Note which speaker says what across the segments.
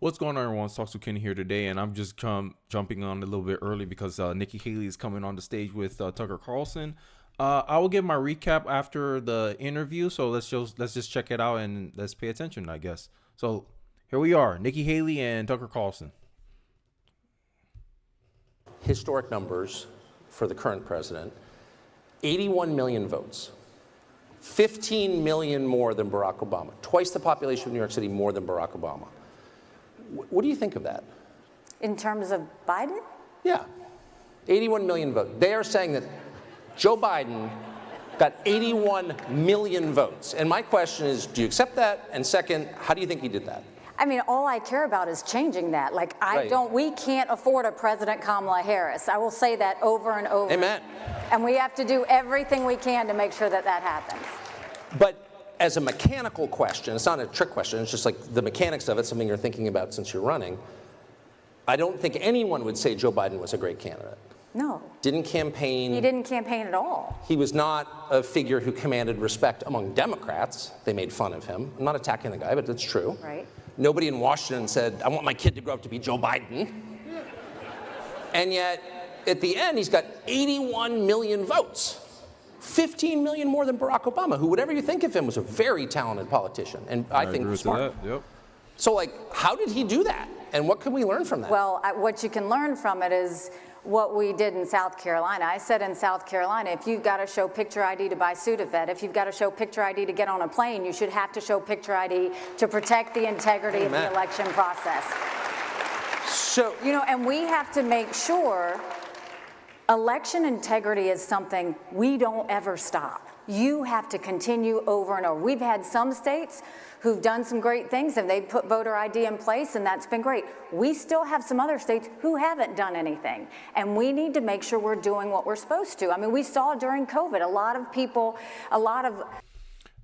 Speaker 1: What's going on, everyone? It's Talks with Kenny here today, and I'm just jumping on a little bit early because Nikki Haley is coming on the stage with Tucker Carlson. I will give my recap after the interview, so let's just check it out and let's pay attention, I guess. So here we are, Nikki Haley and Tucker Carlson.
Speaker 2: Historic numbers for the current president: 81 million votes, 15 million more than Barack Obama, twice the population of New York City more than Barack Obama. What do you think of that?
Speaker 3: In terms of Biden?
Speaker 2: Yeah, 81 million votes. They are saying that Joe Biden got 81 million votes. And my question is, do you accept that? And second, how do you think he did that?
Speaker 3: I mean, all I care about is changing that. Like, we can't afford a President Kamala Harris. I will say that over and over.
Speaker 2: Amen.
Speaker 3: And we have to do everything we can to make sure that that happens.
Speaker 2: But as a mechanical question, it's not a trick question, it's just like the mechanics of it, something you're thinking about since you're running. I don't think anyone would say Joe Biden was a great candidate.
Speaker 3: No.
Speaker 2: Didn't campaign.
Speaker 3: He didn't campaign at all.
Speaker 2: He was not a figure who commanded respect among Democrats. They made fun of him. I'm not attacking the guy, but that's true.
Speaker 3: Right.
Speaker 2: Nobody in Washington said, I want my kid to grow up to be Joe Biden. And yet, at the end, he's got 81 million votes. 15 million more than Barack Obama, who, whatever you think of him, was a very talented politician, and I think smart.
Speaker 1: Yep.
Speaker 2: So, like, how did he do that? And what can we learn from that?
Speaker 3: Well, what you can learn from it is what we did in South Carolina. I said in South Carolina, if you've got to show picture ID to buy Sudafed, if you've got to show picture ID to get on a plane, you should have to show picture ID to protect the integrity of the election process.
Speaker 2: So,
Speaker 3: you know, and we have to make sure election integrity is something we don't ever stop. You have to continue over and over. We've had some states who've done some great things and they've put voter ID in place, and that's been great. We still have some other states who haven't done anything, and we need to make sure we're doing what we're supposed to. I mean, we saw during COVID, a lot of people,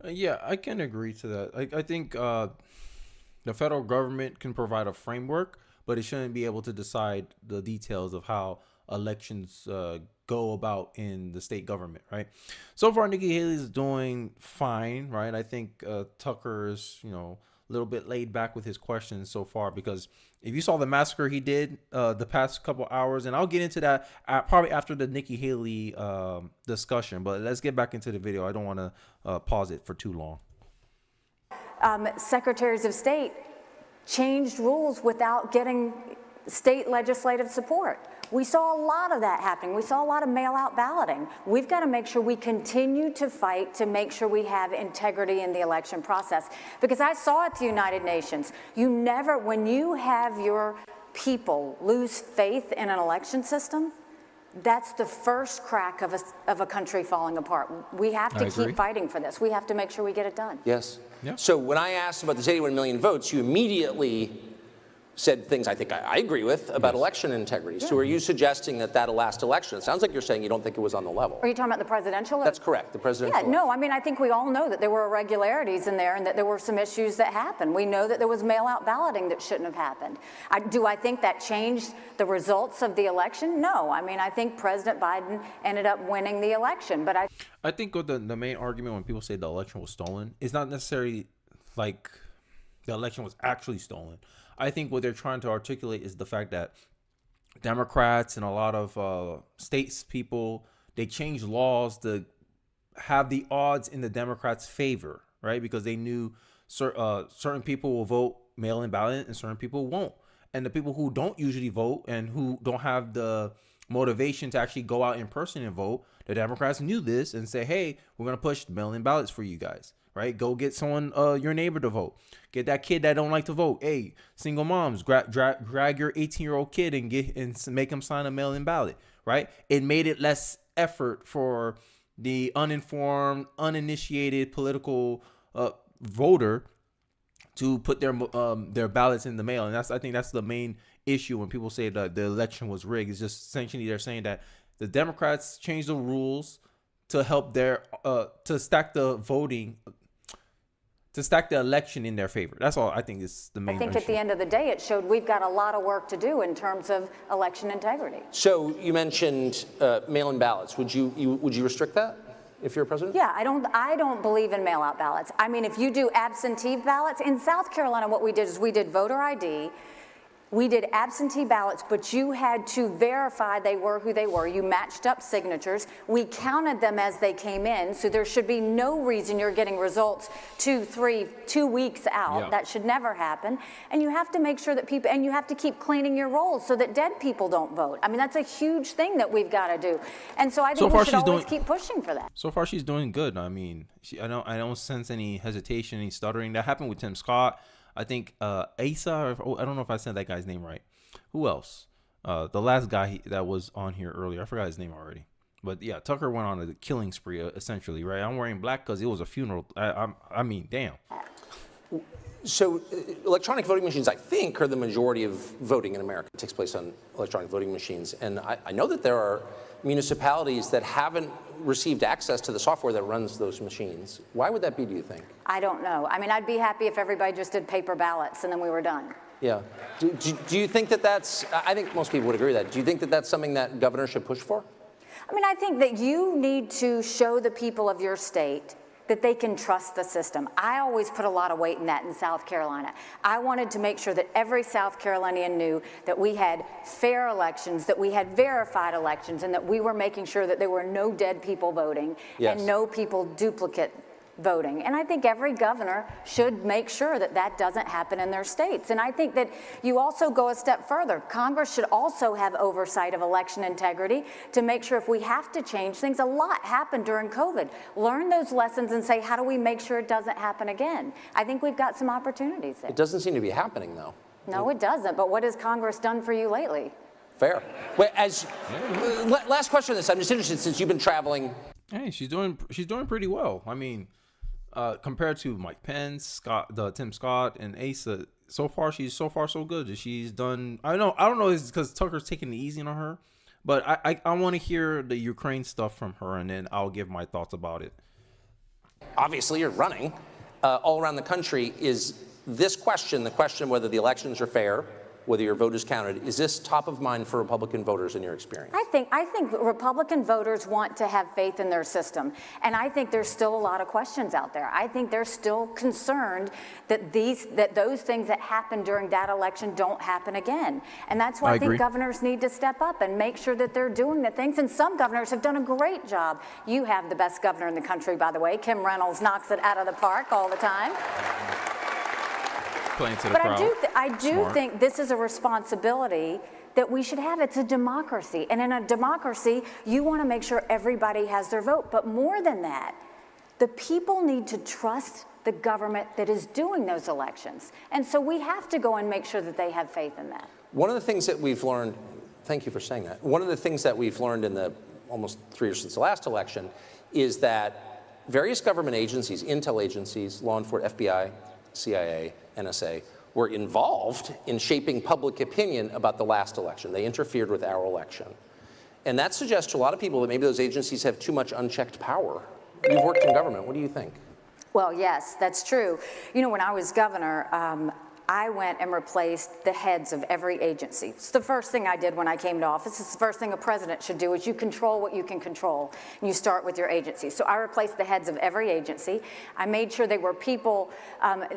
Speaker 1: Yeah, I can agree to that. I think the federal government can provide a framework, but it shouldn't be able to decide the details of how elections go about in the state government, right? So far, Nikki Haley's doing fine, right? I think Tucker's, a little bit laid back with his questions so far, because if you saw the massacre he did the past couple hours, and I'll get into that probably after the Nikki Haley discussion, but let's get back into the video. I don't want to pause it for too long.
Speaker 3: Secretaries of state changed rules without getting state legislative support. We saw a lot of that happening. We saw a lot of mail-out balloting. We've got to make sure we continue to fight to make sure we have integrity in the election process. Because I saw at the United Nations, when you have your people lose faith in an election system, that's the first crack of a country falling apart. We have to keep fighting for this. We have to make sure we get it done.
Speaker 2: Yes.
Speaker 1: Yeah.
Speaker 2: So when I asked about this 81 million votes, you immediately said things I think I agree with about election integrity. Yeah. So are you suggesting that that'll last election? It sounds like you're saying you don't think it was on the level.
Speaker 3: Are you talking about the presidential?
Speaker 2: That's correct, the presidential.
Speaker 3: Yeah, no, I mean, I think we all know that there were irregularities in there and that there were some issues that happened. We know that there was mail-out balloting that shouldn't have happened. Do I think that changed the results of the election? No. I mean, I think President Biden ended up winning the election, but
Speaker 1: I think what the main argument when people say the election was stolen is not necessarily like the election was actually stolen. I think what they're trying to articulate is the fact that Democrats and a lot of states people, they changed laws to have the odds in the Democrats' favor, right? Because they knew certain people will vote mail-in ballot and certain people won't. And the people who don't usually vote and who don't have the motivation to actually go out in person and vote, the Democrats knew this and say, hey, we're going to push mail-in ballots for you guys. Right? Go get someone, your neighbor to vote. Get that kid that don't like to vote. Hey, single moms, drag your 18-year-old kid and make him sign a mail-in ballot. Right? It made it less effort for the uninformed, uninitiated political voter to put their ballots in the mail. And I think that's the main issue when people say that the election was rigged. It's just essentially they're saying that the Democrats changed the rules to help to stack the voting. To stack the election in their favor. That's all I think is the main issue.
Speaker 3: I think at the end of the day, it showed we've got a lot of work to do in terms of election integrity.
Speaker 2: So you mentioned mail-in ballots. Would you restrict that? if you're president?
Speaker 3: Yeah, I don't believe in mail-out ballots. I mean, if you do absentee ballots, in South Carolina, what we did is we did voter ID. We did absentee ballots, but you had to verify they were who they were. You matched up signatures. We counted them as they came in, so there should be no reason you're getting results 2 weeks out.
Speaker 1: Yeah.
Speaker 3: That should never happen. And you have to make sure that people, and you have to keep cleaning your rolls so that dead people don't vote. I mean, that's a huge thing that we've got to do. And so I think we should always keep pushing for that.
Speaker 1: So far, she's doing good. I mean, I don't sense any hesitation, any stuttering. That happened with Tim Scott. I think Asa, I don't know if I said that guy's name right. Who else? The last guy that was on here earlier. I forgot his name already. But yeah, Tucker went on a killing spree, essentially, right? I'm wearing black because it was a funeral. I mean, damn.
Speaker 2: So electronic voting machines, I think, are the majority of voting in America. It takes place on electronic voting machines. And I know that there are municipalities that haven't received access to the software that runs those machines. Why would that be, do you think?
Speaker 3: I don't know. I mean, I'd be happy if everybody just did paper ballots and then we were done.
Speaker 2: Yeah. Do you think that that's, I think most people would agree with that. Do you think that that's something that governors should push for?
Speaker 3: I mean, I think that you need to show the people of your state that they can trust the system. I always put a lot of weight in that in South Carolina. I wanted to make sure that every South Carolinian knew that we had fair elections, that we had verified elections, and that we were making sure that there were no dead people voting and no people duplicate voting. And I think every governor should make sure that that doesn't happen in their states. And I think that you also go a step further. Congress should also have oversight of election integrity to make sure if we have to change things. A lot happened during COVID. Learn those lessons and say, how do we make sure it doesn't happen again? I think we've got some opportunities there.
Speaker 2: It doesn't seem to be happening, though.
Speaker 3: No, it doesn't. But what has Congress done for you lately?
Speaker 2: Fair. Wait, last question on this. I'm just interested, since you've been traveling.
Speaker 1: Hey, she's doing pretty well. I mean, compared to Mike Pence, Tim Scott, and Asa, so far so good. She's done. I don't know. It's because Tucker's taking it easy on her, but I want to hear the Ukraine stuff from her, and then I'll give my thoughts about it.
Speaker 2: Obviously, you're running all around the country. Is this question, the question whether the elections are fair, whether your vote is counted, is this top of mind for Republican voters in your experience?
Speaker 3: I think Republican voters want to have faith in their system. And I think there's still a lot of questions out there. I think they're still concerned that those things that happened during that election don't happen again. And that's why I think governors need to step up and make sure that they're doing the things. And some governors have done a great job. You have the best governor in the country, by the way. Kim Reynolds knocks it out of the park all the time. But I do think this is a responsibility that we should have. It's a democracy. And in a democracy, you want to make sure everybody has their vote. But more than that, the people need to trust the government that is doing those elections. And so we have to go and make sure that they have faith in that.
Speaker 2: One of the things that we've learned, thank you for saying that. One of the things that we've learned in the almost 3 years since the last election is that various government agencies, intel agencies, law enforcement, FBI, CIA, NSA, were involved in shaping public opinion about the last election. They interfered with our election. And that suggests to a lot of people that maybe those agencies have too much unchecked power. You've worked in government. What do you think?
Speaker 3: Well, yes, that's true. You know, when I was governor, I went and replaced the heads of every agency. It's the first thing I did when I came to office. It's the first thing a president should do is you control what you can control, and you start with your agency. So I replaced the heads of every agency. I made sure they were people,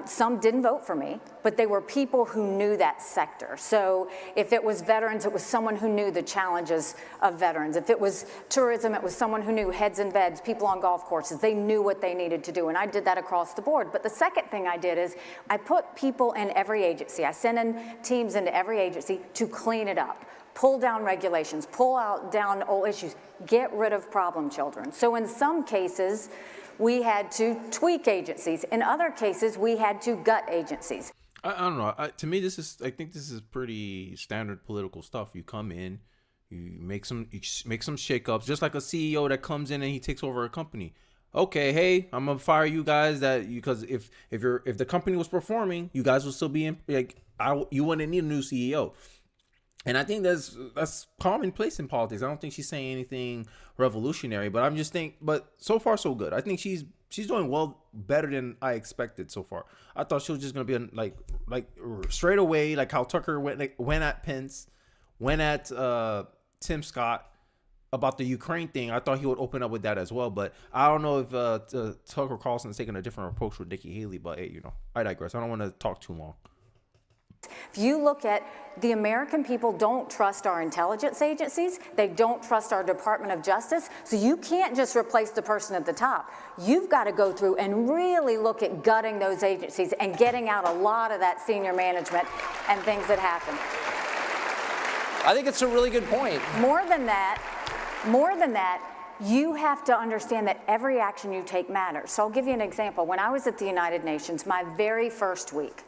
Speaker 3: some didn't vote for me, but they were people who knew that sector. So if it was veterans, it was someone who knew the challenges of veterans. If it was tourism, it was someone who knew heads and beds, people on golf courses. They knew what they needed to do, and I did that across the board. But the second thing I did is I put people in every agency. I sent in teams into every agency to clean it up, pull down regulations, down old issues, get rid of problem children. So in some cases, we had to tweak agencies. In other cases, we had to gut agencies.
Speaker 1: I don't know. To me, I think this is pretty standard political stuff. You come in, you make some shakeups, just like a CEO that comes in and he takes over a company. Okay, hey, I'm gonna fire you guys because if the company was performing, you guys would still be in, you wouldn't need a new CEO. And I think that's commonplace in politics. I don't think she's saying anything revolutionary, but so far so good. I think she's doing well, better than I expected so far. I thought she was just gonna be like straight away, like how Tucker went at Pence, went at Tim Scott. about the Ukraine thing, I thought he would open up with that as well. But I don't know if Tucker Carlson is taking a different approach with Nikki Haley. But hey, I digress. I don't want to talk too long.
Speaker 3: If you look at the American people don't trust our intelligence agencies, they don't trust our Department of Justice, so you can't just replace the person at the top. You've got to go through and really look at gutting those agencies and getting out a lot of that senior management and things that happen.
Speaker 2: I think it's a really good point.
Speaker 3: More than that, you have to understand that every action you take matters. So I'll give you an example. When I was at the United Nations, my very first week,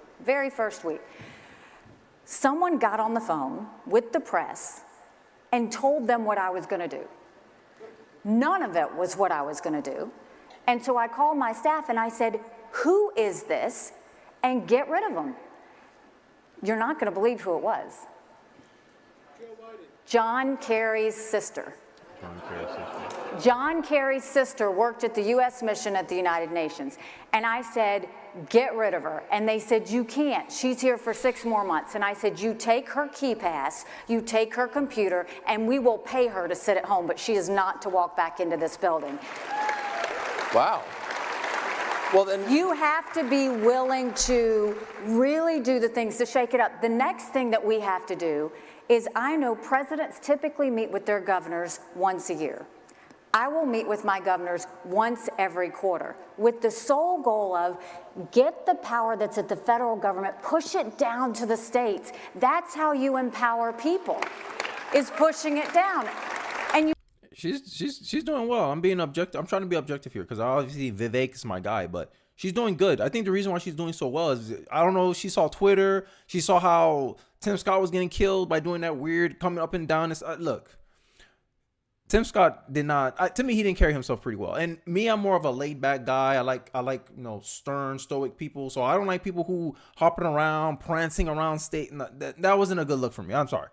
Speaker 3: someone got on the phone with the press and told them what I was going to do. None of it was what I was going to do. And so I called my staff and I said, who is this? And get rid of them. You're not going to believe who it was. John Kerry's sister. John Kerry's sister worked at the U.S. mission at the United Nations. And I said, get rid of her. And they said, you can't. She's here for 6 more months. And I said, you take her key pass, you take her computer, and we will pay her to sit at home, but she is not to walk back into this building.
Speaker 2: Wow. Well, then
Speaker 3: you have to be willing to really do the things to shake it up. The next thing that we have to do is, I know presidents typically meet with their governors once a year. I will meet with my governors once every quarter with the sole goal of get the power that's at the federal government, push it down to the states. That's how you empower people, is pushing it down. And
Speaker 1: she's doing well. I'm being objective. I'm trying to be objective here because obviously Vivek is my guy, but she's doing good. I think the reason why she's doing so well is, I don't know, she saw Twitter. She saw how Tim Scott was getting killed by doing that weird coming up and down. Look, Tim Scott did not, to me, he didn't carry himself pretty well. And me, I'm more of a laid back guy. I like, stern, stoic people. So I don't like people who hopping around, prancing around state. And that wasn't a good look for me. I'm sorry.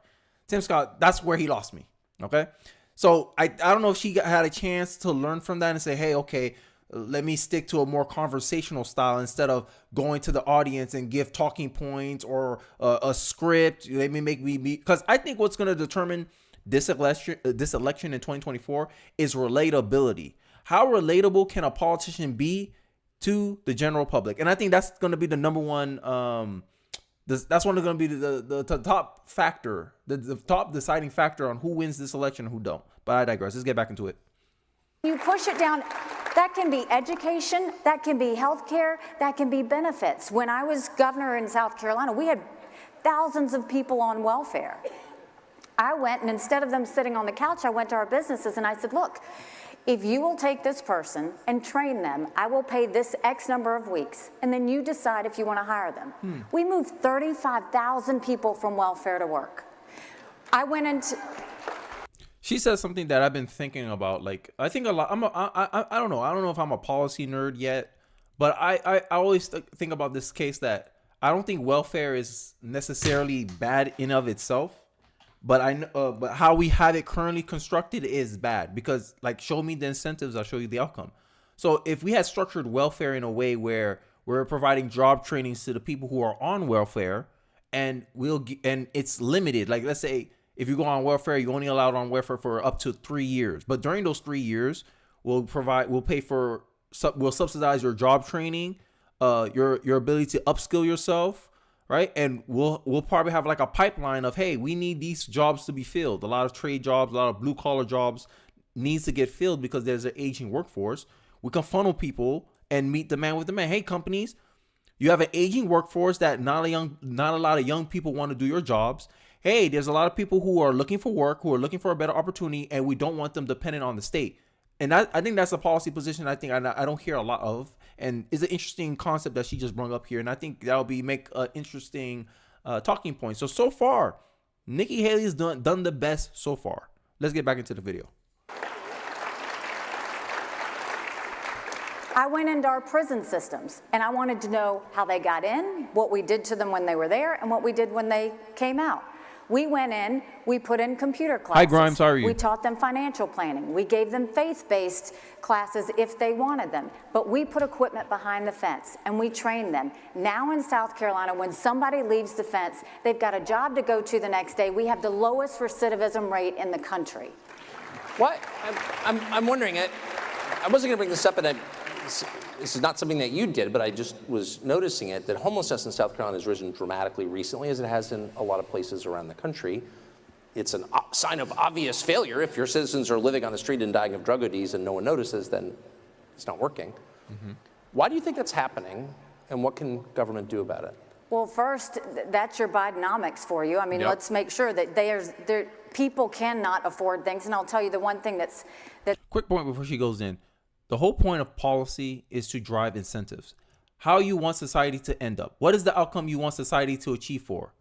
Speaker 1: Tim Scott, that's where he lost me. Okay. So I don't know if she had a chance to learn from that and say, hey, okay, let me stick to a more conversational style instead of going to the audience and give talking points or a script. Let me make me because I think what's going to determine this election in 2024 is relatability. How relatable can a politician be to the general public? And I think that's going to be the number one. That's one of going to be the top factor, the top deciding factor on who wins this election and who don't. But I digress. Let's get back into it.
Speaker 3: You push it down. That can be education. That can be healthcare. That can be benefits. When I was governor in South Carolina, we had thousands of people on welfare. I went, and instead of them sitting on the couch, I went to our businesses and I said, look, if you will take this person and train them, I will pay this X number of weeks, and then you decide if you want to hire them. We moved 35,000 people from welfare to work. I went into...
Speaker 1: She says something that I've been thinking about. Like, I think a lot, I don't know. I don't know if I'm a policy nerd yet, but I always think about this case that I don't think welfare is necessarily bad in of itself. But but how we have it currently constructed is bad because, like, show me the incentives, I'll show you the outcome. So if we had structured welfare in a way where we're providing job trainings to the people who are on welfare, and it's limited. Like, let's say if you go on welfare, you're only allowed on welfare for up to 3 years. But during those 3 years, we'll subsidize your job training, your ability to upskill yourself. Right. And we'll probably have like a pipeline of, hey, we need these jobs to be filled. A lot of trade jobs, a lot of blue collar jobs needs to get filled because there's an aging workforce. We can funnel people and meet the man with the man. Hey, companies, you have an aging workforce that not a lot of young people want to do your jobs. Hey, there's a lot of people who are looking for work, who are looking for a better opportunity, and we don't want them dependent on the state. And I think that's a policy position I don't hear a lot of, and is an interesting concept that she just brought up here. And I think that'll make an interesting talking point. So far, Nikki Haley has done the best so far. Let's get back into the video.
Speaker 3: I went into our prison systems, and I wanted to know how they got in, what we did to them when they were there, and what we did when they came out. We went in, we put in computer classes.
Speaker 1: Hi, Grimes, how are you?
Speaker 3: We taught them financial planning. We gave them faith-based classes if they wanted them. But we put equipment behind the fence, and we trained them. Now in South Carolina, when somebody leaves the fence, they've got a job to go to the next day. We have the lowest recidivism rate in the country.
Speaker 2: What? I'm wondering. I wasn't going to bring this up, and this is not something that you did, but I just was noticing it, that homelessness in South Carolina has risen dramatically recently, as it has in a lot of places around the country. It's a sign of obvious failure. If your citizens are living on the street and dying of drug ODs and no one notices, then it's not working. Mm-hmm. Why do you think that's happening, and what can government do about it?
Speaker 3: Well, first, that's your Bidenomics for you. I mean, let's make sure that people cannot afford things. And I'll tell you the one thing that.
Speaker 1: Quick point before she goes in. The whole point of policy is to drive incentives. How you want society to end up. What is the outcome you want society to achieve for?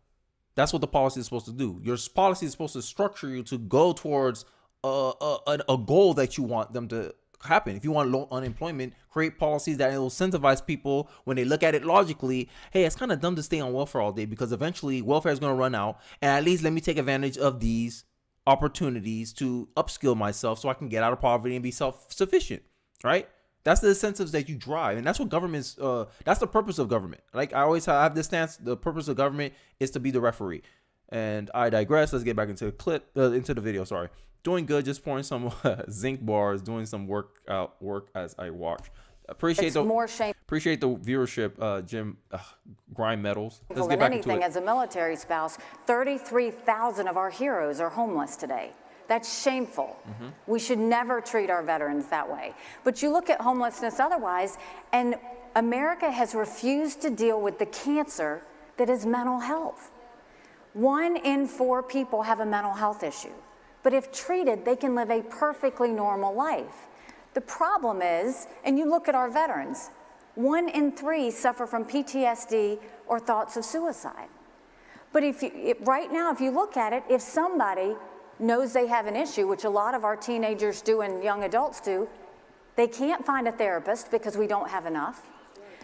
Speaker 1: That's what the policy is supposed to do. Your policy is supposed to structure you to go towards a goal that you want them to happen. If you want low unemployment, create policies that will incentivize people when they look at it logically. Hey, it's kind of dumb to stay on welfare all day because eventually welfare is going to run out. And at least let me take advantage of these opportunities to upskill myself so I can get out of poverty and be self-sufficient. Right? That's the incentives that you drive. And that's what government's, that's the purpose of government. Like I always have this stance, the purpose of government is to be the referee. And I digress. Let's get back into the video, sorry. Doing good, just pouring some zinc bars, doing some work as I watch. Appreciate the viewership, Jim. Grind medals. Let's get back into it.
Speaker 3: As a military spouse, 33,000 of our heroes are homeless today. That's shameful. Mm-hmm. We should never treat our veterans that way. But you look at homelessness otherwise, and America has refused to deal with the cancer that is mental health. 1 in 4 people have a mental health issue. But if treated, they can live a perfectly normal life. The problem is, and you look at our veterans, 1 in 3 suffer from PTSD or thoughts of suicide. But right now, if you look at it, if somebody knows they have an issue, which a lot of our teenagers do and young adults do, they can't find a therapist because we don't have enough.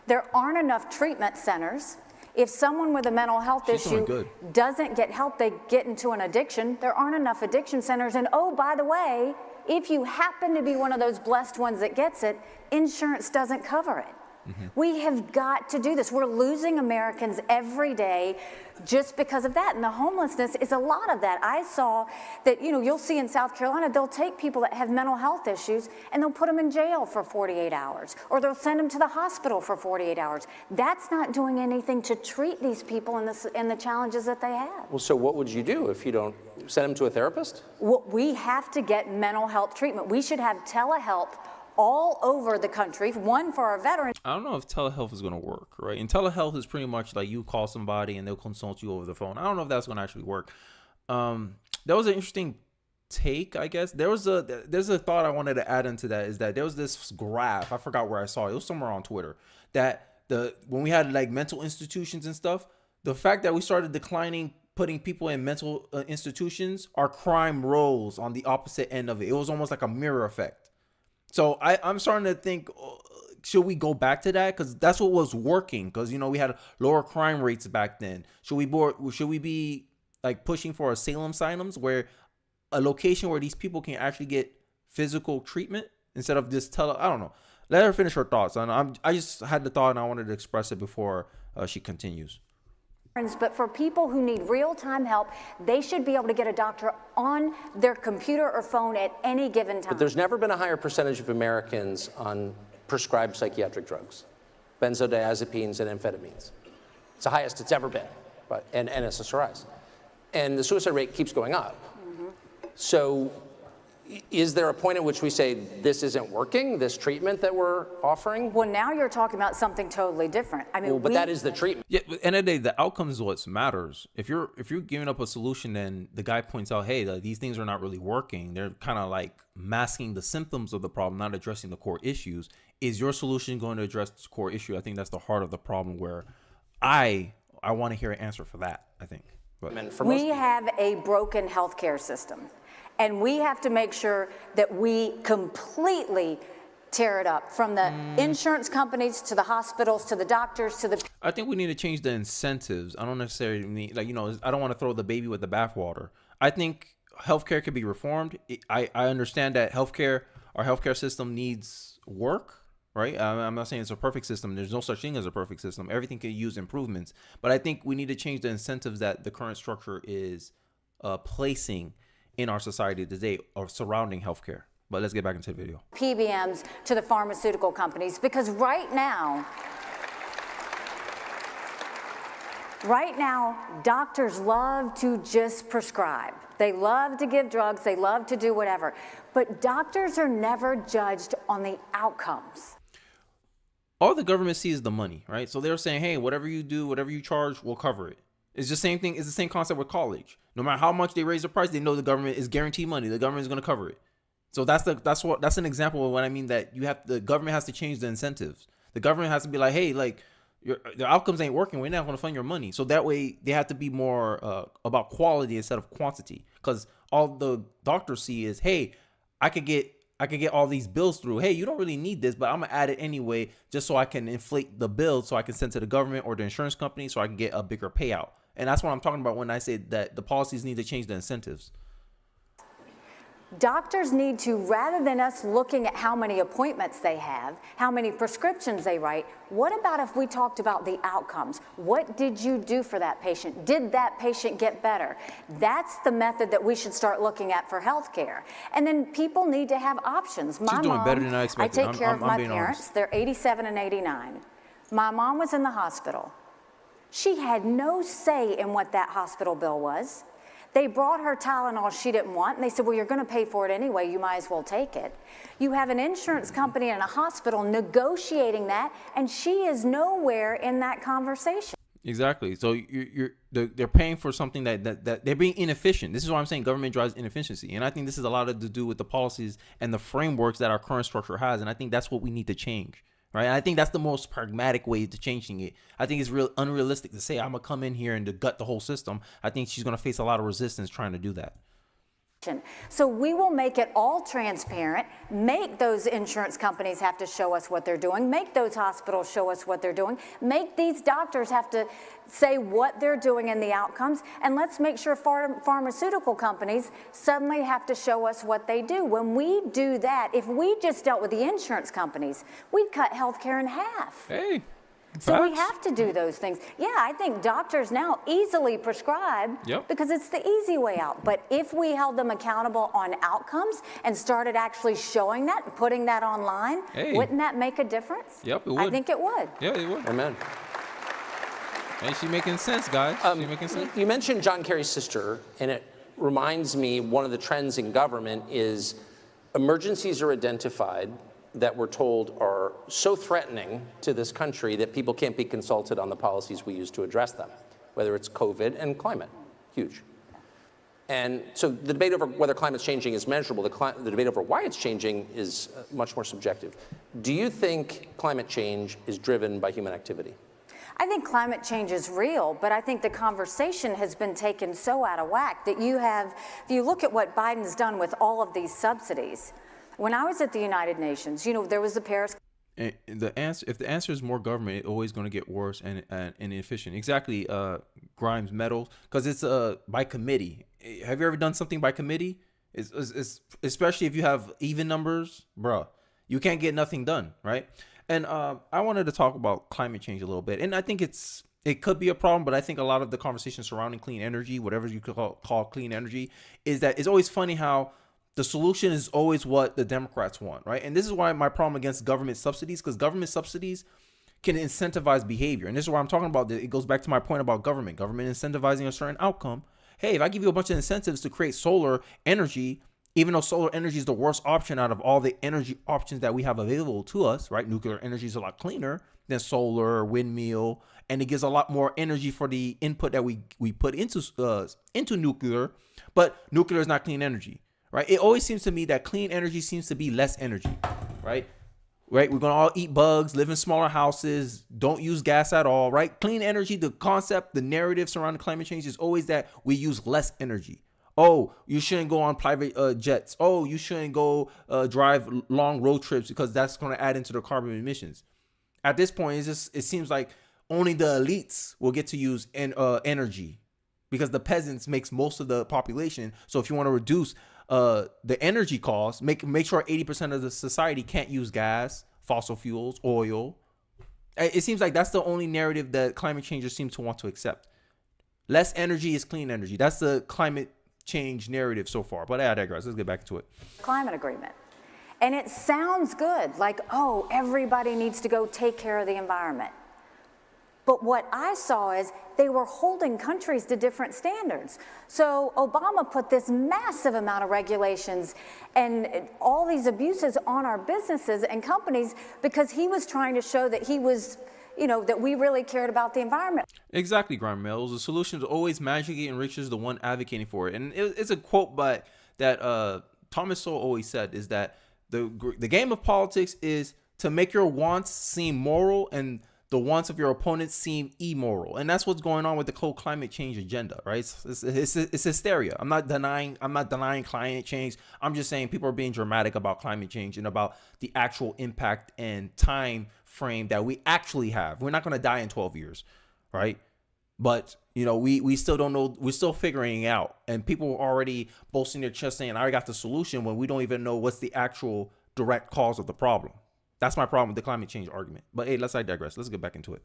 Speaker 3: There aren't enough treatment centers. If someone with a mental health issue doesn't get help, they get into an addiction. There aren't enough addiction centers. And oh, by the way, if you happen to be one of those blessed ones that gets it, insurance doesn't cover it. Mm-hmm. We have got to do this. We're losing Americans every day just because of that. And the homelessness is a lot of that. I saw that, you'll see in South Carolina, they'll take people that have mental health issues and they'll put them in jail for 48 hours, or they'll send them to the hospital for 48 hours. That's not doing anything to treat these people and the challenges that they have.
Speaker 2: Well, so what would you do if you don't send them to a therapist?
Speaker 3: Well, we have to get mental health treatment. We should have telehealth all over the country, one for our veterans.
Speaker 1: I don't know if telehealth is going to work, right? And telehealth is pretty much like you call somebody and they'll consult you over the phone. I don't know if that's going to actually work. That was an interesting take, I guess. There's a thought I wanted to add into that, is that there was this graph, I forgot where I saw it. It was somewhere on Twitter, that when we had like mental institutions and stuff, the fact that we started declining putting people in mental institutions, our crime rose on the opposite end of it. It was almost like a mirror effect. So I'm starting to think, should we go back to that? Because that's what was working. Because, we had lower crime rates back then. Should we be like pushing for asylums, where a location where these people can actually get physical treatment instead of just I don't know. Let her finish her thoughts. I just had the thought and I wanted to express it before she continues.
Speaker 3: But for people who need real-time help, they should be able to get a doctor on their computer or phone at any given time.
Speaker 2: But there's never been a higher percentage of Americans on prescribed psychiatric drugs, benzodiazepines and amphetamines. It's the highest it's ever been, and SSRIs. And the suicide rate keeps going up. Mm-hmm. So is there a point at which we say this isn't working, this treatment that we're offering?
Speaker 3: Well, now you're talking about something totally different. I mean,
Speaker 2: but that is the treatment.
Speaker 1: Yeah, but at the end of the day, the outcome is what matters. If you're giving up a solution, then the guy points out, hey, these things are not really working. They're kind of like masking the symptoms of the problem, not addressing the core issues. Is your solution going to address the core issue? I think that's the heart of the problem, where I want to hear an answer for that, I think. But
Speaker 3: we have a broken healthcare system. And we have to make sure that we completely tear it up, from the insurance companies to the hospitals to the doctors to the.
Speaker 1: I think we need to change the incentives. I don't necessarily mean I don't want to throw the baby with the bathwater. I think healthcare could be reformed. I understand that our healthcare system needs work, right? I'm not saying it's a perfect system. There's no such thing as a perfect system. Everything could use improvements. But I think we need to change the incentives that the current structure is placing in our society today or surrounding healthcare. But let's get back into the video.
Speaker 3: PBMs to the pharmaceutical companies, because right now, doctors love to just prescribe. They love to give drugs, they love to do whatever. But doctors are never judged on the outcomes.
Speaker 1: All the government sees is the money, right? So they're saying, hey, whatever you do, whatever you charge, we'll cover it. It's the same thing. It's the same concept with college. No matter how much they raise the price, they know the government is guaranteed money. The government is going to cover it. So that's an example of what I mean, that the government has to change the incentives. The government has to be like, hey, like the outcomes ain't working. We're not going to fund your money. So that way they have to be more about quality instead of quantity. Because all the doctors see is, hey, I could get all these bills through. Hey, you don't really need this, but I'm gonna add it anyway, just so I can inflate the bill, so I can send to the government or the insurance company, so I can get a bigger payout. And that's what I'm talking about when I say that the policies need to change the incentives.
Speaker 3: Doctors need to, rather than us looking at how many appointments they have, how many prescriptions they write, what about if we talked about the outcomes? What did you do for that patient? Did that patient get better? That's the method that we should start looking at for healthcare. And then people need to have options.
Speaker 1: She's doing better than I expected.
Speaker 3: I take care of my parents.
Speaker 1: Honest.
Speaker 3: They're 87 and 89. My mom was in the hospital. She had no say in what that hospital bill was. They brought her Tylenol she didn't want, and they said, well, you're going to pay for it anyway. You might as well take it. You have an insurance company and a hospital negotiating that, and she is nowhere in that conversation.
Speaker 1: Exactly. So they're paying for something that they're being inefficient. This is what I'm saying. Government drives inefficiency. And I think this is a lot to do with the policies and the frameworks that our current structure has. And I think that's what we need to change. Right. And I think that's the most pragmatic way to changing it. I think it's real unrealistic to say I'm going to come in here and to gut the whole system. I think she's going to face a lot of resistance trying to do that.
Speaker 3: So we will make it all transparent, make those insurance companies have to show us what they're doing, make those hospitals show us what they're doing, make these doctors have to say what they're doing and the outcomes, and let's make sure pharmaceutical companies suddenly have to show us what they do. When we do that, if we just dealt with the insurance companies, we'd cut healthcare in half.
Speaker 1: Hey.
Speaker 3: So we have to do those things. Yeah, I think doctors now easily prescribe because it's the easy way out. But if we held them accountable on outcomes and started actually showing that and putting that online, wouldn't that make a difference?
Speaker 1: Yep, it would.
Speaker 3: I think it would.
Speaker 1: Yeah, it would.
Speaker 2: Amen.
Speaker 1: And she's making sense, guys. She's making sense.
Speaker 2: You mentioned John Kerry's sister, and it reminds me one of the trends in government is emergencies are identified that we're told are so threatening to this country that people can't be consulted on the policies we use to address them, whether it's COVID and climate, huge. And so the debate over whether climate's changing is measurable. The debate over why it's changing is much more subjective. Do you think climate change is driven by human activity?
Speaker 3: I think climate change is real, but I think the conversation has been taken so out of whack that if you look at what Biden's done with all of these subsidies. When I was at the United Nations, there was the Paris.
Speaker 1: And if the answer is more government, it's always going to get worse and inefficient. Exactly, Grimes Metals, because it's by committee. Have you ever done something by committee? It's especially if you have even numbers, bruh, you can't get nothing done, right? And I wanted to talk about climate change a little bit, and I think it could be a problem, but I think a lot of the conversation surrounding clean energy, whatever you could call clean energy, is that it's always funny how the solution is always what the Democrats want, right? And this is why my problem against government subsidies, because government subsidies can incentivize behavior. And this is why I'm talking about, it goes back to my point about government incentivizing a certain outcome. Hey, if I give you a bunch of incentives to create solar energy, even though solar energy is the worst option out of all the energy options that we have available to us, right? Nuclear energy is a lot cleaner than solar, windmill, and it gives a lot more energy for the input that we put into nuclear, but nuclear is not clean energy. Right? It always seems to me that clean energy seems to be less energy, right? We're going to all eat bugs, live in smaller houses, don't use gas at all, right? Clean energy, the concept, the narrative surrounding climate change is always that we use less energy. Oh, you shouldn't go on private jets. Oh, you shouldn't go drive long road trips because that's going to add into the carbon emissions. At this point, it seems like only the elites will get to use energy because the peasants makes most of the population. So if you want to reduce the energy costs, make sure 80% of the society can't use gas, fossil fuels, oil. It seems like that's the only narrative that climate changers seem to want to accept. Less energy is clean energy. That's the climate change narrative so far. But I digress. Let's get back to it.
Speaker 3: Climate agreement. And it sounds good, like, oh, everybody needs to go take care of the environment. But what I saw is they were holding countries to different standards. So Obama put this massive amount of regulations and all these abuses on our businesses and companies because he was trying to show that he was, that we really cared about the environment.
Speaker 1: Exactly, Graham Mills. The solution always magically enriches the one advocating for it. And it's a quote that Thomas Sowell always said, is that the game of politics is to make your wants seem moral and the wants of your opponents seem immoral. And that's what's going on with the whole climate change agenda, right? It's hysteria. I'm not denying climate change. I'm just saying people are being dramatic about climate change and about the actual impact and time frame that we actually have. We're not going to die in 12 years, right? But, we still don't know. We're still figuring it out. And people are already boasting their chest saying, I got the solution, when we don't even know what's the actual direct cause of the problem. That's my problem with the climate change argument. But hey, I digress. Let's get back into it.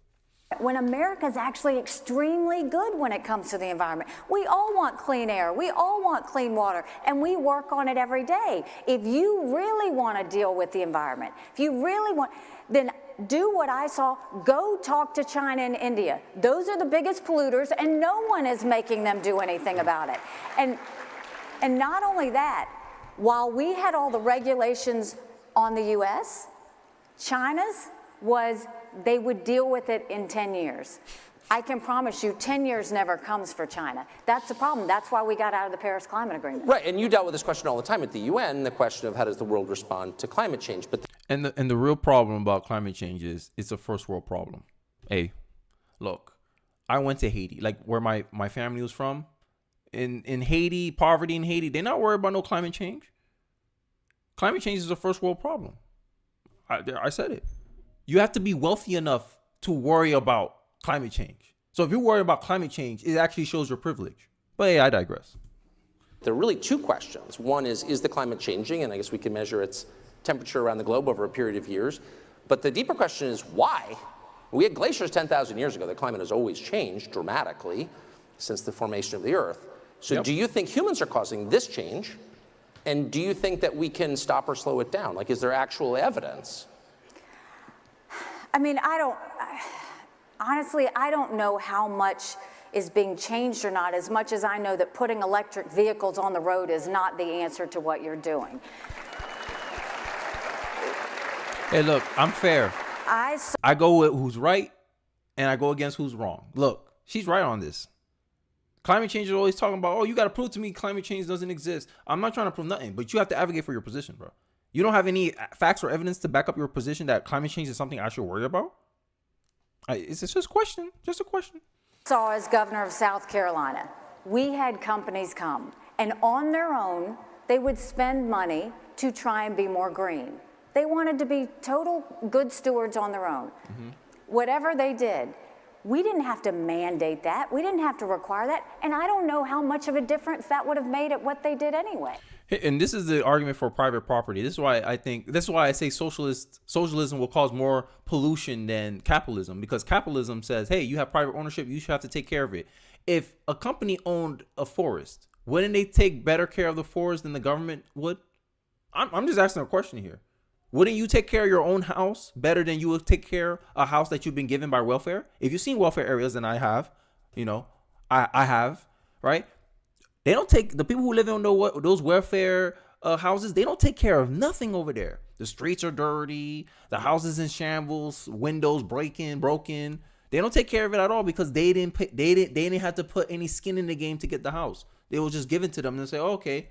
Speaker 3: When America's actually extremely good when it comes to the environment. We all want clean air. We all want clean water. And we work on it every day. If you really want to deal with the environment, if you really want, then do what I saw. Go talk to China and India. Those are the biggest polluters, and no one is making them do anything about it. And not only that, while we had all the regulations on the U.S., China's was they would deal with it in 10 years. I can promise you 10 years never comes for China. That's the problem. That's why we got out of the Paris Climate Agreement.
Speaker 2: Right, and you dealt with this question all the time at the UN, the question of how does the world respond to climate change. But
Speaker 1: And the real problem about climate change is it's a first world problem. Hey, look, I went to Haiti, like where my family was from. In Haiti, poverty in Haiti, they're not worried about no climate change. Climate change is a first world problem. I said it. You have to be wealthy enough to worry about climate change. So if you worry about climate change, it actually shows your privilege. But hey, I digress.
Speaker 2: there are really two questions. One is the climate changing? And I guess we can measure its temperature around the globe over a period of years. But the deeper question is why? We had glaciers 10,000 years ago. The climate has always changed dramatically since the formation of the Earth. So do you think humans are causing this change? And do you think that we can stop or slow it down? Like, is there actual evidence?
Speaker 3: I mean, honestly, I don't know how much is being changed or not, as much as I know that putting electric vehicles on the road is not the answer to what you're doing.
Speaker 1: Hey, look, I'm fair. I go with who's right, and I go against who's wrong. Look, she's right on this. Climate change is always talking about, oh, you got to prove to me climate change doesn't exist. I'm not trying to prove nothing, but you have to advocate for your position, bro. You don't have any facts or evidence to back up your position that climate change is something I should worry about? It's just a question. Just a question.
Speaker 3: Saw as governor of South Carolina, we had companies come, and on their own, they would spend money to try and be more green. They wanted to be total good stewards on their own. Mm-hmm. Whatever they did, we didn't have to mandate that. We didn't have to require that. And I don't know how much of a difference that would have made at what they did anyway.
Speaker 1: And this is the argument for private property. This is why I say socialism will cause more pollution than capitalism, because capitalism says, hey, you have private ownership, you should have to take care of it. If a company owned a forest, wouldn't they take better care of the forest than the government would? I'm just asking a question here. Wouldn't you take care of your own house better than you would take care of a house that you've been given by welfare? If you've seen welfare areas, and I have, I have, right? They don't take, the people who live in those welfare houses, they don't take care of nothing over there. The streets are dirty, the houses in shambles, windows broken. They don't take care of it at all because they didn't have to put any skin in the game to get the house. They will just give it to them and say, oh, okay,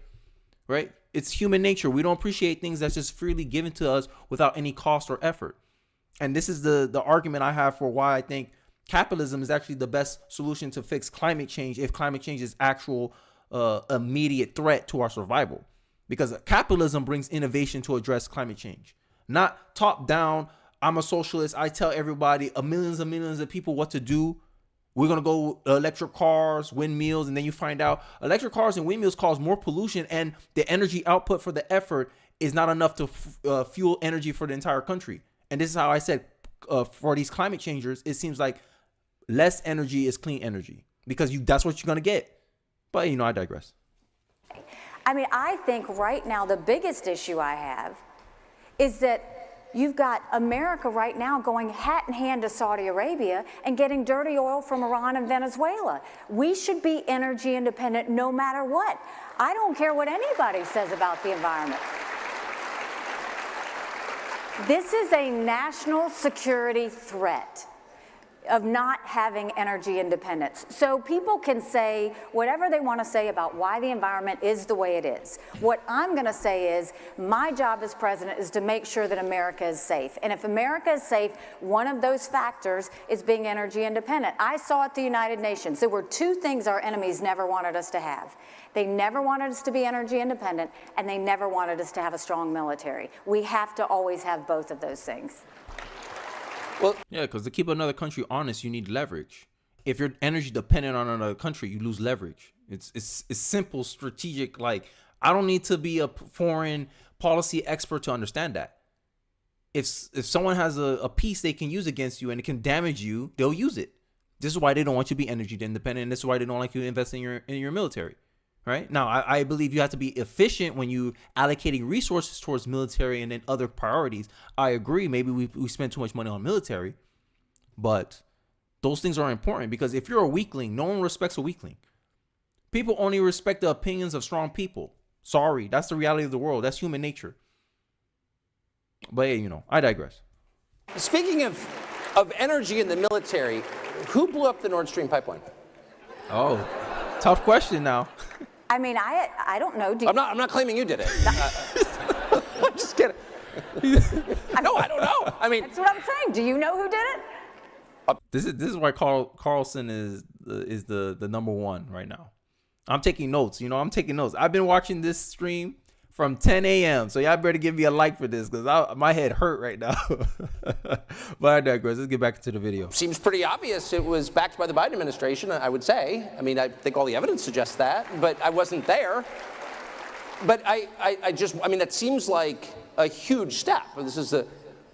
Speaker 1: right? It's human nature. We don't appreciate things that's just freely given to us without any cost or effort. And this is the argument I have for why I think capitalism is actually the best solution to fix climate change if climate change is actual immediate threat to our survival. Because capitalism brings innovation to address climate change. Not top down, I'm a socialist, I tell everybody, millions and millions of people what to do. We're going to go electric cars, windmills, and then you find out electric cars and windmills cause more pollution, and the energy output for the effort is not enough to fuel energy for the entire country. And this is how I said, for these climate changers, it seems like less energy is clean energy because that's what you're going to get. But, I digress.
Speaker 3: I mean, I think right now the biggest issue I have is that you've got America right now going hat in hand to Saudi Arabia and getting dirty oil from Iran and Venezuela. We should be energy independent no matter what. I don't care what anybody says about the environment. This is a national security threat of not having energy independence. So people can say whatever they want to say about why the environment is the way it is. What I'm going to say is my job as president is to make sure that America is safe. And if America is safe, one of those factors is being energy independent. I saw at the United Nations, there were two things our enemies never wanted us to have. They never wanted us to be energy independent, and they never wanted us to have a strong military. We have to always have both of those things.
Speaker 1: Well, yeah, because to keep another country honest, you need leverage. If you're energy dependent on another country, you lose leverage. It's simple, strategic. Like, I don't need to be a foreign policy expert to understand that. If someone has a piece they can use against you and it can damage you, they'll use it. This is why they don't want you to be energy independent. And this is why they don't like you to invest in your military. Right now, I believe you have to be efficient when you allocating resources towards military and then other priorities. I agree. Maybe we spend too much money on military, but those things are important because if you're a weakling, no one respects a weakling. People only respect the opinions of strong people. Sorry, that's the reality of the world. That's human nature. But hey, I digress.
Speaker 2: Speaking of energy in the military, who blew up the Nord Stream pipeline?
Speaker 1: Oh, tough question now.
Speaker 3: I mean, I don't know.
Speaker 2: I'm not claiming you did it. I'm just kidding. No, I don't know. I mean,
Speaker 3: that's what I'm saying. Do you know who did it?
Speaker 1: This is why Carlson is the number one right now. I'm taking notes. I'm taking notes. I've been watching this stream from 10 a.m. So y'all better give me a like for this because my head hurt right now. But I digress. Let's get back into the video.
Speaker 2: Seems pretty obvious it was backed by the Biden administration, I would say. I mean, I think all the evidence suggests that, but I wasn't there. But I mean, that seems like a huge step. This is the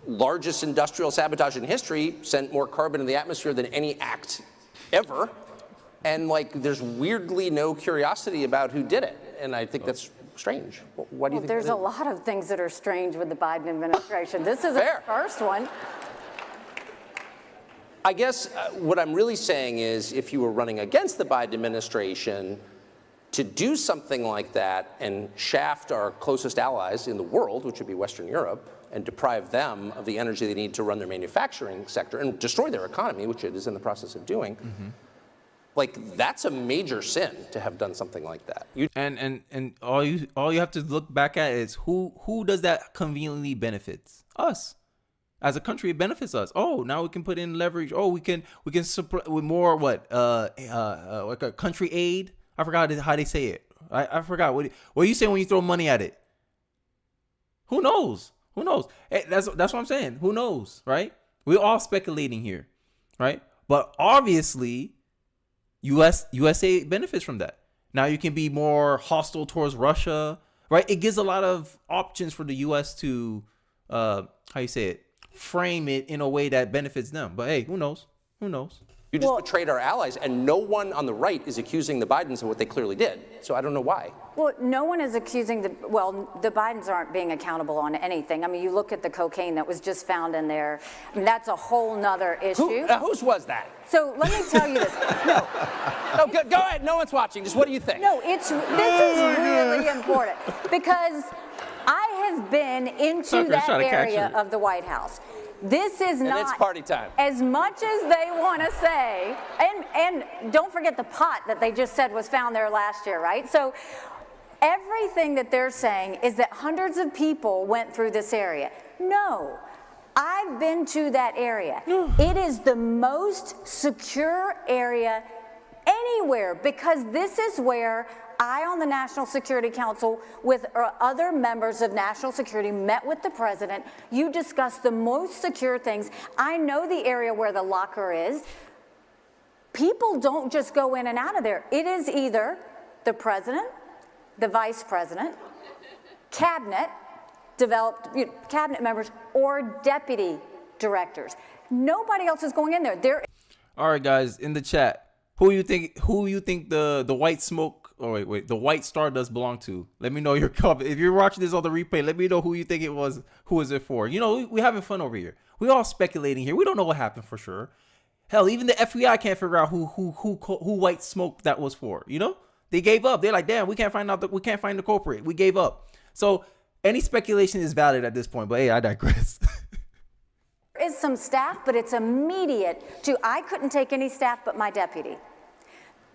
Speaker 2: largest industrial sabotage in history, sent more carbon in the atmosphere than any act ever. And there's weirdly no curiosity about who did it. And I think that's strange. What do you think?
Speaker 3: There's a lot of things that are strange with the Biden administration. This is the first one.
Speaker 2: I guess what I'm really saying is if you were running against the Biden administration, to do something like that and shaft our closest allies in the world, which would be Western Europe, and deprive them of the energy they need to run their manufacturing sector and destroy their economy, which it is in the process of doing, that's a major sin to have done something like that.
Speaker 1: And all you have to look back at is who does that conveniently benefits us as a country. It benefits us. Oh, now we can put in leverage. Oh, we can supply with more like a country aid. I forgot how they say it. I forgot what you say when you throw money at it. Who knows? Hey, that's what I'm saying. Who knows, right? We're all speculating here, right? But obviously, USA benefits from that. Now you can be more hostile towards Russia, right? It gives a lot of options for the US to, frame it in a way that benefits them. But hey, who knows?
Speaker 2: You just betrayed our allies, and no one on the right is accusing the Bidens of what they clearly did. So I don't know why.
Speaker 3: Well, no one is accusing the Bidens aren't being accountable on anything. I mean, you look at the cocaine that was just found in there. I mean, that's a whole nother issue.
Speaker 2: Whose was that?
Speaker 3: So let me tell you this.
Speaker 2: No, go ahead. No one's watching. Just what do you think?
Speaker 3: No, this is really important because I have been into that area of the White House. This is not,
Speaker 2: it's party time.
Speaker 3: As much as they want to say, and don't forget the pot that they just said was found there last year, right? So everything that they're saying is that hundreds of people went through this area. No, I've been to that area. It is the most secure area anywhere because this is where I, on the National Security Council, with other members of national security, met with the president. You discussed the most secure things. I know the area where the locker is. People don't just go in and out of there. It is either the president, the vice president, cabinet members, or deputy directors. Nobody else is going in there.
Speaker 1: All right, guys, in the chat, who you think the white smoke wait. The white star does belong to. Let me know your comment. If you're watching this on the replay, let me know who you think it was. Who is it for? You know, we having fun over here. We all speculating here. We don't know what happened for sure. Hell, even the FBI can't figure out who white smoke that was for. You know, they gave up. They're like, damn, we can't find the culprit. We gave up. So any speculation is valid at this point. But hey, I digress.
Speaker 3: There is some staff, but it's immediate. I couldn't take any staff but my deputy.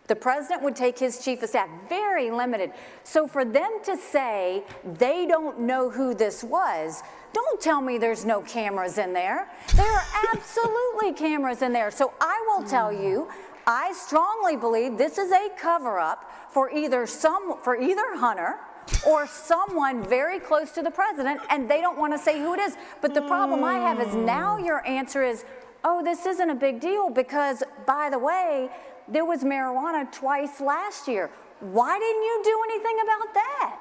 Speaker 3: The president would take his chief of staff, very limited. So for them to say they don't know who this was, don't tell me there's no cameras in there. There are absolutely cameras in there. So I will tell you, I strongly believe this is a cover-up for either Hunter or someone very close to the president, and they don't want to say who it is. But the problem I have is now your answer is, oh, this isn't a big deal because, by the way, there was marijuana twice last year. Why didn't you do anything about that?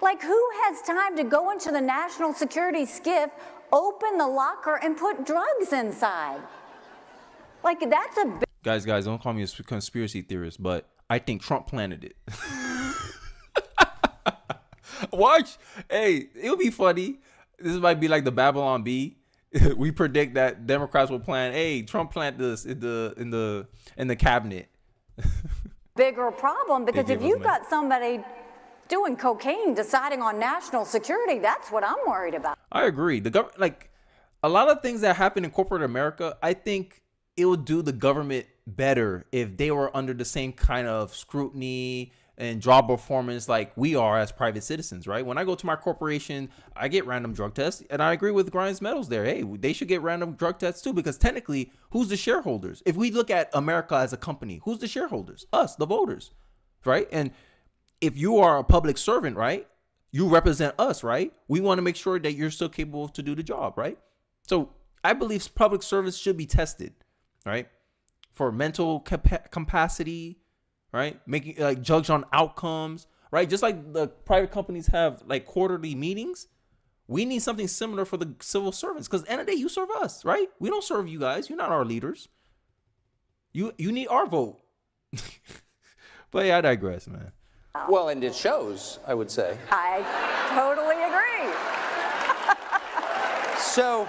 Speaker 3: Like, who has time to go into the national security skiff, open the locker, and put drugs inside? Like, that's a big...
Speaker 1: Guys, don't call me a conspiracy theorist, but I think Trump planted it. Watch. Hey, it'll be funny. This might be like the Babylon Bee. We predict that Democrats will plan. Hey, Trump planted this in the cabinet.
Speaker 3: Bigger problem, because if you've got somebody doing cocaine deciding on national security, that's what I'm worried about.
Speaker 1: I agree. The government, like a lot of things that happen in corporate America, I think it would do the government better if they were under the same kind of scrutiny and job performance like we are as private citizens, right? When I go to my corporation, I get random drug tests, and I agree with Grimes Metals there. Hey, they should get random drug tests too, because technically, who's the shareholders? If we look at America as a company, who's the shareholders? Us, the voters, right? And if you are a public servant, right, you represent us, right? We want to make sure that you're still capable to do the job, right? So I believe public service should be tested, right? For mental capacity, right? Making like judged on outcomes, right? Just like the private companies have like quarterly meetings, we need something similar for the civil servants, because at the end of the day, you serve us, right? We don't serve you guys. You're not our leaders. You need our vote. But yeah, I digress, man.
Speaker 2: Well, and it shows, I would say.
Speaker 3: I totally agree.
Speaker 2: So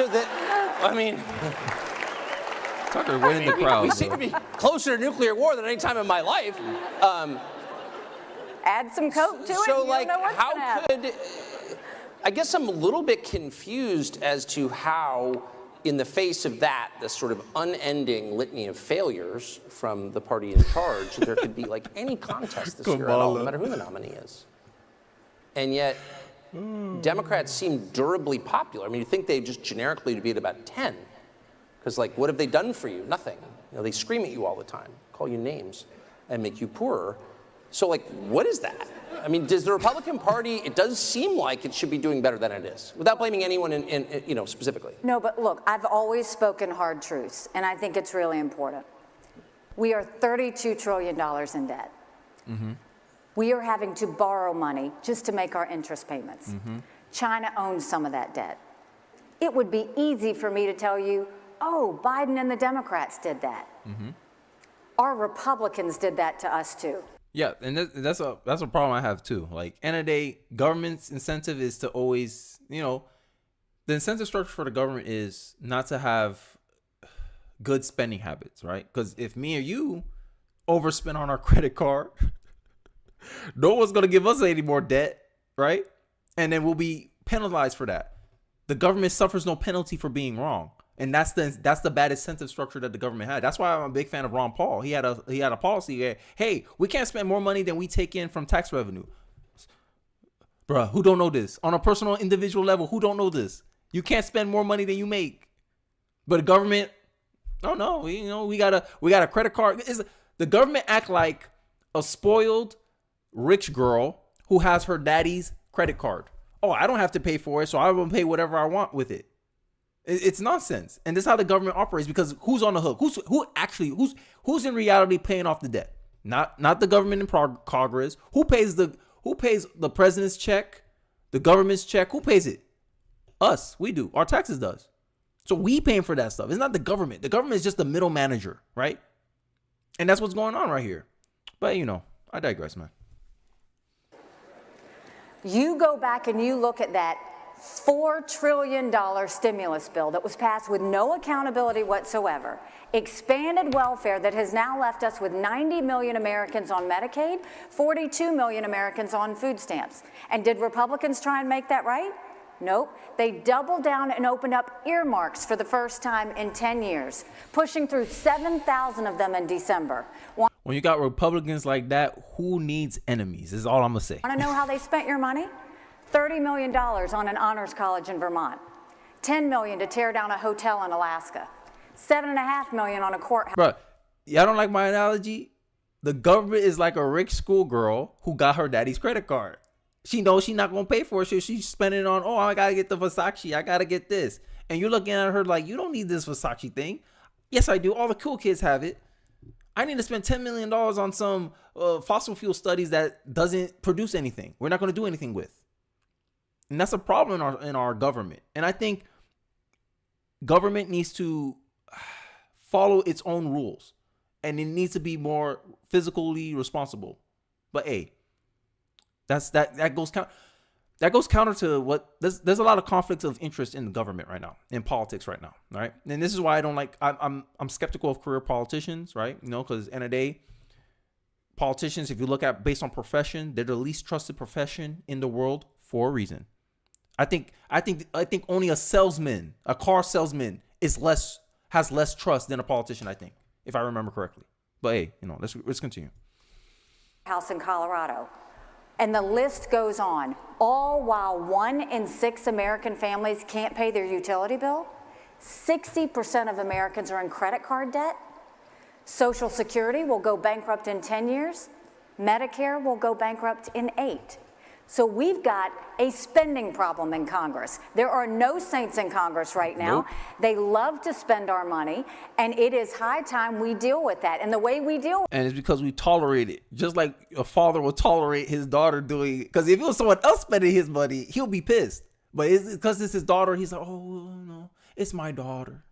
Speaker 2: that, I mean...
Speaker 1: Tucker winning the crowd.
Speaker 2: We seem to be closer to nuclear war than any time in my life.
Speaker 3: Add some coke to it.
Speaker 2: So,
Speaker 3: you
Speaker 2: like,
Speaker 3: don't know what's
Speaker 2: how
Speaker 3: gonna happen.
Speaker 2: could... I guess I'm a little bit confused as to how, in the face of that, this sort of unending litany of failures from the party in charge, there could be, like, any contest this year at all, no matter who the nominee is. And yet, Democrats seem durably popular. I mean, you'd think they'd just generically be at about 10. Because, like, what have they done for you? Nothing. You know, they scream at you all the time, call you names, and make you poorer. So, like, what is that? I mean, does the Republican Party, it does seem like it should be doing better than it is, without blaming anyone in you know, specifically.
Speaker 3: No, but look, I've always spoken hard truths, and I think it's really important. We are $32 trillion in debt. Mm-hmm. We are having to borrow money just to make our interest payments. Mm-hmm. China owns some of that debt. It would be easy for me to tell you, oh, Biden and the Democrats did that. Mm-hmm. Our Republicans did that to us too.
Speaker 1: Yeah, and that's a problem I have too. Like, end of the day, government's incentive is to always, you know, the incentive structure for the government is not to have good spending habits, right? Because if me or you overspend on our credit card, no one's gonna give us any more debt, right? And then we'll be penalized for that. The government suffers no penalty for being wrong. And that's the bad incentive structure that the government had. That's why I'm a big fan of Ron Paul. He had a policy where, hey, we can't spend more money than we take in from tax revenue. Bruh, who don't know this? On a personal individual level, who don't know this? You can't spend more money than you make. But the government, oh no, you know, we got a credit card. The government act like a spoiled rich girl who has her daddy's credit card. Oh, I don't have to pay for it, so I will pay whatever I want with it. It's nonsense. And this is how the government operates, because who's on the hook? Who's in reality paying off the debt? Not the government in Congress. Who pays the president's check, the government's check? Who pays it? Us. We do. Our taxes does. So we paying for that stuff. It's not the government. The government is just the middle manager, right? And that's what's going on right here. But, I digress, man.
Speaker 3: You go back and you look at that $4 trillion stimulus bill that was passed with no accountability whatsoever, expanded welfare that has now left us with 90 million Americans on Medicaid, 42 million Americans on food stamps. And did Republicans try and make that right? Nope. They doubled down and opened up earmarks for the first time in 10 years, pushing through 7,000 of them in December.
Speaker 1: When you got Republicans like that, who needs enemies is all I'm going to say.
Speaker 3: Want to know how they spent your money? $30 million on an honors college in Vermont, $10 million to tear down a hotel in Alaska, $7.5 million on a courthouse.
Speaker 1: Bro, y'all don't like my analogy? The government is like a rich schoolgirl who got her daddy's credit card. She knows she's not going to pay for it, so she's spending it on, I got to get the Versace, I got to get this. And you're looking at her like, you don't need this Versace thing. Yes, I do. All the cool kids have it. I need to spend $10 million on some fossil fuel studies that doesn't produce anything. We're not going to do anything with. And that's a problem in our government. And I think government needs to follow its own rules. And it needs to be more physically responsible. But hey, that goes counter to what there's a lot of conflicts of interest in the government right now, in politics right now, right? And this is why I don't like I'm skeptical of career politicians, right? Because end of the day, politicians, if you look at based on profession, they're the least trusted profession in the world for a reason. I think only a car salesman has less trust than a politician, I think, if I remember correctly. But hey, let's continue.
Speaker 3: House in Colorado. And the list goes on, all while 1 in 6 American families can't pay their utility bill. 60% of Americans are in credit card debt. Social Security will go bankrupt in 10 years. Medicare will go bankrupt in 8. So we've got a spending problem in Congress. There are no saints in Congress right now.
Speaker 1: Nope.
Speaker 3: They love to spend our money, and it is high time we deal with that. And the way we deal with
Speaker 1: And it's because we tolerate it. Just like a father will tolerate his daughter doing it. Because if it was someone else spending his money, he'll be pissed. But it's because it's his daughter, he's like, oh, no, it's my daughter.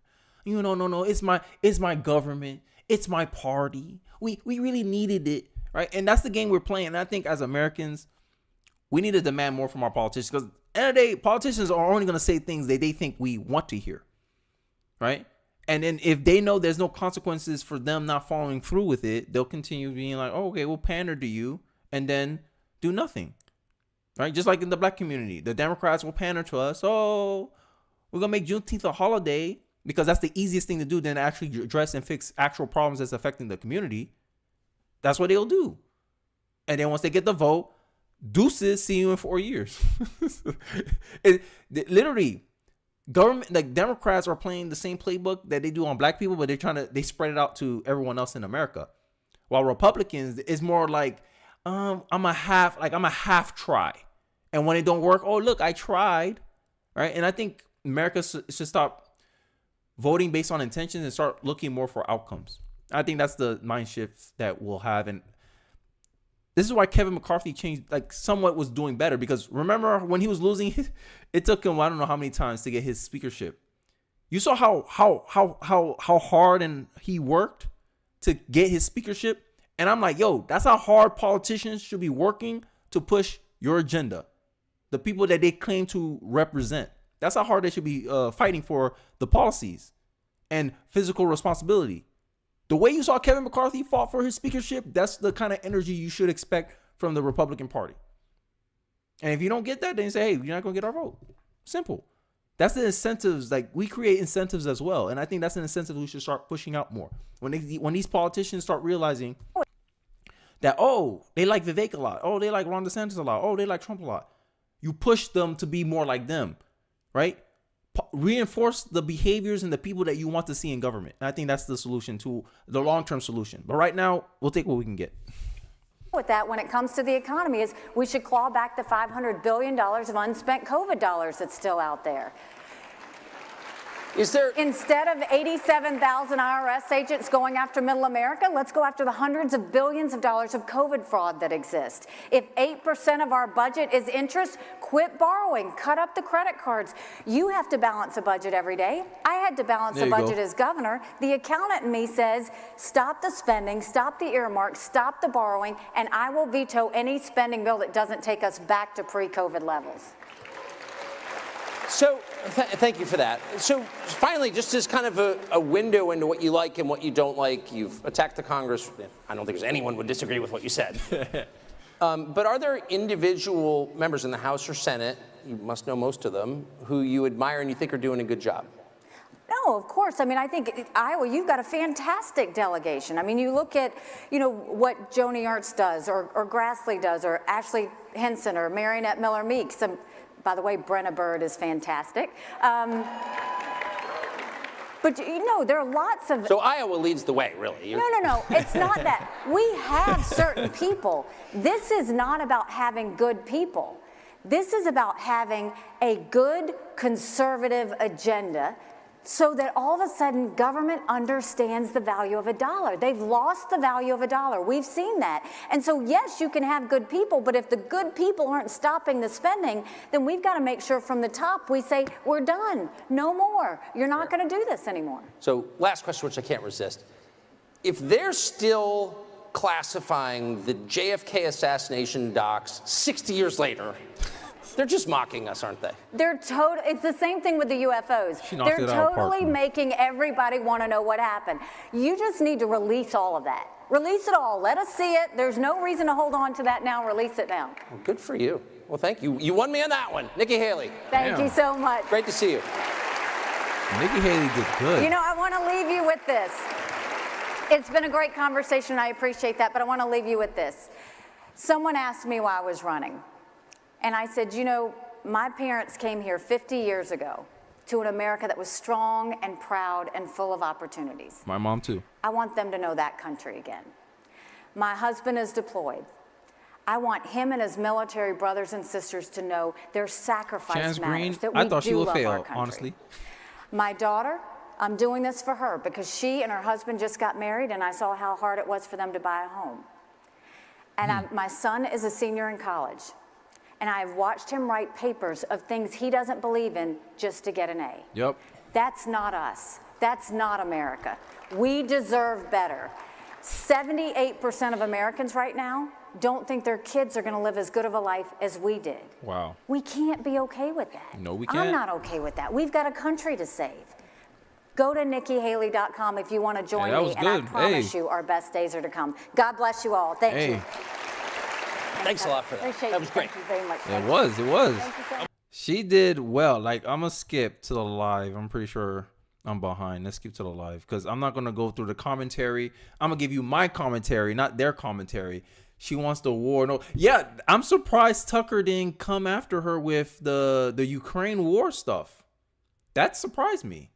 Speaker 1: No, it's my government. It's my party. We really needed it, right? And that's the game we're playing. And I think as Americans, we need to demand more from our politicians, because at the end of the day, politicians are only going to say things that they think we want to hear, right? And then if they know there's no consequences for them not following through with it, they'll continue being like, oh, okay, we'll pander to you and then do nothing, right? Just like in the black community, the Democrats will pander to us. Oh, we're going to make Juneteenth a holiday because that's the easiest thing to do than actually address and fix actual problems that's affecting the community. That's what they'll do. And then once they get the vote, deuces, see you in 4 years. Literally, government, like Democrats are playing the same playbook that they do on black people, but they spread it out to everyone else in America. While Republicans is more like, I'm a half try. And when it don't work, oh, look, I tried. Right. And I think America should stop voting based on intentions and start looking more for outcomes. I think that's the mind shift that we'll have. And this is why Kevin McCarthy changed, like somewhat was doing better, because remember when he was losing, it took him, I don't know how many times to get his speakership. You saw how hard and he worked to get his speakership. And I'm like, yo, that's how hard politicians should be working to push your agenda. The people that they claim to represent. That's how hard they should be fighting for the policies and physical responsibility. The way you saw Kevin McCarthy fought for his speakership, that's the kind of energy you should expect from the Republican Party. And if you don't get that, then you say, hey, you're not going to get our vote. Simple. That's the incentives. Like, we create incentives as well. And I think that's an incentive we should start pushing out more. When these politicians start realizing that, oh, they like Vivek a lot. Oh, they like Ron DeSantis a lot. Oh, they like Trump a lot. You push them to be more like them, right? Reinforce the behaviors and the people that you want to see in government. And I think that's the solution to the long-term solution. But right now, we'll take what we can get.
Speaker 3: With that, when it comes to the economy, is we should claw back the $500 billion of unspent COVID dollars that's still out there.
Speaker 2: Is there...
Speaker 3: Instead of 87,000 IRS agents going after middle America, let's go after the hundreds of billions of dollars of COVID fraud that exist. If 8% of our budget is interest, quit borrowing, cut up the credit cards. You have to balance a budget every day. I had to balance a budget as governor. The accountant in me says, stop the spending, stop the earmarks, stop the borrowing, and I will veto any spending bill that doesn't take us back to pre-COVID levels.
Speaker 2: So, thank you for that. So, finally, just as kind of a window into what you like and what you don't like, you've attacked the Congress. I don't think anyone would disagree with what you said. But are there individual members in the House or Senate, you must know most of them, who you admire and you think are doing a good job?
Speaker 3: No, of course. I mean, I think Iowa, you've got a fantastic delegation. I mean, you look at, what Joni Ernst does, or Grassley does, or Ashley Henson, or Marionette Miller-Meeks. By the way, Brenna Bird is fantastic. But there are lots of...
Speaker 2: So Iowa leads the way, really.
Speaker 3: No. It's not that. We have certain people. This is not about having good people. This is about having a good conservative agenda so that all of a sudden government understands the value of a dollar. They've lost the value of a dollar. We've seen that. And so, yes, you can have good people, but if the good people aren't stopping the spending, then we've got to make sure from the top we say, we're done, no more. You're not going to do this anymore.
Speaker 2: So, last question, which I can't resist. If they're still classifying the JFK assassination docs 60 years later, they're just mocking us, aren't they?
Speaker 3: It's the same thing with the UFOs. They're totally making everybody want to know what happened. You just need to release all of that. Release it all. Let us see it. There's no reason to hold on to that now. Release it now.
Speaker 2: Well, good for you. Well, thank you. You won me on that one. Nikki Haley.
Speaker 3: Thank you so much.
Speaker 2: Great to see you.
Speaker 1: Nikki Haley did good.
Speaker 3: I want to leave you with this. It's been a great conversation. I appreciate that, but I want to leave you with this. Someone asked me why I was running. And I said, my parents came here 50 years ago to an America that was strong and proud and full of opportunities.
Speaker 1: My mom, too.
Speaker 3: I want them to know that country again. My husband is deployed. I want him and his military brothers and sisters to know their sacrifice matters, that we
Speaker 1: I thought she
Speaker 3: do
Speaker 1: would
Speaker 3: love
Speaker 1: fail,
Speaker 3: our country.
Speaker 1: honestly.
Speaker 3: My daughter, I'm doing this for her because she and her husband just got married, and I saw how hard it was for them to buy a home. And my son is a senior in college. And I've watched him write papers of things he doesn't believe in just to get an A.
Speaker 1: Yep.
Speaker 3: That's not us. That's not America. We deserve better. 78% of Americans right now don't think their kids are going to live as good of a life as we did.
Speaker 1: Wow.
Speaker 3: We can't be okay with that.
Speaker 1: No, we can't.
Speaker 3: I'm not okay with that. We've got a country to save. Go to NikkiHaley.com if you want to join me, and I promise you our best days are to come. God bless you all. Thank you.
Speaker 2: Thanks a lot for that. That was great.
Speaker 3: Thank you very much.
Speaker 1: It was.
Speaker 3: Thank you so much.
Speaker 1: She did well. Like, I'm going to skip to the live. I'm pretty sure I'm behind. Let's skip to the live because I'm not going to go through the commentary. I'm going to give you my commentary, not their commentary. She wants the war. No, yeah, I'm surprised Tucker didn't come after her with the Ukraine war stuff. That surprised me.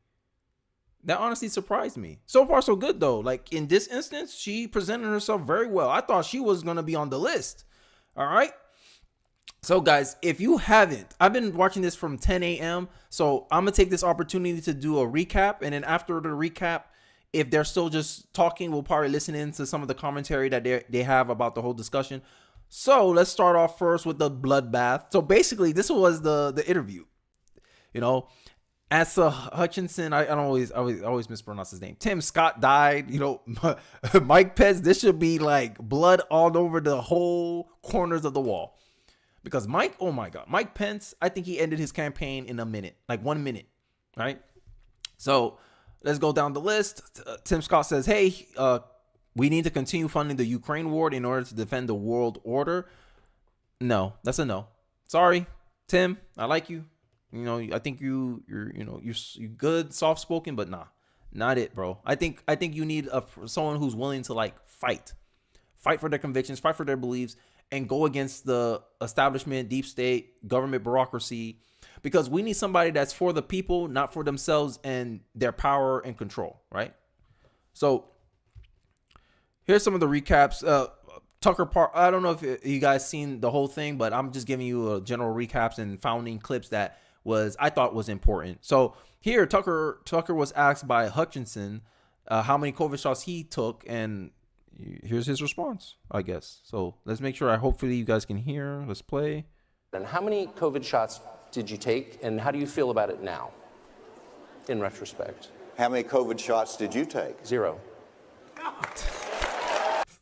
Speaker 1: That honestly surprised me. So far, so good, though. Like, in this instance, she presented herself very well. I thought she was going to be on the list. All right. So, guys, if you haven't, I've been watching this from 10 a.m. So I'm going to take this opportunity to do a recap. And then after the recap, if they're still just talking, we'll probably listen into some of the commentary that they have about the whole discussion. So let's start off first with the bloodbath. So basically, this was the interview. Asa Hutchinson, I always mispronounce his name. Tim Scott died. Mike Pence, this should be like blood all over the whole corners of the wall. Because Mike Pence, I think he ended his campaign in a minute, like 1 minute, right? So let's go down the list. Tim Scott says, hey, we need to continue funding the Ukraine war in order to defend the world order. No, that's a no. Sorry, Tim, I like you. I think you're good, soft spoken, but nah, not it, bro. I think you need someone who's willing to like fight for their convictions, fight for their beliefs, and go against the establishment, deep state, government bureaucracy, because we need somebody that's for the people, not for themselves and their power and control, right? So here's some of the recaps. Tucker Park, I don't know if you guys seen the whole thing, but I'm just giving you a general recaps and founding clips that I thought was important. So here, Tucker was asked by Hutchinson how many COVID shots he took, and here's his response, I guess. So let's make sure. Hopefully you guys can hear. Let's play.
Speaker 2: And how many COVID shots did you take, and how do you feel about it now, in retrospect?
Speaker 4: How many COVID shots did you take?
Speaker 2: 0.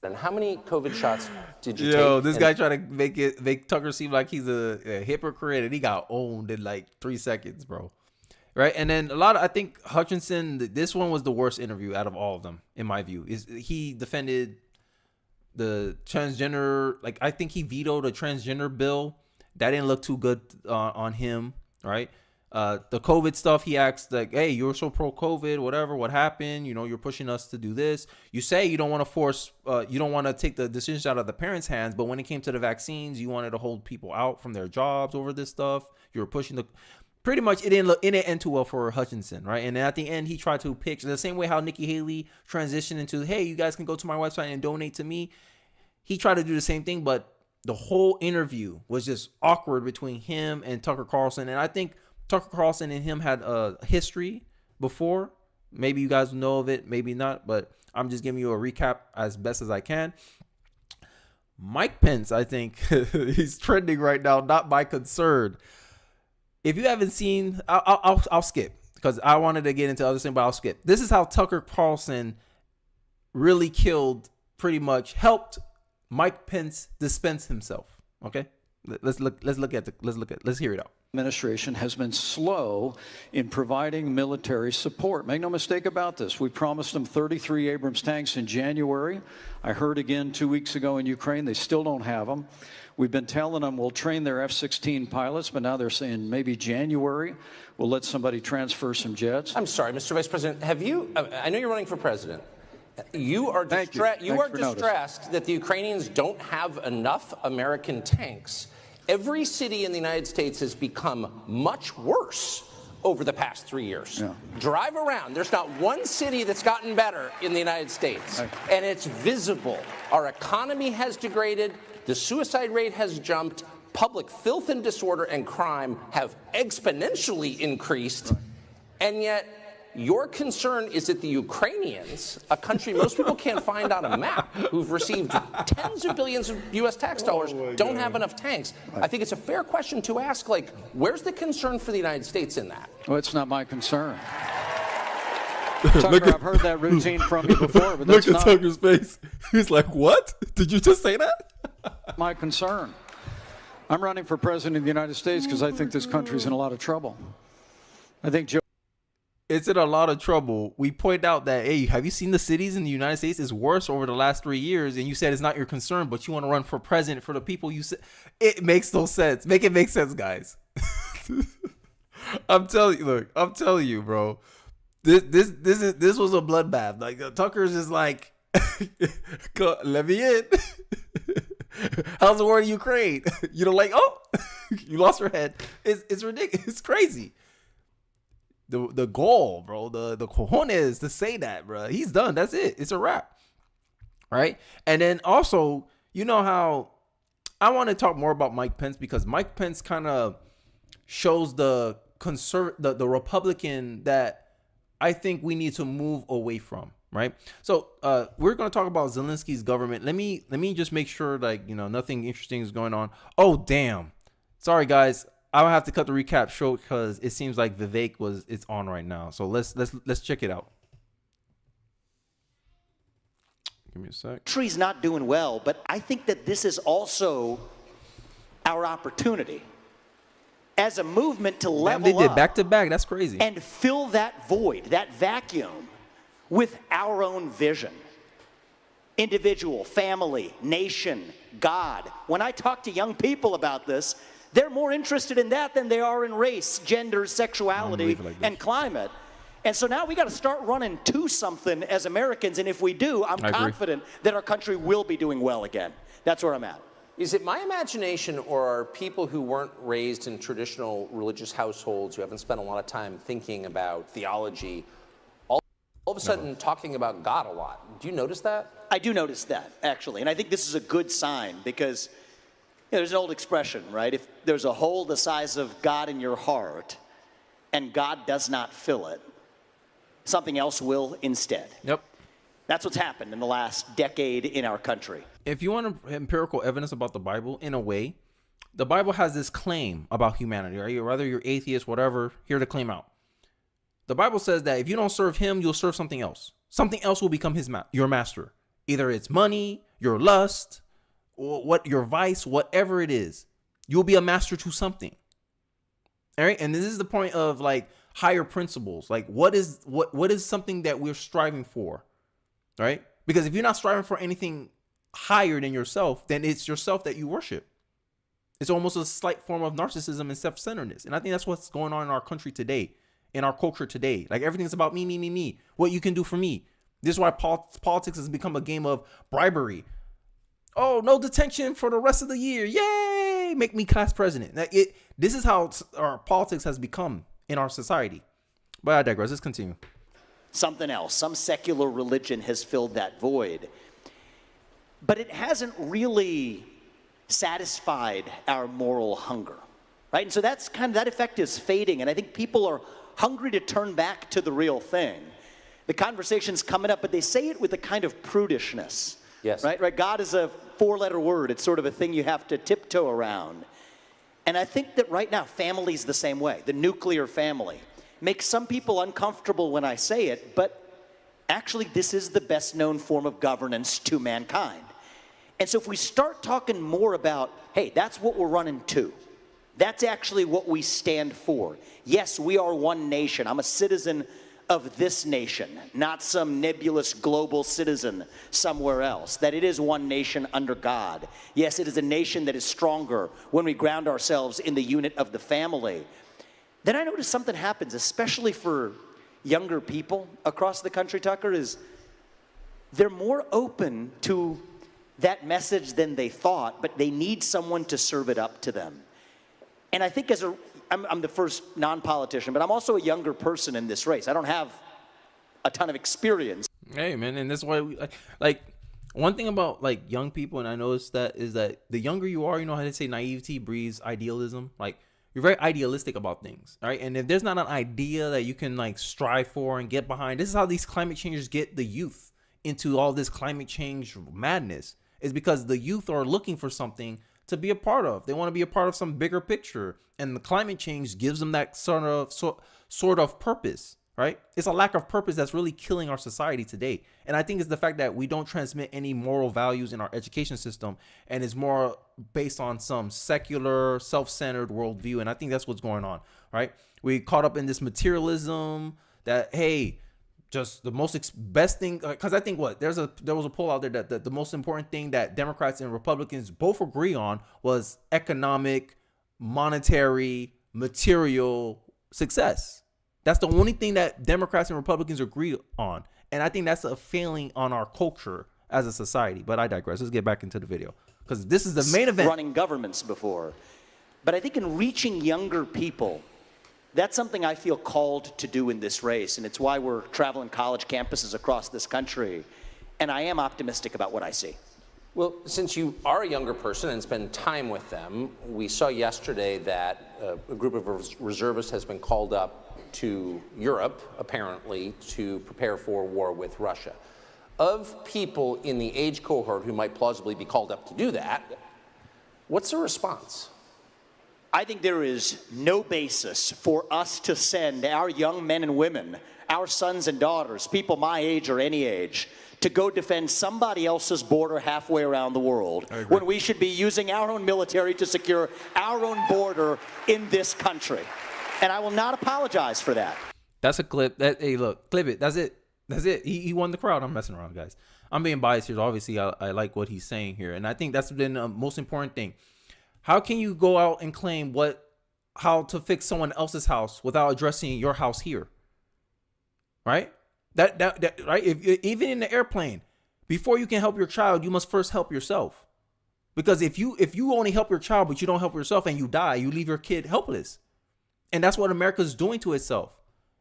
Speaker 2: And how many COVID shots did you take?
Speaker 1: Yo, this guy trying to make Tucker seem like he's a hypocrite, and he got owned in like 3 seconds, bro. Right? And then I think Hutchinson, this one was the worst interview out of all of them, in my view. He defended the transgender, like I think he vetoed a transgender bill. That didn't look too good on him, right? The COVID stuff, he asked like, hey, you're so pro-COVID, whatever, what happened? You know, you're pushing us to do this. You say you don't want to force, you don't want to take the decisions out of the parents' hands, but when it came to the vaccines, you wanted to hold people out from their jobs over this stuff. You were pushing pretty much it didn't end too well for Hutchinson, right? And then at the end, he tried to pitch the same way how Nikki Haley transitioned into, hey, you guys can go to my website and donate to me. He tried to do the same thing, but the whole interview was just awkward between him and Tucker Carlson. And I think Tucker Carlson and him had a history before. Maybe you guys know of it, maybe not, but I'm just giving you a recap as best as I can. Mike Pence, I think he's trending right now, not my concern. If you haven't seen, I'll skip because I wanted to get into other things, but I'll skip. This is how Tucker Carlson really killed, pretty much helped Mike Pence dispense himself. Okay, let's hear it out.
Speaker 5: Administration has been slow in providing military support. Make no mistake about this. We promised them 33 Abrams tanks in January. I heard again 2 weeks ago in Ukraine, they still don't have them. We've been telling them we'll train their F-16 pilots, but now they're saying maybe January we'll let somebody transfer some jets.
Speaker 2: I'm sorry, Mr. Vice President, have you, I know you're running for president. You are distressed that the Ukrainians don't have enough American tanks. Every city in the United States has become much worse over the past 3 years. Yeah. Drive around. There's not one city that's gotten better in the United States. And it's visible. Our economy has degraded. The suicide rate has jumped. Public filth and disorder and crime have exponentially increased. And yet, your concern is that the Ukrainians, a country most people can't find on a map, who've received tens of billions of U.S. tax dollars, don't have enough tanks. I think it's a fair question to ask, like, where's the concern for the United States in that?
Speaker 5: Well, it's not my concern. Tucker, I've heard that routine from you before, but that's not.
Speaker 1: Look at Tucker's face. He's like, what? Did you just say that?
Speaker 5: My concern. I'm running for president of the United States because I think this country's in a lot of trouble. I think Joe.
Speaker 1: It's in a lot of trouble. We point out that, hey, have you seen the cities in the United States? It's worse over the last 3 years, and you said it's not your concern, but you want to run for president for the people you said. It makes no sense. Make it make sense, guys. I'm telling you, bro. This was a bloodbath. Like Tucker's just like, let me in. How's the war in Ukraine? You don't like? Oh, you lost your head. It's ridiculous. It's crazy. The goal, bro, the cojones to say that, bro. He's done. That's it. It's a wrap. Right? And then also, you know how I want to talk more about Mike Pence because Mike Pence kind of shows the Republican that I think we need to move away from, right? So we're going to talk about Zelensky's government. Let me just make sure, like, you know, nothing interesting is going on. Oh, damn. Sorry, guys. I'll have to cut the recap short because it seems like Vivek it's on right now. So let's check it out. Give me a sec.
Speaker 6: Country's not doing well, but I think that this is also our opportunity as a movement to level
Speaker 1: They did
Speaker 6: up
Speaker 1: back to back. That's crazy.
Speaker 6: and fill that void, that vacuum, with our own vision. Individual, family, nation, God. When I talk to young people about this, they're more interested in that than they are in race, gender, sexuality, and climate. And so now we got to start running to something as Americans. And if we do, I'm confident that our country will be doing well again. That's where I'm at.
Speaker 2: Is it my imagination, or are people who weren't raised in traditional religious households, who haven't spent a lot of time thinking about theology, all of a sudden talking about God a lot? Do you notice that?
Speaker 6: I do notice that, actually. And I think this is a good sign because there's an old expression, right? If there's a hole the size of God in your heart and God does not fill it, something else will instead.
Speaker 1: Yep.
Speaker 6: That's what's happened in the last decade in our country.
Speaker 1: If you want empirical evidence about the Bible, in a way, the Bible has this claim about humanity, right? Whether you're atheist, whatever, here to claim out. The Bible says that if you don't serve him, you'll serve something else. Something else will become your master. Either it's money, your lust, or what your vice, whatever it is. You'll be a master to something. All right? And this is the point of like higher principles. Like what is something that we're striving for? Right? Because if you're not striving for anything higher than yourself, then it's yourself that you worship. It's almost a slight form of narcissism and self-centeredness. And I think that's what's going on in our country today, in our culture today. Like everything's about me, me, me, me. What you can do for me. This is why politics has become a game of bribery. Oh, no detention for the rest of the year. Yay! Make me class president. This is how our politics has become in our society. But I digress. Let's continue.
Speaker 6: Something else. Some secular religion has filled that void. But it hasn't really satisfied our moral hunger, right? And so that's kind of, that effect is fading. And I think people are hungry to turn back to the real thing. The conversation's coming up, but they say it with a kind of prudishness.
Speaker 2: Yes.
Speaker 6: Right? God is a 4-letter word. It's sort of a thing you have to tiptoe around. And I think that right now, family's the same way. The nuclear family makes some people uncomfortable when I say it, but actually this is the best known form of governance to mankind. And so if we start talking more about, hey, that's what we're running to. That's actually what we stand for. Yes, we are one nation. I'm a citizen of this nation, not some nebulous global citizen somewhere else. That it is one nation under God. Yes, it is a nation that is stronger when we ground ourselves in the unit of the family. Then I notice something happens, especially for younger people across the country, Tucker, is they're more open to that message than they thought, but they need someone to serve it up to them. And I think I'm the first non-politician, but I'm also a younger person in this race. I don't have a ton of experience.
Speaker 1: Hey, man, and that's why we like one thing about like young people, and I noticed that is that the younger you are, you know how they say naivety breeds idealism. Like you're very idealistic about things, right? And if there's not an idea that you can like strive for and get behind, this is how these climate changers get the youth into all this climate change madness. Is because the youth are looking for something to be a part of. They want to be a part of some bigger picture, and the climate change gives them that sort of purpose, right? It's a lack of purpose that's really killing our society today. And I think it's the fact that we don't transmit any moral values in our education system, and it's more based on some secular, self-centered worldview. And I think that's what's going on, right? We caught up in this materialism that, hey, just the best thing, because I think there was a poll out there that the most important thing that Democrats and Republicans both agree on was economic, monetary, material success. That's the only thing that Democrats and Republicans agree on. And I think that's a failing on our culture as a society. But I digress. Let's get back into the video, because this is the main event.
Speaker 6: Running governments before. But I think in reaching younger people, that's something I feel called to do in this race, and it's why we're traveling college campuses across this country, and I am optimistic about what I see.
Speaker 2: Well, since you are a younger person and spend time with them, we saw yesterday that a group of reservists has been called up to Europe, apparently, to prepare for war with Russia. Of people in the age cohort who might plausibly be called up to do that, what's the response?
Speaker 6: I think there is no basis for us to send our young men and women, our sons and daughters, people my age or any age, to go defend somebody else's border halfway around the world when we should be using our own military to secure our own border in this country. And I will not apologize for that.
Speaker 1: That's a clip. Hey, look, clip it. That's it. That's it. He won the crowd. I'm messing around, guys. I'm being biased here. Obviously, I like what he's saying here. And I think that's been the most important thing. How can you go out and claim how to fix someone else's house without addressing your house here? Right? That right? Even in the airplane, before you can help your child, you must first help yourself. Because if you only help your child but you don't help yourself and you die, you leave your kid helpless. And that's what America's doing to itself.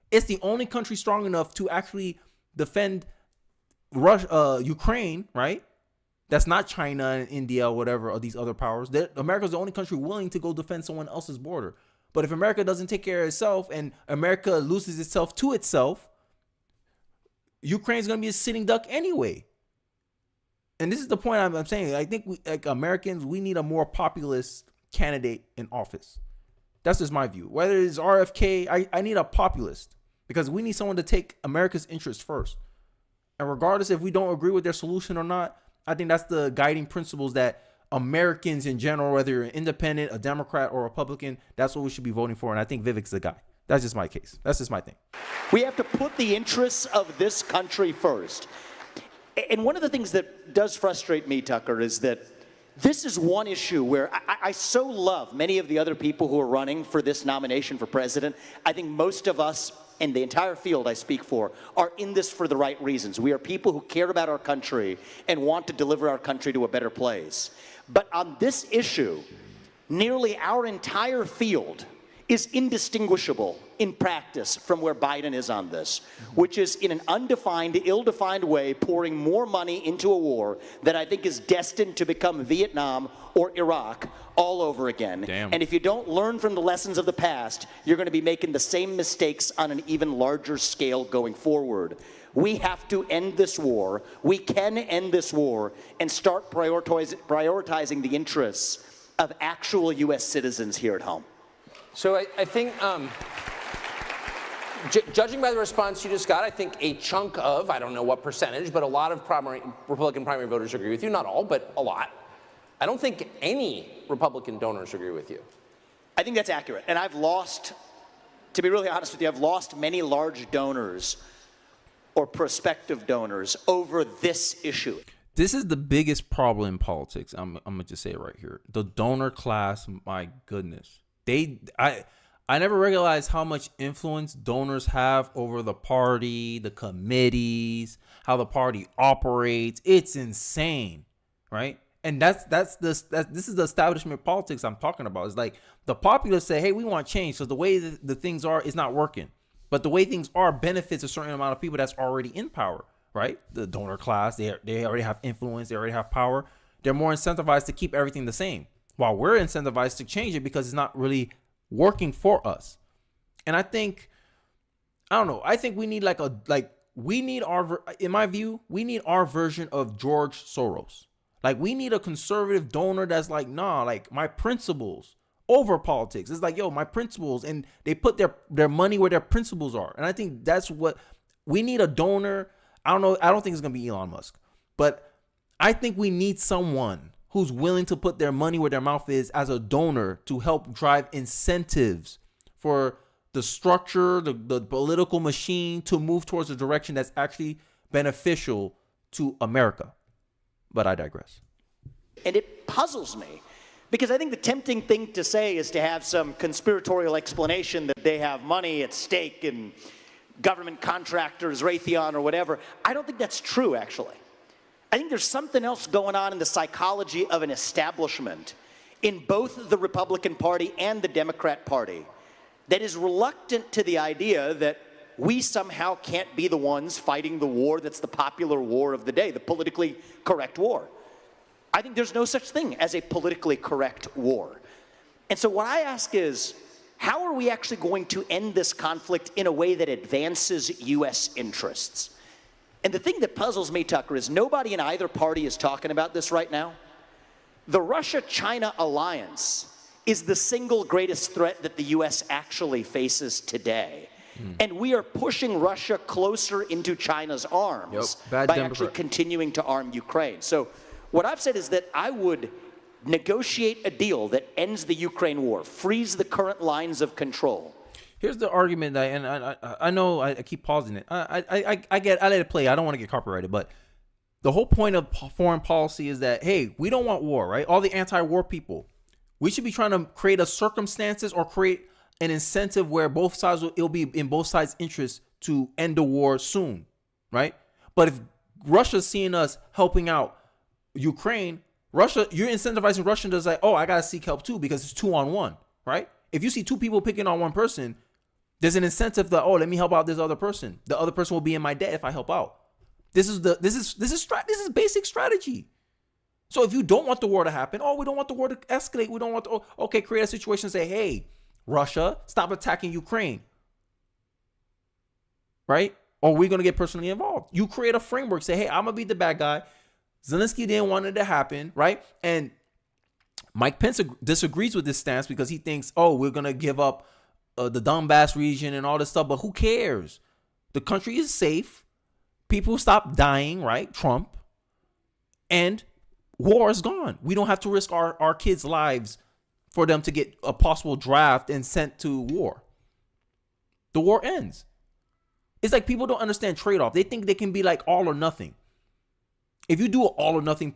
Speaker 1: It's the only country strong enough to actually defend Ukraine, right? That's not China and India or whatever, or these other powers. America's the only country willing to go defend someone else's border. But if America doesn't take care of itself and America loses itself to itself, Ukraine's going to be a sitting duck anyway. And this is the point I'm saying. I think we, like Americans, we need a more populist candidate in office. That's just my view. Whether it's RFK, I need a populist because we need someone to take America's interest first. And regardless if we don't agree with their solution or not, I think that's the guiding principles that Americans in general, whether you're an independent, a Democrat, or a Republican, that's what we should be voting for. And I think Vivek's the guy. That's just my case. That's just my thing.
Speaker 6: We have to put the interests of this country first. And one of the things that does frustrate me, Tucker, is that this is one issue where I so love many of the other people who are running for this nomination for president. I think most of us and the entire field I speak for are in this for the right reasons. We are people who care about our country and want to deliver our country to a better place. But on this issue, nearly our entire field is indistinguishable in practice from where Biden is on this, which is in an undefined, ill-defined way pouring more money into a war that I think is destined to become Vietnam or Iraq all over again.
Speaker 1: Damn.
Speaker 6: And if you don't learn from the lessons of the past, you're going to be making the same mistakes on an even larger scale going forward. We have to end this war. We can end this war and start prioritizing the interests of actual U.S. citizens here at home.
Speaker 2: So I think, judging by the response you just got, I think a chunk of, I don't know what percentage, but a lot of Republican primary voters agree with you. Not all, but a lot. I don't think any Republican donors agree with you.
Speaker 6: I think that's accurate. And I've lost, to be really honest with you, I've lost many large donors or prospective donors over this issue.
Speaker 1: This is the biggest problem in politics. I'm going to just say it right here. The donor class, my goodness. I never realized how much influence donors have over the party, the committees, how the party operates. It's insane, right? And this is the establishment politics I'm talking about. It's like the populace say, hey, we want change. So the way that the things are is not working. But the way things are benefits a certain amount of people that's already in power, right? The donor class, they already have influence. They already have power. They're more incentivized to keep everything the same, while we're incentivized to change it because it's not really working for us. And I think, I don't know, I think we need in my view, we need our version of George Soros. Like, we need a conservative donor that's like, nah, like my principles over politics. It's like, yo, my principles, and they put their money where their principles are. And I think that's what we need. A donor. I don't know. I don't think it's going to be Elon Musk, but I think we need someone who's willing to put their money where their mouth is as a donor to help drive incentives for the structure, the political machine to move towards a direction that's actually beneficial to America. But I digress.
Speaker 6: And it puzzles me because I think the tempting thing to say is to have some conspiratorial explanation that they have money at stake in government contractors, Raytheon or whatever. I don't think that's true, actually. I think there's something else going on in the psychology of an establishment in both the Republican Party and the Democrat Party that is reluctant to the idea that we somehow can't be the ones fighting the war that's the popular war of the day, the politically correct war. I think there's no such thing as a politically correct war. And so what I ask is, how are we actually going to end this conflict in a way that advances U.S. interests? And the thing that puzzles me, Tucker, is nobody in either party is talking about this right now. The Russia-China alliance is the single greatest threat that the U.S. actually faces today. And we are pushing Russia closer into China's arms by actually continuing to arm Ukraine. So what I've said is that I would negotiate a deal that ends the Ukraine war, frees the current lines of control.
Speaker 1: Here's the argument that, and I know I keep pausing it. I let it play. I don't want to get copyrighted, but the whole point of foreign policy is that, hey, we don't want war, right? All the anti-war people, we should be trying to create a circumstances or create an incentive where both sides it'll be in both sides' interest to end the war soon, right? But if Russia's seeing us helping out Ukraine, you're incentivizing Russia to say, oh, I gotta seek help too because it's 2-on-1, right? If you see two people picking on one person, there's an incentive that, oh, let me help out this other person. The other person will be in my debt if I help out. This is basic strategy. So if you don't want the war to happen, we don't want the war to escalate. We don't want to, okay, create a situation and say, hey, Russia, stop attacking Ukraine. Right? Or we're going to get personally involved. You create a framework, say, hey, I'm going to be the bad guy. Zelensky didn't want it to happen, right? And Mike Pence disagrees with this stance because he thinks, we're going to give up the Donbass region and all this stuff. But who cares? The country is safe. People stop dying, right? Trump. And war is gone. We don't have to risk our kids' lives for them to get a possible draft and sent to war. The war ends. It's like people don't understand trade-off. They think they can be like all or nothing. If you do an all or nothing,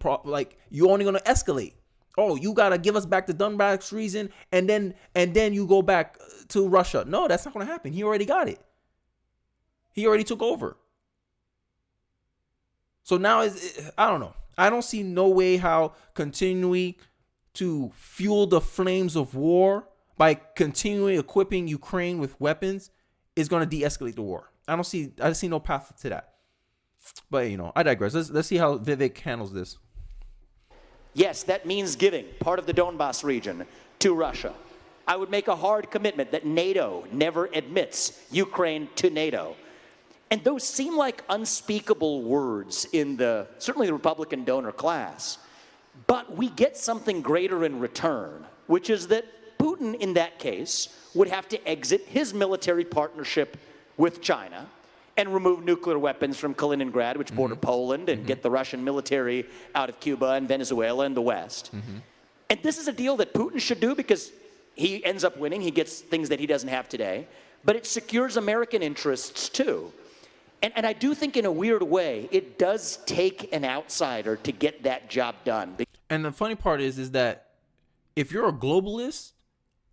Speaker 1: you're only going to escalate. You got to give us back the Donbass region and then you go back to Russia. No, that's not going to happen. He already got it. He already took over. So now, I don't know. I don't see no way how continuing to fuel the flames of war by continuing equipping Ukraine with weapons is going to de-escalate the war. I see no path to that. But, I digress. Let's see how Vivek handles this.
Speaker 6: Yes, that means giving part of the Donbass region to Russia. I would make a hard commitment that NATO never admits Ukraine to NATO. And those seem like unspeakable words in certainly the Republican donor class. But we get something greater in return, which is that Putin, in that case, would have to exit his military partnership with China and remove nuclear weapons from Kaliningrad, which border Poland, and get the Russian military out of Cuba and Venezuela and the West. And this is a deal that Putin should do because he ends up winning. He gets things that he doesn't have today. But it secures American interests, too. And I do think in a weird way, it does take an outsider to get that job done.
Speaker 1: And the funny part is that if you're a globalist,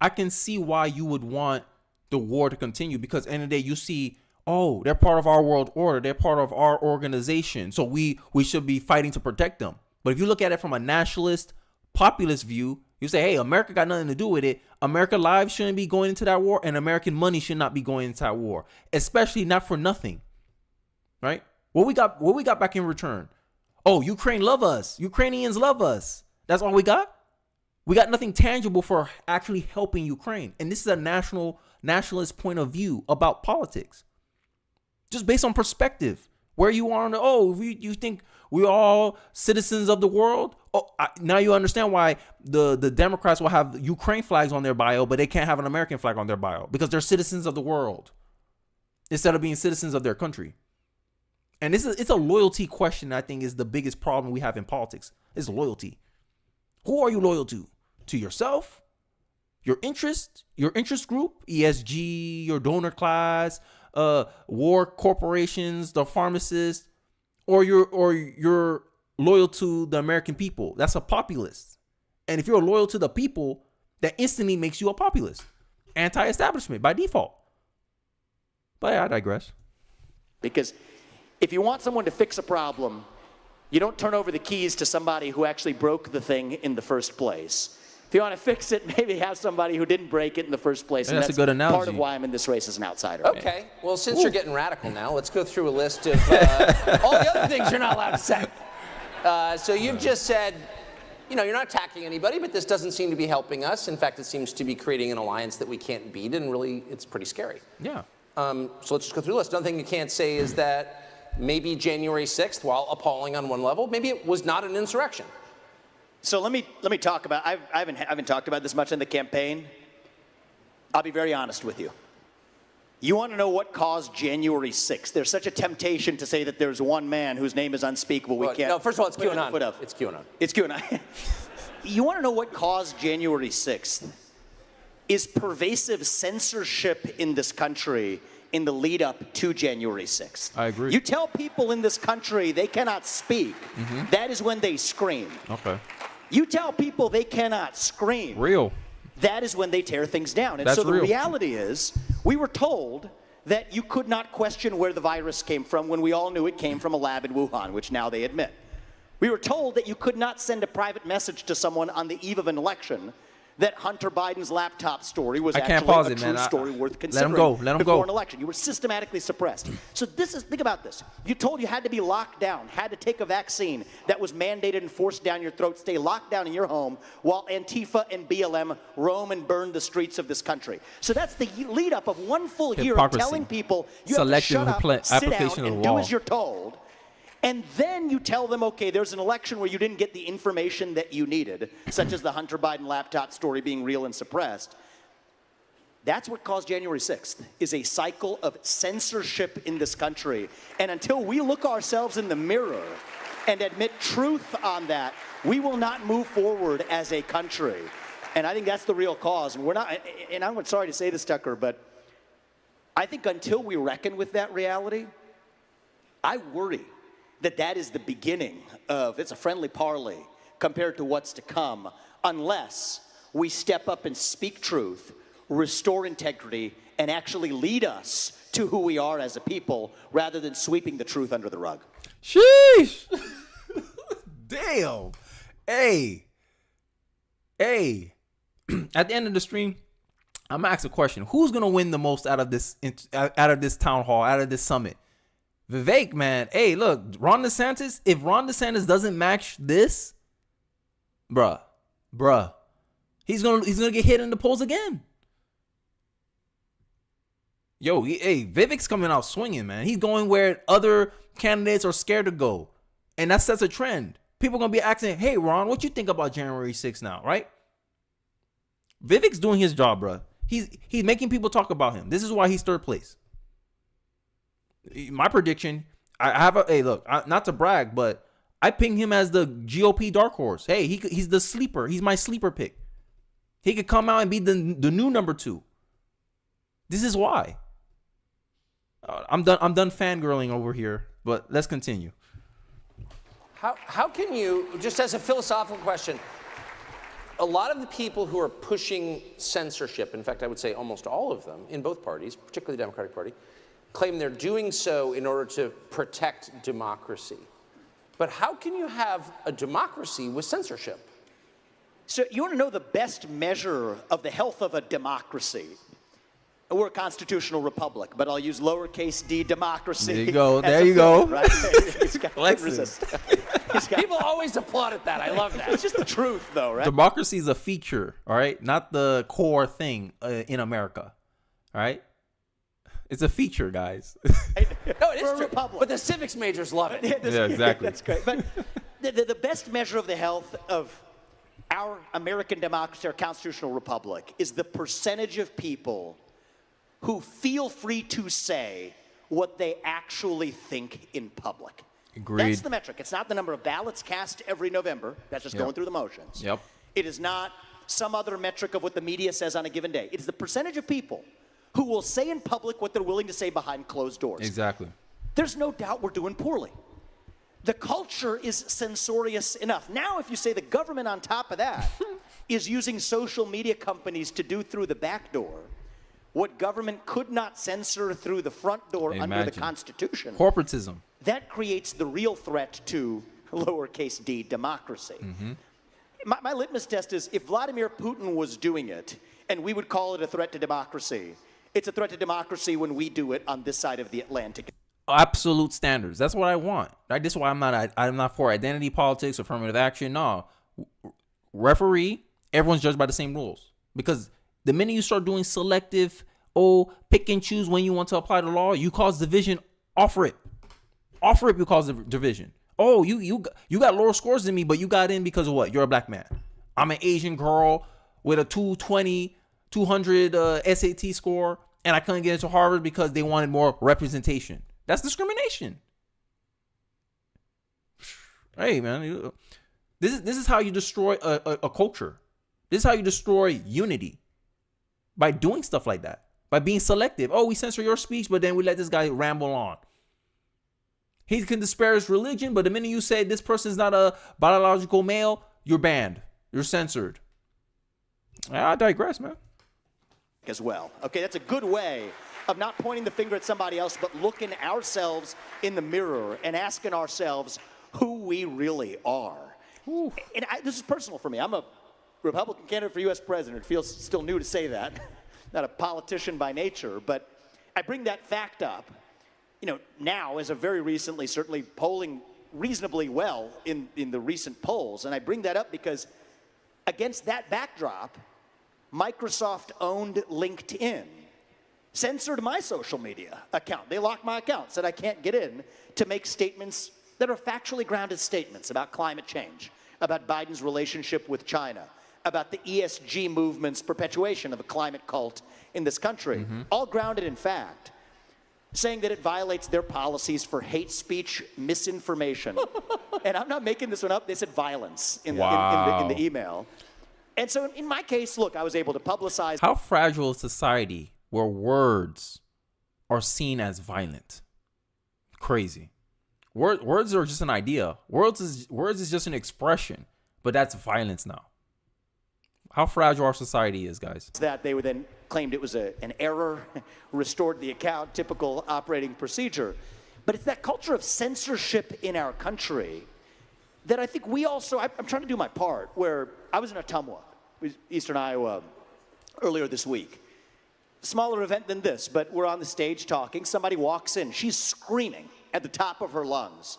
Speaker 1: I can see why you would want the war to continue, because at the end of the day, you see, they're part of our world order. They're part of our organization. So we should be fighting to protect them. But if you look at it from a nationalist, populist view, you say, hey, America got nothing to do with it. American lives shouldn't be going into that war, and American money should not be going into that war, especially not for nothing. Right? What we got back in return? Ukraine love us. Ukrainians love us. That's all we got? We got nothing tangible for actually helping Ukraine. And this is a nationalist point of view about politics. Just based on perspective. Where you are you think we're all citizens of the world? Now you understand why the Democrats will have Ukraine flags on their bio, but they can't have an American flag on their bio. Because they're citizens of the world instead of being citizens of their country. And it's a loyalty question, I think, is the biggest problem we have in politics. Is loyalty. Who are you loyal to? To yourself? Your interest group? ESG, your donor class, war corporations, the pharmacists, or you're loyal to the American people. That's a populist. And if you're loyal to the people, that instantly makes you a populist. Anti-establishment by default. But yeah, I digress.
Speaker 6: Because if you want someone to fix a problem, you don't turn over the keys to somebody who actually broke the thing in the first place. If you want to fix it, maybe have somebody who didn't break it in the first place.
Speaker 1: And that's a good analogy.
Speaker 6: Part of why I'm in this race as an outsider.
Speaker 2: Okay, well, since you're getting radical now, let's go through a list of all the other things you're not allowed to say. So you've just said, you're not attacking anybody, but this doesn't seem to be helping us. In fact, it seems to be creating an alliance that we can't beat, and really, it's pretty scary.
Speaker 1: Yeah.
Speaker 2: So let's just go through the list. Another thing you can't say is that maybe January 6th, while appalling on one level, maybe it was not an insurrection.
Speaker 6: So let me talk about. I haven't talked about this much in the campaign. I'll be very honest with you. You want to know what caused January 6th? There's such a temptation to say that there's one man whose name is unspeakable. We can't.
Speaker 2: No, first of all, it's QAnon. It's QAnon.
Speaker 6: It's QAnon. You want to know what caused January 6th? Is pervasive censorship in this country in the lead up to January 6th.
Speaker 1: I agree.
Speaker 6: You tell people in this country they cannot speak. That is when they scream.
Speaker 1: Okay.
Speaker 6: You tell people they cannot scream.
Speaker 1: Real.
Speaker 6: That is when they tear things down. And
Speaker 1: That's
Speaker 6: so the
Speaker 1: real.
Speaker 6: reality is, we were told that you could not question where the virus came from when we all knew it came from a lab in Wuhan, which now they admit. We were told that you could not send a private message to someone on the eve of an election that Hunter Biden's laptop story was
Speaker 1: I can't
Speaker 6: actually
Speaker 1: pause
Speaker 6: a
Speaker 1: it,
Speaker 6: true
Speaker 1: man.
Speaker 6: story worth
Speaker 1: Let
Speaker 6: considering
Speaker 1: him go. Let him
Speaker 6: before
Speaker 1: go.
Speaker 6: an election. You were systematically suppressed. So think about this. You told you had to be locked down, had to take a vaccine that was mandated and forced down your throat, stay locked down in your home while Antifa and BLM roam and burn the streets of this country. So that's the lead up of one full year of telling people you have to shut up, sit down,
Speaker 1: application of
Speaker 6: and
Speaker 1: the
Speaker 6: do
Speaker 1: law.
Speaker 6: as you're told. And then you tell them, okay, there's an election where you didn't get the information that you needed, such as the Hunter Biden laptop story being real and suppressed. That's what caused January 6th, is a cycle of censorship in this country. And until we look ourselves in the mirror and admit truth on that, we will not move forward as a country. And I think that's the real cause. And we're not, and I'm sorry to say this, Tucker, but I think until we reckon with that reality, I worry that is the beginning of, it's a friendly parley compared to what's to come, unless we step up and speak truth, restore integrity, and actually lead us to who we are as a people, rather than sweeping the truth under the rug.
Speaker 1: Sheesh. Damn. Hey. At the end of the stream, I'm gonna ask a question. Who's gonna win the most out of this town hall, out of this summit? Vivek, man. Hey, look, Ron DeSantis. If Ron DeSantis doesn't match this, bruh, he's gonna get hit in the polls again. Yo, Vivek's coming out swinging, man. He's going where other candidates are scared to go, and that sets a trend. People are gonna be asking, "Hey, Ron, what you think about January 6th now?" Right? Vivek's doing his job, bruh. He's making people talk about him. This is why he's third place. My prediction, not to brag, but I ping him as the GOP dark horse. Hey, he's the sleeper. He's my sleeper pick. He could come out and be the new number 2. This is why. I'm done fangirling over here, but let's continue.
Speaker 2: How can you, just as a philosophical question, a lot of the people who are pushing censorship, in fact, I would say almost all of them in both parties, particularly the Democratic Party, claim they're doing so in order to protect democracy. But how can you have a democracy with censorship?
Speaker 6: So you want to know the best measure of the health of a democracy? We're a constitutional republic, but I'll use lowercase d, democracy.
Speaker 1: There you go. There you go.
Speaker 6: Right? He's got resist.
Speaker 2: People always applaud at that. I love that.
Speaker 6: It's just the truth, though, right?
Speaker 1: Democracy is a feature, all right? Not the core thing in America, all right? It's a feature, guys.
Speaker 2: No, it is true.
Speaker 6: Republic.
Speaker 2: But the civics majors love it.
Speaker 1: Yeah, exactly.
Speaker 6: That's great. But the best measure of the health of our American democracy, our constitutional republic, is the percentage of people who feel free to say what they actually think in public.
Speaker 1: Agreed.
Speaker 6: That's the metric. It's not the number of ballots cast every November. That's just going through the motions.
Speaker 1: Yep.
Speaker 6: It is not some other metric of what the media says on a given day. It is the percentage of people who will say in public what they're willing to say behind closed doors.
Speaker 1: Exactly.
Speaker 6: There's no doubt we're doing poorly. The culture is censorious enough. Now, if you say the government on top of that is using social media companies to do through the back door what government could not censor through the front door under the Constitution.
Speaker 1: Corporatism.
Speaker 6: That creates the real threat to lowercase d, democracy.
Speaker 1: Mm-hmm.
Speaker 6: My litmus test is if Vladimir Putin was doing it and we would call it a threat to democracy, it's a threat to democracy when we do it on this side of the Atlantic.
Speaker 1: Absolute standards. That's what I want. Right? This is why I'm not for identity politics, affirmative action. No. Referee, everyone's judged by the same rules. Because the minute you start doing selective, pick and choose when you want to apply the law, you cause division. Offer it. You cause division. You got lower scores than me, but you got in because of what? You're a black man. I'm an Asian girl with a 200 SAT score, and I couldn't get into Harvard because they wanted more representation. That's discrimination. Hey, man, this is how you destroy a culture. This is how you destroy unity. By doing stuff like that. By being selective. We censor your speech, but then we let this guy ramble on. He can disparage religion, but the minute you say this person's not a biological male, you're banned. You're censored. I digress, man.
Speaker 6: As well. Okay, that's a good way of not pointing the finger at somebody else, but looking ourselves in the mirror and asking ourselves who we really are. And this is personal for me. I'm a Republican candidate for U.S. president. It feels still new to say that. Not a politician by nature, but I bring that fact up, now as of very recently, certainly polling reasonably well in the recent polls. And I bring that up because against that backdrop, Microsoft owned LinkedIn censored my social media account. They locked my account, said I can't get in to make statements that are factually grounded statements about climate change, about Biden's relationship with China, about the ESG movement's perpetuation of a climate cult in this country, all grounded in fact, saying that it violates their policies for hate speech, misinformation. And I'm not making this one up. They said violence in the email. And so in my case, look, I was able to publicize.
Speaker 1: How fragile is society where words are seen as violent? Crazy. Words are just an idea. Words is just an expression, but that's violence now. How fragile our society is, guys.
Speaker 6: That they were then claimed it was an error, restored the account, typical operating procedure. But it's that culture of censorship in our country that I think we also, I'm trying to do my part, where I was in Ottumwa, Eastern Iowa, earlier this week. Smaller event than this, but we're on the stage talking. Somebody walks in. She's screaming at the top of her lungs.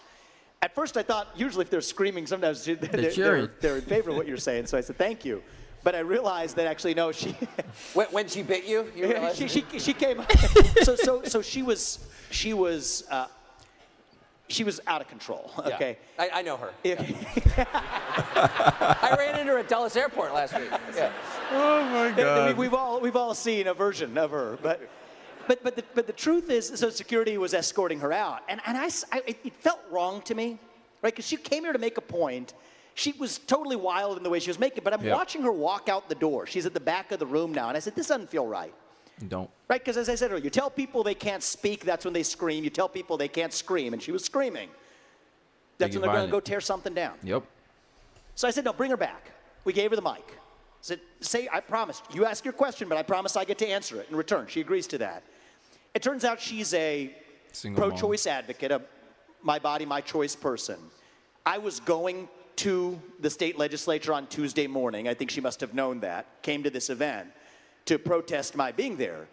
Speaker 6: At first I thought, usually if they're screaming, sometimes they're in favor of what you're saying. So I said, thank you. But I realized that actually, no, she...
Speaker 2: When she bit you?
Speaker 6: She came... so she was out of control, okay?
Speaker 2: Yeah. I know her. I ran into her at Dulles Airport last week. Yeah.
Speaker 1: Oh my God.
Speaker 6: We've all seen a version of her, but the truth is, so security was escorting her out, and it felt wrong to me, right? Because she came here to make a point. She was totally wild in the way she was making it, but I'm watching her walk out the door. She's at the back of the room now, and I said, this doesn't feel right.
Speaker 1: Don't.
Speaker 6: Right, because as I said earlier, you tell people they can't speak, that's when they scream. You tell people they can't scream, and she was screaming. That's when they're going to go tear something down.
Speaker 1: Yep.
Speaker 6: So I said, no, bring her back. We gave her the mic. I said, I promised. You ask your question, but I promise I get to answer it in return. She agrees to that. It turns out she's a pro-choice advocate, a my body, my choice person. I was going to the state legislature on Tuesday morning. I think she must have known that. Came to this event to protest my being there.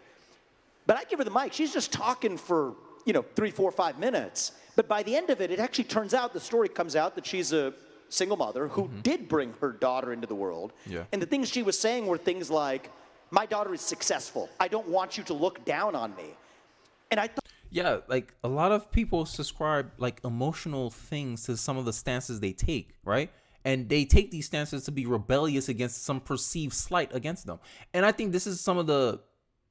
Speaker 6: But I give her the mic. She's just talking for, 3, 4, 5 minutes. But by the end of it, it actually turns out, the story comes out that she's a single mother who did bring her daughter into the world. Yeah. And the things she was saying were things like, my daughter is successful. I don't want you to look down on me. And I thought...
Speaker 1: Yeah, like a lot of people subscribe like emotional things to some of the stances they take, right? And they take these stances to be rebellious against some perceived slight against them. And I think this is some of the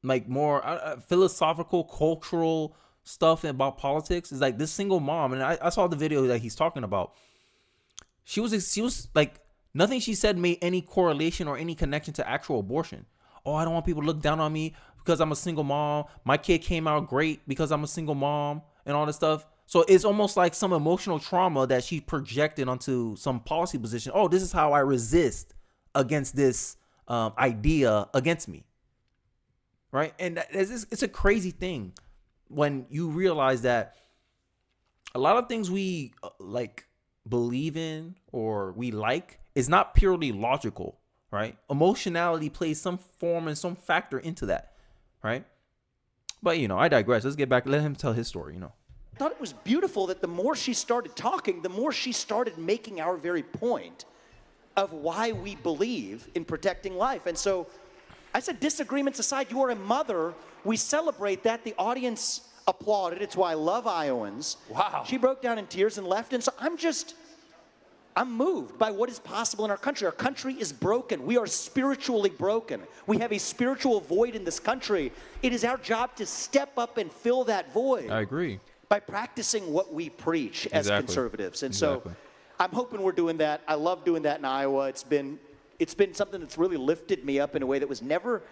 Speaker 1: like more philosophical, cultural stuff about politics. Is like this single mom, and I saw the video that he's talking about. She was like, nothing she said made any correlation or any connection to actual abortion. Oh, I don't want people to look down on me because I'm a single mom. My kid came out great because I'm a single mom and all this stuff. So it's almost like some emotional trauma that she projected onto some policy position. Oh, this is how I resist against this idea against me. Right. And it's a crazy thing when you realize that a lot of things we like believe in or we like is not purely logical. Right. Emotionality plays some form and some factor into that. Right. But, I digress. Let's get back. Let him tell his story,
Speaker 6: I thought it was beautiful that the more she started talking, the more she started making our very point of why we believe in protecting life. And so I said, disagreements aside, you are a mother. We celebrate that. The audience applauded. It's why I love Iowans.
Speaker 2: Wow.
Speaker 6: She broke down in tears and left. And so I'm moved by what is possible in our country. Our country is broken. We are spiritually broken. We have a spiritual void in this country. It is our job to step up and fill that void.
Speaker 1: I agree.
Speaker 6: By practicing what we preach as conservatives. And so I'm hoping we're doing that. I love doing that in Iowa. It's been something that's really lifted me up in a way that was never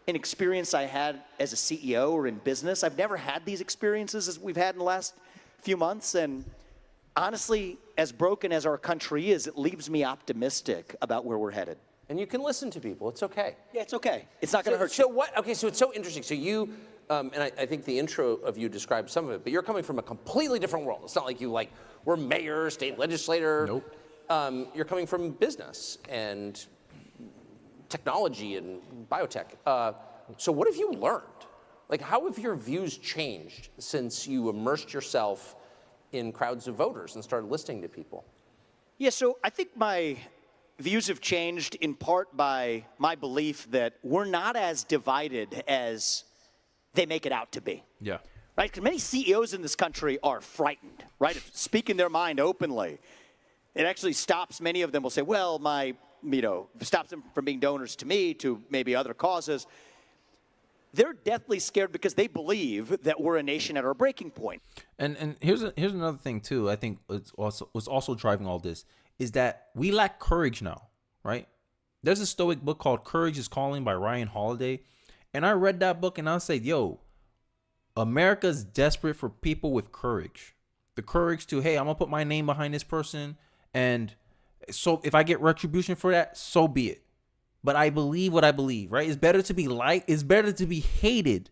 Speaker 6: an experience I had as a CEO or in business. I've never had these experiences as we've had in the last few months. And honestly, as broken as our country is, it leaves me optimistic about where we're headed.
Speaker 2: And you can listen to people. It's okay.
Speaker 6: Yeah, it's okay. It's not going to hurt you.
Speaker 2: So what? Okay, so it's so interesting. So you, and I think the intro of you described some of it, but you're coming from a completely different world. It's not like you were mayor, state legislator.
Speaker 1: Nope.
Speaker 2: You're coming from business and technology and biotech. So what have you learned? Like, how have your views changed since you immersed yourself in crowds of voters and started listening to people?
Speaker 6: Yeah, so I think my views have changed in part by my belief that we're not as divided as they make it out to be.
Speaker 1: Yeah.
Speaker 6: Right? Because many CEOs in this country are frightened, right, of speaking their mind openly. It actually stops, many of them will say, well, stops them from being donors to me, to maybe other causes. They're deathly scared because they believe that we're a nation at our breaking point.
Speaker 1: And here's another thing too. I think what's also driving all this is that we lack courage now, right? There's a Stoic book called Courage is Calling by Ryan Holiday, and I read that book and I said, yo, America's desperate for people with courage. The courage to, hey, I'm gonna put my name behind this person, and so if I get retribution for that, so be it. But I believe what I believe, right? It's better to be it's better to be hated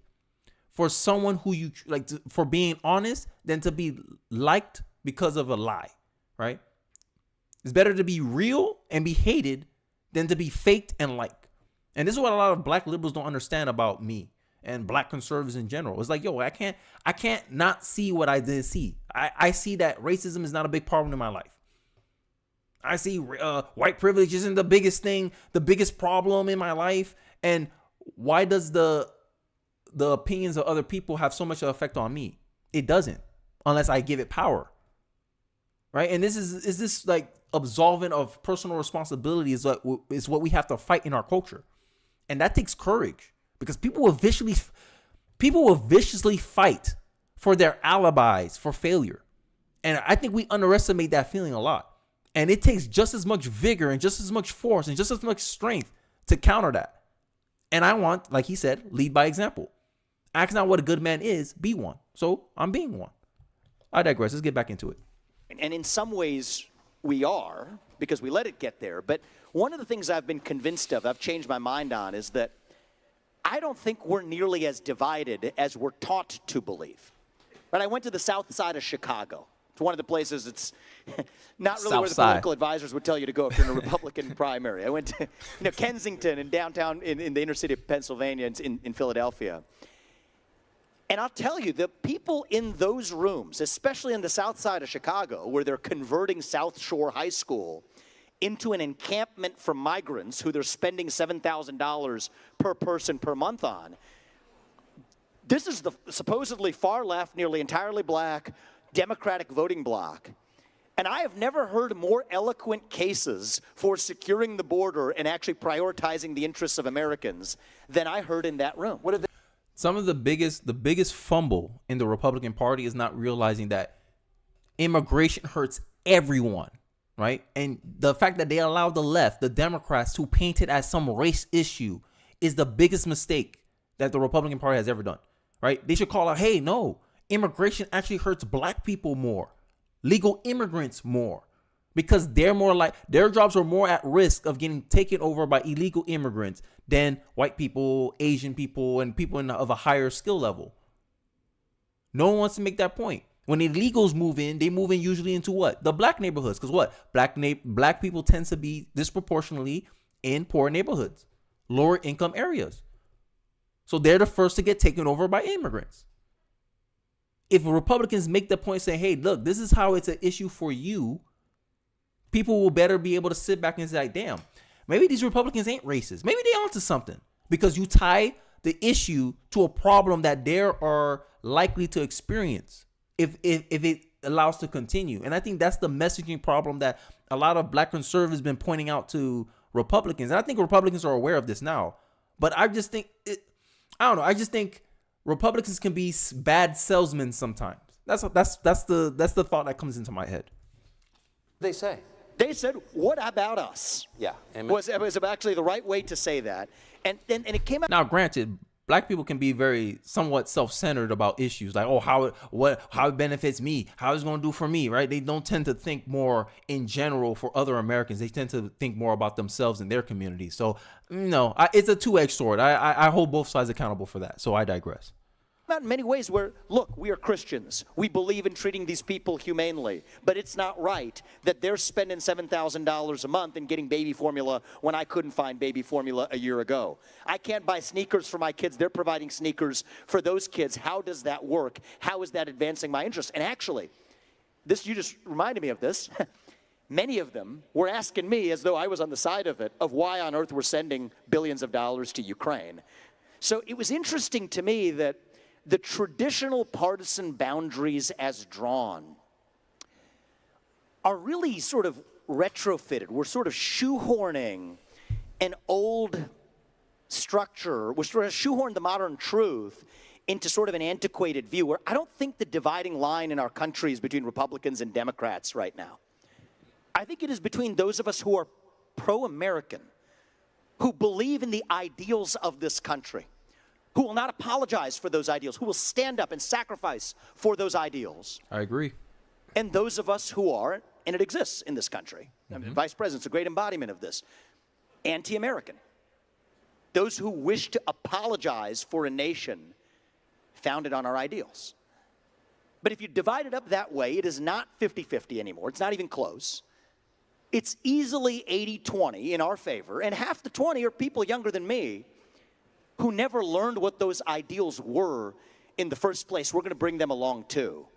Speaker 1: for someone who you like for being honest than to be liked because of a lie, right? It's better to be real and be hated than to be faked and liked. And this is what a lot of black liberals don't understand about me and black conservatives in general. It's like, yo, I can't not see what I did see. I see that racism is not a big problem in my life. I see white privilege isn't the biggest thing, the biggest problem in my life. And why does the opinions of other people have so much effect on me? It doesn't, unless I give it power. Right? And is this like absolvent of personal responsibility is what we have to fight in our culture. And that takes courage, because people will viciously fight for their alibis for failure. And I think we underestimate that feeling a lot. And it takes just as much vigor and just as much force and just as much strength to counter that. And I want, like he said, lead by example. Ask not what a good man is, be one. So I'm being one. I digress. Let's get back into it.
Speaker 6: And in some ways, we are, because we let it get there. But one of the things I've been convinced of, I've changed my mind on, is that I don't think we're nearly as divided as we're taught to believe. Right? I went to the south side of Chicago. It's one of the places it's not really where the political advisors would tell you to go if you're in a Republican primary. I went to Kensington and downtown in the inner city of Pennsylvania, in Philadelphia. And I'll tell you, the people in those rooms, especially in the south side of Chicago, where they're converting South Shore High School into an encampment for migrants who they're spending $7,000 per person per month on. This is the supposedly far left, nearly entirely black, Democratic voting bloc. And I have never heard more eloquent cases for securing the border and actually prioritizing the interests of Americans than I heard in that room.
Speaker 1: Some of the biggest fumble in the Republican Party is not realizing that immigration hurts everyone, right? And the fact that they allow the left, the Democrats, to paint it as some race issue is the biggest mistake that the Republican Party has ever done, right? They should call out, hey, no, immigration actually hurts black people more, legal immigrants more, because they're more like, their jobs are more at risk of getting taken over by illegal immigrants than white people, Asian people, and people of a higher skill level. No one wants to make that point. When illegals move in, they move in usually into what? The black neighborhoods. Because what? Black people tend to be disproportionately in poor neighborhoods, lower income areas. So they're the first to get taken over by immigrants. If Republicans make the point saying, hey, look, this is how it's an issue for you, people will better be able to sit back and say, like, damn, maybe these Republicans ain't racist. Maybe they onto something, because you tie the issue to a problem that they are likely to experience if it allows to continue. And I think that's the messaging problem that a lot of black conservatives been pointing out to Republicans. And I think Republicans are aware of this now. But I just think, I don't know. I just think Republicans can be bad salesmen sometimes. That's the thought that comes into my head.
Speaker 2: They say.
Speaker 6: They said, what about us?
Speaker 2: Yeah.
Speaker 6: Was actually the right way to say that. And it came out.
Speaker 1: Now, granted, black people can be very somewhat self-centered about issues like, oh, how it benefits me, how it's going to do for me, right? They don't tend to think more in general for other Americans. They tend to think more about themselves and their community. So, it's a two-edged sword. I hold both sides accountable for that. So I digress.
Speaker 6: About in many ways where, look, we are Christians. We believe in treating these people humanely. But it's not right that they're spending $7,000 a month and getting baby formula when I couldn't find baby formula a year ago. I can't buy sneakers for my kids. They're providing sneakers for those kids. How does that work? How is that advancing my interest? And actually, you just reminded me of this. Many of them were asking me, as though I was on the side of it, of why on earth we're sending billions of dollars to Ukraine. So it was interesting to me that the traditional partisan boundaries as drawn are really sort of retrofitted. We're sort of shoehorning an old structure. We're sort of shoehorning the modern truth into sort of an antiquated view where I don't think the dividing line in our country is between Republicans and Democrats right now. I think it is between those of us who are pro-American, who believe in the ideals of this country, who will not apologize for those ideals, who will stand up and sacrifice for those ideals.
Speaker 1: I agree.
Speaker 6: And those of us who are, and it exists in this country, I mean, Vice President's a great embodiment of this, anti-American. Those who wish to apologize for a nation founded on our ideals. But if you divide it up that way, it is not 50-50 anymore. It's not even close. It's easily 80-20 in our favor, and half the 20 are people younger than me who never learned what those ideals were in the first place. We're going to bring them along too.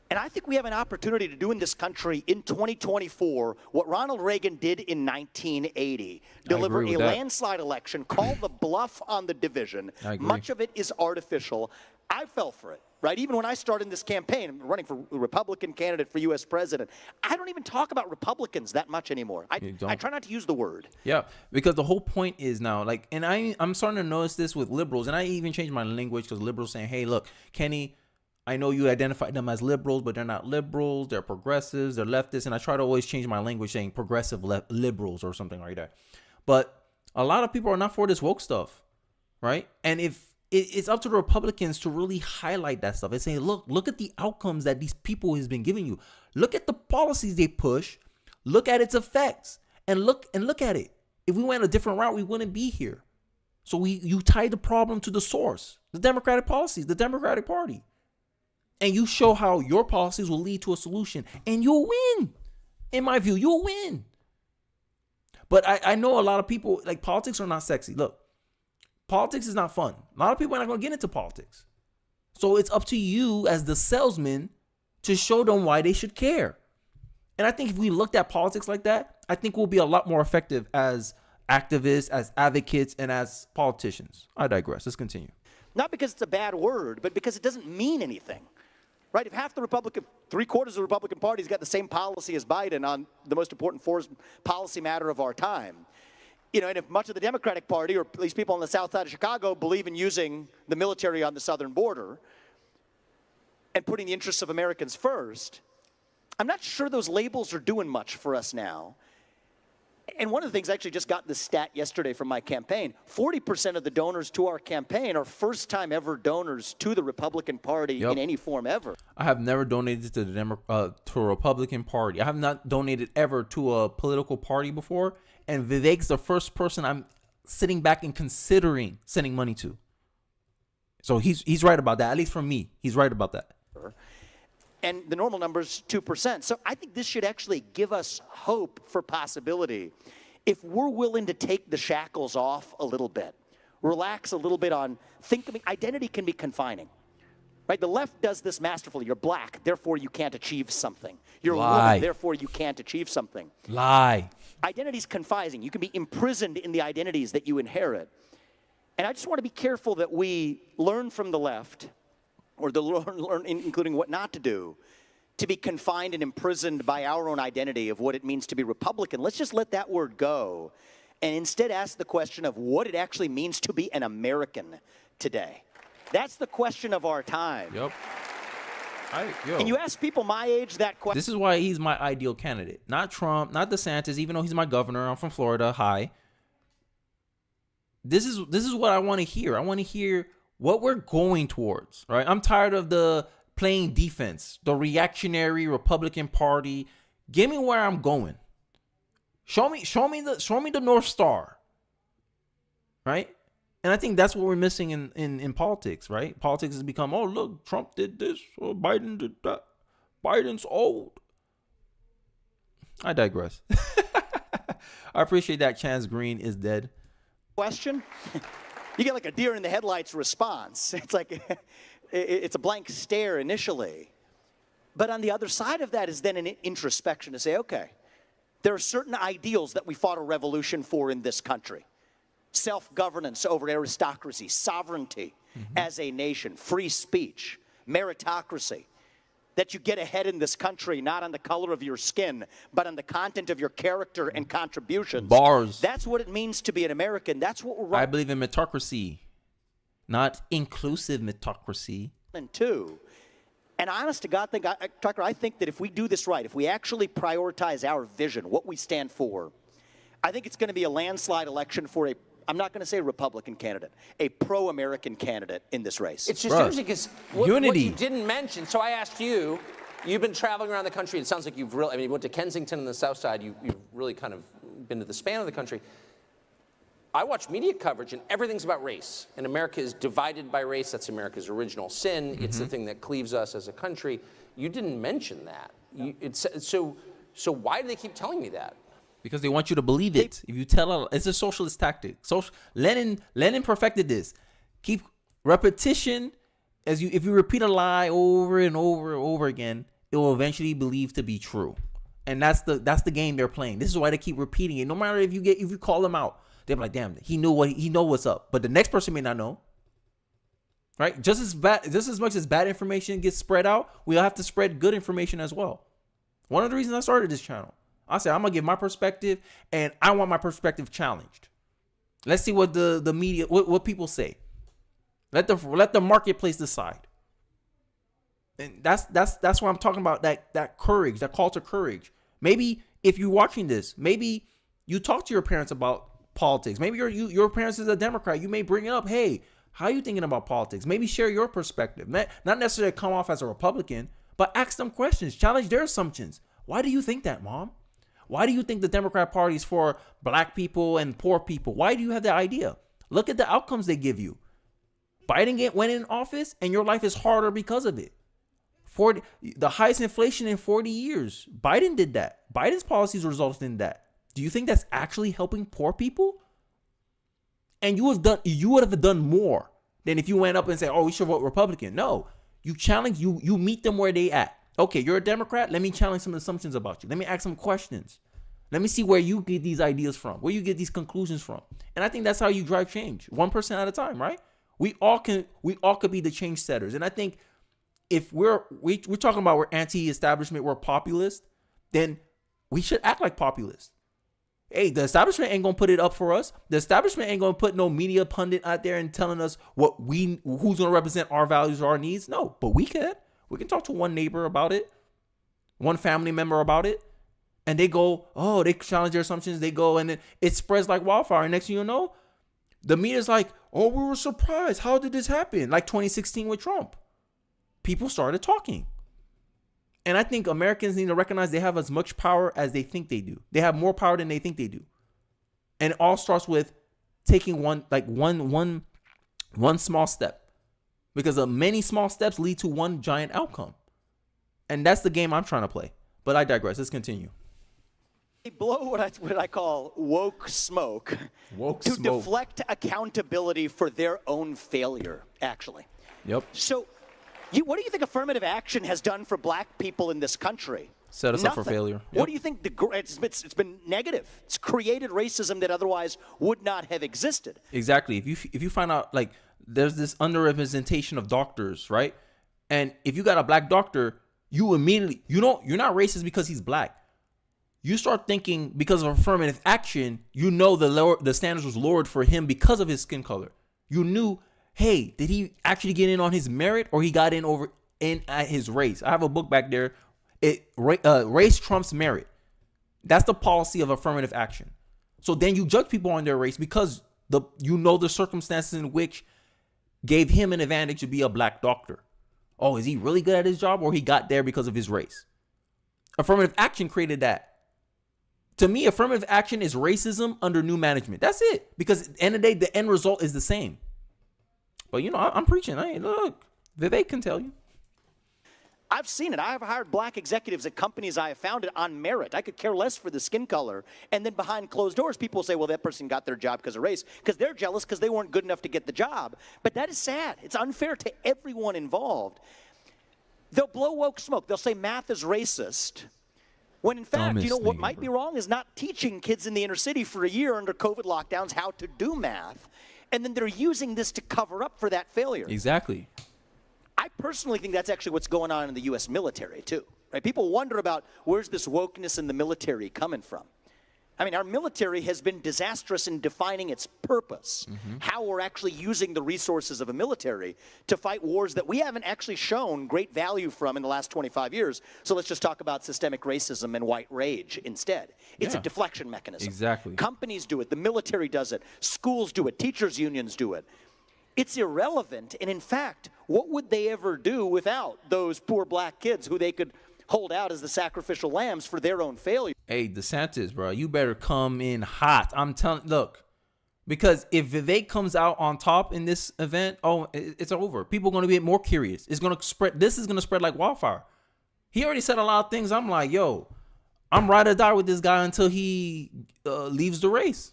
Speaker 6: And I think we have an opportunity to do in this country in 2024 what Ronald Reagan did in 1980. Deliver a landslide election, call the bluff on the division. Much of it is artificial. I fell for it, right? Even when I started this campaign, running for a Republican candidate for U.S. president, I don't even talk about Republicans that much anymore. I try not to use the word.
Speaker 1: Yeah, because the whole point is now, like, and I'm starting to notice this with liberals, and I even changed my language because liberals saying, hey, look, Kenny, I know you identify them as liberals, but they're not liberals. They're progressives. They're leftists. And I try to always change my language saying progressive liberals or something like that. But a lot of people are not for this woke stuff, right? And if it's up to the Republicans to really highlight that stuff and say, look at the outcomes that these people has been giving you. Look at the policies they push. Look at its effects and look at it. If we went a different route, we wouldn't be here. So you tie the problem to the source, the Democratic policies, the Democratic Party. And you show how your policies will lead to a solution, and you'll win. In my view, you'll win. But I know a lot of people, like, politics are not sexy. Look, politics is not fun. A lot of people are not going to get into politics. So it's up to you as the salesman to show them why they should care. And I think if we looked at politics like that, I think we'll be a lot more effective as activists, as advocates, and as politicians. I digress. Let's continue.
Speaker 6: Not because it's a bad word, but because it doesn't mean anything. Right? If half the Republican, 3/4 of the Republican Party's got the same policy as Biden on the most important policy matter of our time, you know, and if much of the Democratic Party, or at least people on the south side of Chicago, believe in using the military on the southern border and putting the interests of Americans first, I'm not sure those labels are doing much for us now. And one of the things, I actually just got this stat yesterday from my campaign, 40% of the donors to our campaign are first-time ever donors to the Republican Party in any form ever.
Speaker 1: I have never donated to to a Republican Party. I have not donated ever to a political party before. And Vivek's the first person I'm sitting back and considering sending money to. So he's right about that. At least for me, he's right about that.
Speaker 6: And the normal number is 2%. So I think this should actually give us hope for possibility if we're willing to take the shackles off a little bit, relax a little bit on identity can be confining. Right? The left does this masterfully. You're black, therefore you can't achieve something. You're a woman, therefore you can't achieve something.
Speaker 1: Lie.
Speaker 6: Identity's confining. You can be imprisoned in the identities that you inherit. And I just want to be careful that we learn from the left, or learn, including what not to do, to be confined and imprisoned by our own identity of what it means to be Republican. Let's just let that word go and instead ask the question of what it actually means to be an American today. That's the question of our time.
Speaker 1: Yep.
Speaker 6: And you ask people my age that question.
Speaker 1: This is why he's my ideal candidate. Not Trump, not DeSantis, even though he's my governor. I'm from Florida. Hi. This is what I want to hear. I want to hear what we're going towards, right? I'm tired of the playing defense, the reactionary Republican Party. Give me where I'm going. Show me the North Star, right? And I think that's what we're missing in politics, right? Politics has become, oh, look, Trump did this, or Biden did that. Biden's old. I digress. I appreciate that Chance Green is dead.
Speaker 6: Question? You get like a deer in the headlights response. It's like, it's a blank stare initially. But on the other side of that is then an introspection to say, okay, there are certain ideals that we fought a revolution for in this country. Self-governance over aristocracy, sovereignty as a nation, free speech, meritocracy. That you get ahead in this country not on the color of your skin, but on the content of your character and contributions.
Speaker 1: Bars.
Speaker 6: That's what it means to be an American. That's what we're
Speaker 1: I believe in meritocracy, not inclusive meritocracy.
Speaker 6: Too. And honest to God, Tucker, I think that if we do this right, if we actually prioritize our vision, what we stand for, I think it's going to be a landslide election for I'm not going to say Republican candidate, a pro-American candidate in this race.
Speaker 2: It's just interesting because what
Speaker 1: Unity.
Speaker 2: you didn't mention, so I asked you, you've been traveling around the country. It sounds like you've really, I mean, you went to Kensington and the South Side. You've really kind of been to the span of the country. I watch media coverage, and everything's about race. And America is divided by race. That's America's original sin. It's the thing that cleaves us as a country. You didn't mention that. So why do they keep telling me that?
Speaker 1: Because they want you to believe it. If you tell, it's a socialist tactic. Lenin perfected this. Keep repetition. If you repeat a lie over and over and over again, it will eventually believe to be true. And that's the game they're playing. This is why they keep repeating it. No matter if you call them out, they're like, damn, he know what's up. But the next person may not know. Right? Just as much as bad information gets spread out, we'll have to spread good information as well. One of the reasons I started this channel. I said, I'm going to give my perspective, and I want my perspective challenged. Let's see what the media, what people say. Let the marketplace decide. And that's what I'm talking about, that courage, that call to courage. Maybe if you're watching this, maybe you talk to your parents about politics. Maybe your parents is a Democrat. You may bring it up. Hey, how are you thinking about politics? Maybe share your perspective. Not necessarily come off as a Republican, but ask them questions. Challenge their assumptions. Why do you think that, Mom? Why do you think the Democrat Party is for black people and poor people? Why do you have that idea? Look at the outcomes they give you. Biden went in office and your life is harder because of it. For the highest inflation in 40 years. Biden did that. Biden's policies resulted in that. Do you think that's actually helping poor people? And you would have done more than if you went up and said, oh, we should vote Republican. No, you challenge, you meet them where they at. Okay, you're a Democrat. Let me challenge some assumptions about you. Let me ask some questions. Let me see where you get these ideas from, where you get these conclusions from. And I think that's how you drive change, 1% at a time, right? We all could be the change setters. And I think if we're talking about we're anti-establishment, we're populist, then we should act like populists. Hey, the establishment ain't gonna put it up for us. The establishment ain't gonna put no media pundit out there and telling us who's gonna represent our values or our needs. No, but we can. We can talk to one neighbor about it, one family member about it, and they go, oh, they challenge their assumptions. They go, and it spreads like wildfire. And next thing you know, the media's like, oh, we were surprised. How did this happen? Like 2016 with Trump. People started talking. And I think Americans need to recognize they have as much power as they think they do. They have more power than they think they do. And it all starts with taking one small step. Because many small steps lead to one giant outcome. And that's the game I'm trying to play. But I digress. Let's continue.
Speaker 6: They blow what I call woke smoke to deflect accountability for their own failure, actually.
Speaker 1: Yep.
Speaker 6: So what do you think affirmative action has done for black people in this country?
Speaker 1: Set us up for failure. Yep.
Speaker 6: What do you think? It's been negative. It's created racism that otherwise would not have existed.
Speaker 1: Exactly. If you find out, like, there's this underrepresentation of doctors, right? And if you got a black doctor, you immediately, you're not racist because he's black. You start thinking because of affirmative action, the standards was lowered for him because of his skin color. You knew, hey, did he actually get in on his merit or he got in at his race? I have a book back there. Race trumps merit. That's the policy of affirmative action. So then you judge people on their race because the circumstances in which gave him an advantage to be a black doctor. Oh, is he really good at his job or he got there because of his race? Affirmative action created that. To me, affirmative action is racism under new management. That's it. Because at the end of the day, the end result is the same. But, you know, I'm preaching. Look, Vivek can tell you.
Speaker 6: I've seen it. I have hired black executives at companies I have founded on merit. I could care less for the skin color. And then behind closed doors, people say, well, that person got their job because of race, because they're jealous because they weren't good enough to get the job. But that is sad. It's unfair to everyone involved. They'll blow woke smoke. They'll say math is racist. When in fact, you know, what might be wrong is not teaching kids in the inner city for a year under COVID lockdowns how to do math. And then they're using this to cover up for that failure.
Speaker 1: Exactly.
Speaker 6: I personally think that's actually what's going on in the U.S. military, too. Right? People wonder about where's this wokeness in the military coming from. I mean, our military has been disastrous in defining its purpose, how we're actually using the resources of a military to fight wars that we haven't actually shown great value from in the last 25 years. So let's just talk about systemic racism and white rage instead. It's a deflection mechanism.
Speaker 1: Exactly.
Speaker 6: Companies do it. The military does it. Schools do it. Teachers' unions do it. It's irrelevant, and in fact, what would they ever do without those poor black kids who they could hold out as the sacrificial lambs for their own failure?
Speaker 1: Hey, DeSantis, bro, you better come in hot. I'm telling, look, because if Vivek comes out on top in this event, it's over. People are going to be more curious. It's going to spread. This is going to spread like wildfire. He already said a lot of things. I'm like, yo, I'm ride or die with this guy until he leaves the race.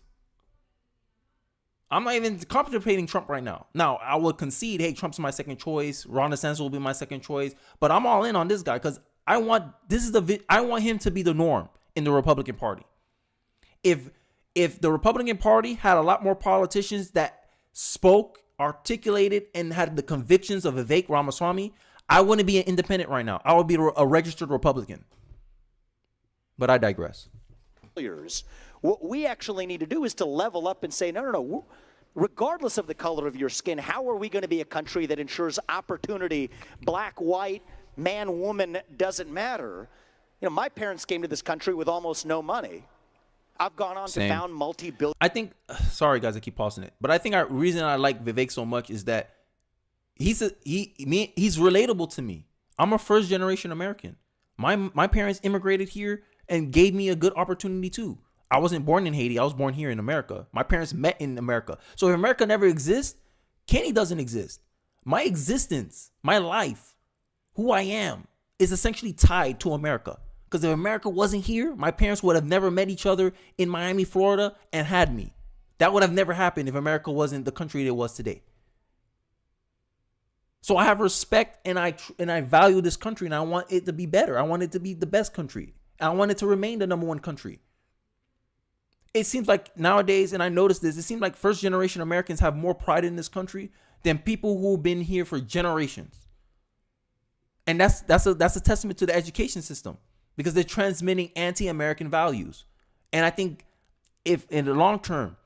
Speaker 1: I'm not even contemplating Trump right now. Now, I will concede, hey, Trump's my second choice. Ron DeSantis will be my second choice. But I'm all in on this guy because I want him to be the norm in the Republican Party. If the Republican Party had a lot more politicians that spoke, articulated, and had the convictions of Vivek Ramaswamy, I wouldn't be an independent right now. I would be a registered Republican. But I digress.
Speaker 6: What we actually need to do is to level up and say, no. Regardless of the color of your skin, how are we going to be a country that ensures opportunity, black, white, man, woman, doesn't matter? You know, my parents came to this country with almost no money. I've gone on to found multi-billion.
Speaker 1: I think, sorry guys, I keep pausing it, but I think the reason I like Vivek so much is that he's relatable to me. I'm a first generation American. My parents immigrated here and gave me a good opportunity too. I wasn't born in Haiti. I was born here in America. My parents met in America. So if America never exists, Kenny doesn't exist. My existence, my life, who I am, is essentially tied to America. Because if America wasn't here, my parents would have never met each other in Miami, Florida, and had me. That would have never happened if America wasn't the country it was today. So I have respect and I value this country and I want it to be better. I want it to be the best country. I want it to remain the number one country. It seems like nowadays, and I noticed this, it seems like first generation Americans have more pride in this country than people who've been here for generations. And that's a testament to the education system because they're transmitting anti-American values. And I think if in the long term,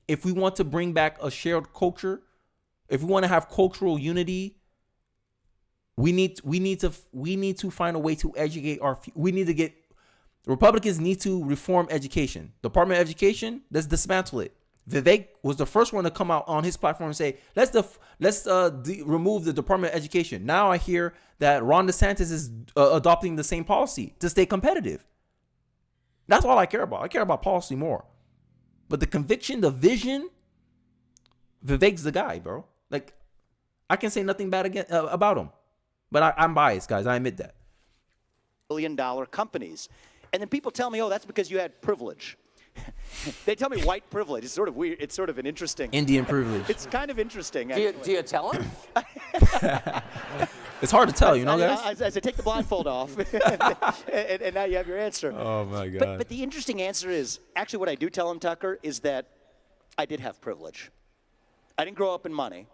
Speaker 1: if we want to bring back a shared culture, if we want to have cultural unity, we need to find a way to educate Republicans need to reform education. Department of Education, let's dismantle it. Vivek was the first one to come out on his platform and say, let's remove the Department of Education. Now I hear that Ron DeSantis is adopting the same policy to stay competitive. That's all I care about. I care about policy more. But the conviction, the vision, Vivek's the guy, bro. Like, I can say nothing bad about him. But I'm biased, guys. I admit that.
Speaker 6: $1 billion companies. And then people tell me, oh, that's because you had privilege. They tell me white privilege. It's sort of weird. It's sort of an interesting.
Speaker 1: Indian privilege.
Speaker 6: It's kind of interesting.
Speaker 2: Do you tell him?
Speaker 1: It's hard to tell, you know, guys?
Speaker 6: As I take the blindfold off, and now you have your answer.
Speaker 1: Oh, my God.
Speaker 6: But the interesting answer is, actually what I do tell him, Tucker, is that I did have privilege. I didn't grow up in money,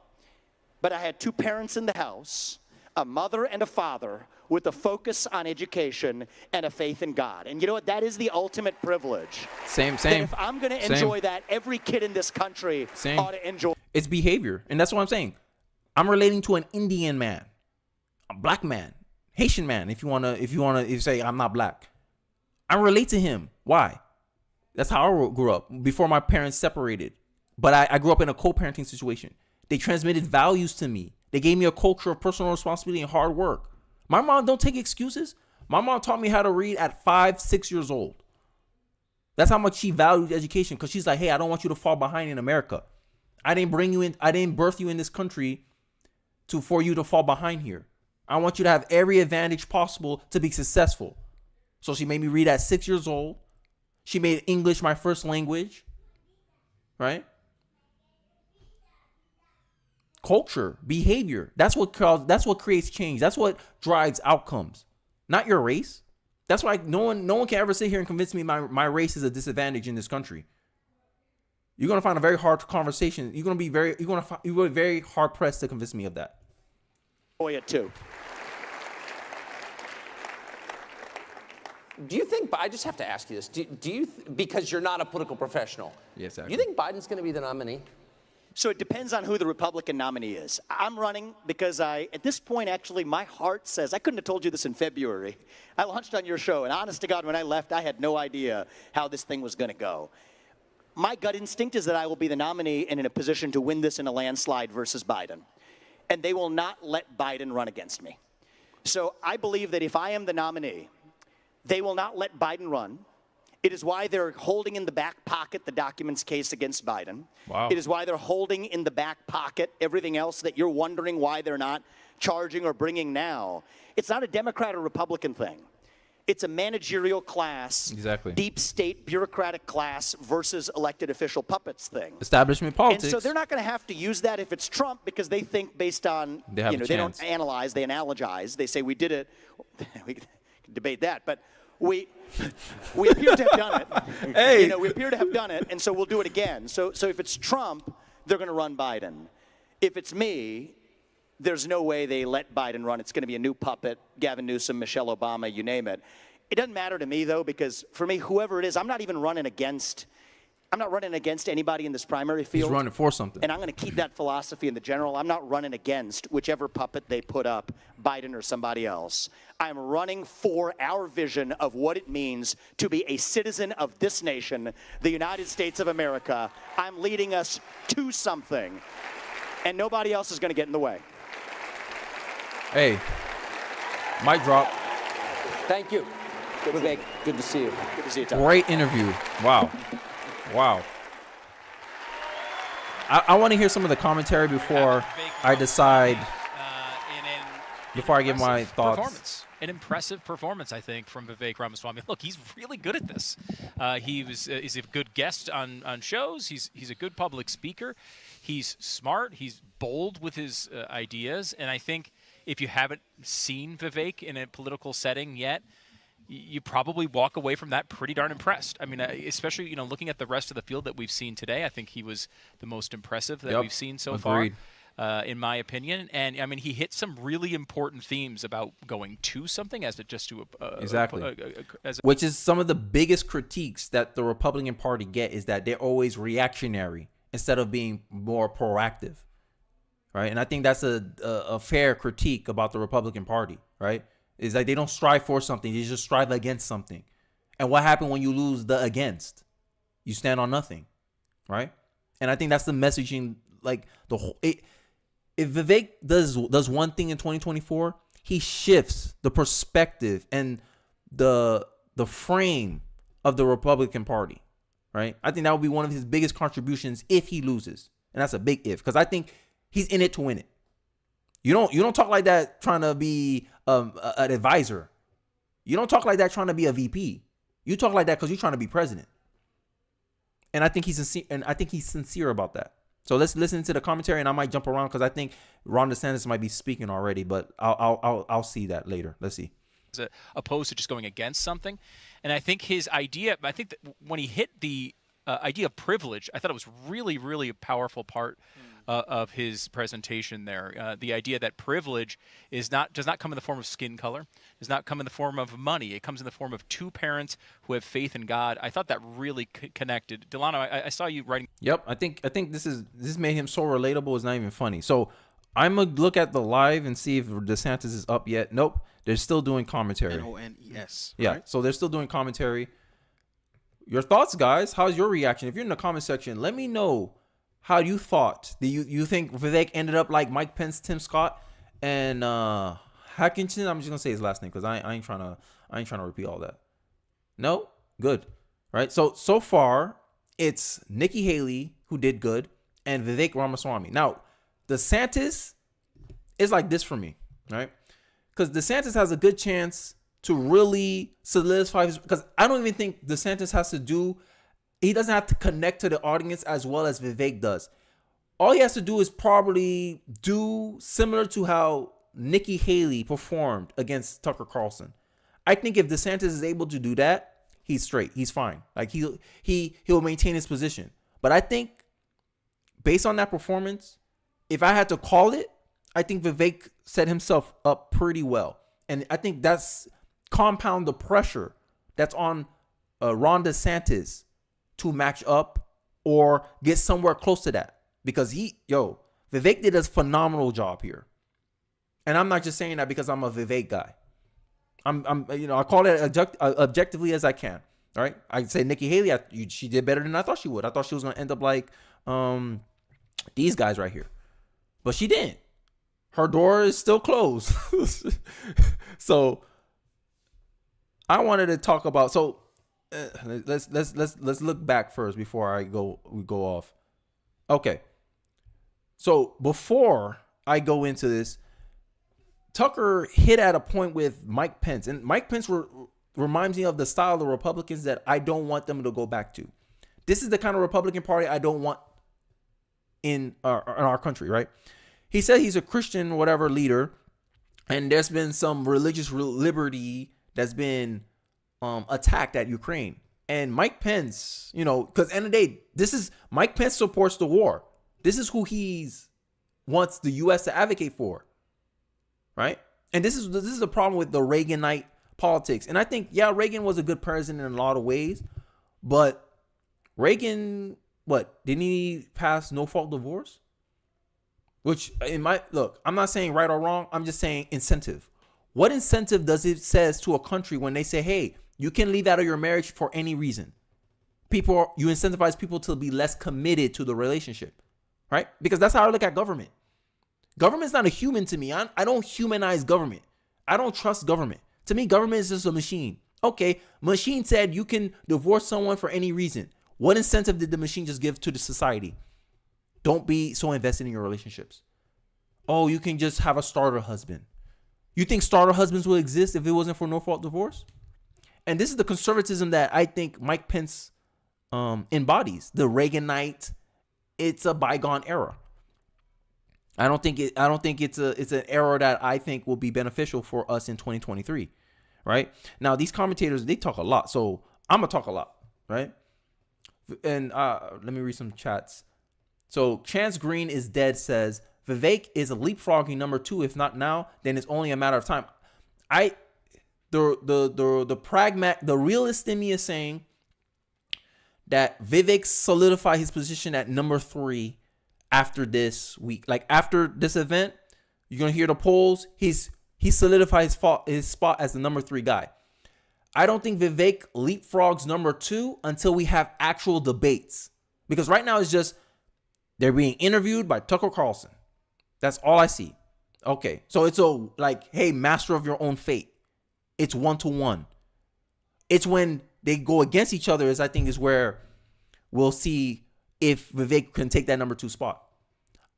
Speaker 6: but I had two parents in the house, a mother and a father, with a focus on education and a faith in God. And you know what? That is the ultimate privilege.
Speaker 1: Same.
Speaker 6: That if I'm going to enjoy that, every kid in this country ought to enjoy.
Speaker 1: It's behavior. And that's what I'm saying. I'm relating to an Indian man, a black man, Haitian man, if you want to say I'm not black. I relate to him. Why? That's how I grew up before my parents separated. But I grew up in a co-parenting situation. They transmitted values to me. They gave me a culture of personal responsibility and hard work. My mom don't take excuses. My mom taught me how to read at 5, 6 years old. That's how much she values education, because she's like, hey, I don't want you to fall behind in America. I didn't birth you in this country for you to fall behind here. I want you to have every advantage possible to be successful. So she made me read at 6 years old. She made English my first language, right? Culture, behavior. That's what creates change. That's what drives outcomes, not your race. That's why no one can ever sit here and convince me my race is a disadvantage in this country. You're gonna find a very hard conversation. You're gonna be very hard pressed to convince me of that.
Speaker 6: Boy, it too.
Speaker 2: Do you think, I just have to ask you this, do you, because you're not a political professional,
Speaker 1: Yes,
Speaker 2: do you think Biden's going to be the nominee?
Speaker 6: So it depends on who the Republican nominee is. I'm running because at this point, actually, my heart says, I couldn't have told you this in February. I launched on your show, and honest to God, when I left, I had no idea how this thing was going to go. My gut instinct is that I will be the nominee and in a position to win this in a landslide versus Biden. And they will not let Biden run against me. So I believe that if I am the nominee, they will not let Biden run. It is why they're holding in the back pocket the documents case against Biden.
Speaker 1: Wow.
Speaker 6: It is why they're holding in the back pocket everything else that you're wondering why they're not charging or bringing now. It's not a Democrat or Republican thing. It's a managerial class,
Speaker 1: Exactly.
Speaker 6: deep state bureaucratic class versus elected official puppets thing.
Speaker 1: Establishment politics.
Speaker 6: And so they're not going to have to use that if it's Trump, because they think based on,
Speaker 1: They have a
Speaker 6: they don't
Speaker 1: chance.
Speaker 6: analyze, they analogize. They say we did it. We can debate that, but we appear to have done it.
Speaker 1: Hey.
Speaker 6: We appear to have done it, and so we'll do it again. So if it's Trump, they're going to run Biden. If it's me, there's no way they let Biden run. It's going to be a new puppet, Gavin Newsom, Michelle Obama, you name it. It doesn't matter to me, though, because for me, whoever it is, I'm not running against anybody in this primary field.
Speaker 1: He's running for something.
Speaker 6: And I'm going to keep that philosophy in the general. I'm not running against whichever puppet they put up, Biden or somebody else. I'm running for our vision of what it means to be a citizen of this nation, the United States of America. I'm leading us to something, and nobody else is going to get in the way.
Speaker 1: Hey, mic drop.
Speaker 2: Thank you. Vivek, good to see you.
Speaker 6: Good to see you, Tom.
Speaker 1: Great interview. Wow. Wow. I want to hear some of the commentary before I decide, before I give my thoughts.
Speaker 7: An impressive performance, I think, from Vivek Ramaswamy. Look, he's really good at this. He's a good guest on shows. He's a good public speaker. He's smart. He's bold with his ideas. And I think if you haven't seen Vivek in a political setting yet, you probably walk away from that pretty darn impressed. I mean, especially, looking at the rest of the field that we've seen today, I think he was the most impressive that we've seen so far, in my opinion. And, I mean, he hit some really important themes about going to something as to just to
Speaker 1: which is some of the biggest critiques that the Republican Party get, is that they're always reactionary instead of being more proactive, right? And I think that's a fair critique about the Republican Party, right? Is like they don't strive for something. They just strive against something. And what happened when you lose the against? You stand on nothing, right? And I think that's the messaging. Like if Vivek does one thing in 2024, he shifts the perspective and the frame of the Republican Party, right? I think that would be one of his biggest contributions if he loses. And that's a big if, because I think he's in it to win it. You don't talk like that trying to be an advisor. You don't talk like that trying to be a VP. You talk like that because you're trying to be president. And I think he's sincere about that. So let's listen to the commentary, and I might jump around because I think Ron DeSantis might be speaking already, but I'll see that later. Let's see.
Speaker 7: Opposed to just going against something, and I think his idea. I think that when he hit the idea of privilege, I thought it was really, really a powerful part of his presentation there. The idea that privilege does not come in the form of skin color, does not come in the form of money. It comes in the form of two parents who have faith in God. I thought that really connected. Delano, I saw you writing.
Speaker 1: Yep, I think this made him so relatable. It's not even funny. So I'm gonna look at the live and see if DeSantis is up yet. Nope, they're still doing commentary.
Speaker 8: NONES.
Speaker 1: Yeah,
Speaker 8: right?
Speaker 1: so they're still doing commentary. Your thoughts, guys? How's your reaction? If you're in the comment section, let me know how you thought. Do you think Vivek ended up like Mike Pence, Tim Scott, and Hackinson? I'm just gonna say his last name because I ain't trying to repeat all that. No, good. right? So far, it's Nikki Haley who did good and Vivek Ramaswamy. Now, DeSantis is like this for me, right? Because DeSantis has a good chance to really solidify his, because I don't even think DeSantis has to do, he doesn't have to connect to the audience as well as Vivek does. All he has to do is probably do similar to how Nikki Haley performed against Tucker Carlson. I think if DeSantis is able to do that, he's straight. He's fine. Like he'll maintain his position. But I think based on that performance, if I had to call it, I think Vivek set himself up pretty well. And I think that's compound the pressure that's on Ron DeSantis to match up or get somewhere close to that. Because Vivek did a phenomenal job here. And I'm not just saying that because I'm a Vivek guy. I call it objectively as I can. All right. I say Nikki Haley, she did better than I thought she would. I thought she was going to end up like these guys right here. But she didn't. Her door is still closed. So I wanted to talk about, let's look back first before we go off. Okay. So before I go into this, Tucker hit at a point with Mike Pence, and Mike Pence reminds me of the style of the Republicans that I don't want them to go back to. This is the kind of Republican Party I don't want in our country, right? He said he's a Christian, whatever, leader, and there's been some religious liberty that's been attacked at Ukraine. And Mike Pence, because end of the day, Mike Pence supports the war. This is who he wants the U.S. to advocate for, right? And this is the problem with the Reaganite politics. And I think, Reagan was a good president in a lot of ways, but Reagan, didn't he pass no-fault divorce? Which, I'm not saying right or wrong. I'm just saying incentive. What incentive does it says to a country when they say, hey, you can leave out of your marriage for any reason? You incentivize people to be less committed to the relationship, right? Because that's how I look at government. Government's not a human to me. I don't humanize government. I don't trust government. To me, government is just a machine. Okay, machine said you can divorce someone for any reason. What incentive did the machine just give to the society? Don't be so invested in your relationships. Oh, you can just have a starter husband. You think starter husbands will exist if it wasn't for no-fault divorce? And this is the conservatism that I think Mike Pence embodies. The Reaganite, it's a bygone era. I don't think it's an era that I think will be beneficial for us in 2023, right? Now, these commentators, they talk a lot, so I'm gonna talk a lot, right? And let me read some chats. So Chance Green is dead says Vivek is leapfrogging number 2. If not now, then it's only a matter of time. The realist in me is saying that Vivek solidified his position at number 3 after this week. Like after this event, you're gonna hear the polls. He solidified his spot as the number 3 guy. I don't think Vivek leapfrogs number 2 until we have actual debates. Because right now it's just they're being interviewed by Tucker Carlson. That's all I see. Okay, so it's hey, master of your own fate. It's 1-to-1. It's when they go against each other is where we'll see if Vivek can take that number 2 spot.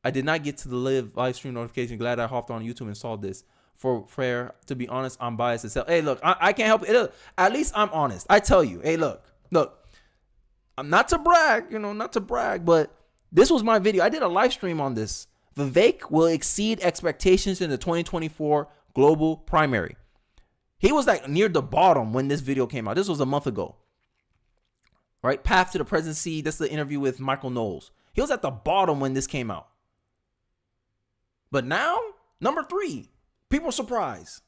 Speaker 1: I did not get to the live stream notification. Glad I hopped on YouTube and saw this. For fair, to be honest, I'm biased as hell. Hey, look, I can't help it. At least I'm honest. I tell you, hey, look, I'm not to brag, but this was my video. I did a live stream on this. Vivek will exceed expectations in the 2024 global primary. He was near the bottom when this video came out. This was a month ago. Right? Path to the presidency. That's the interview with Michael Knowles. He was at the bottom when this came out. But now, number 3. People are surprised.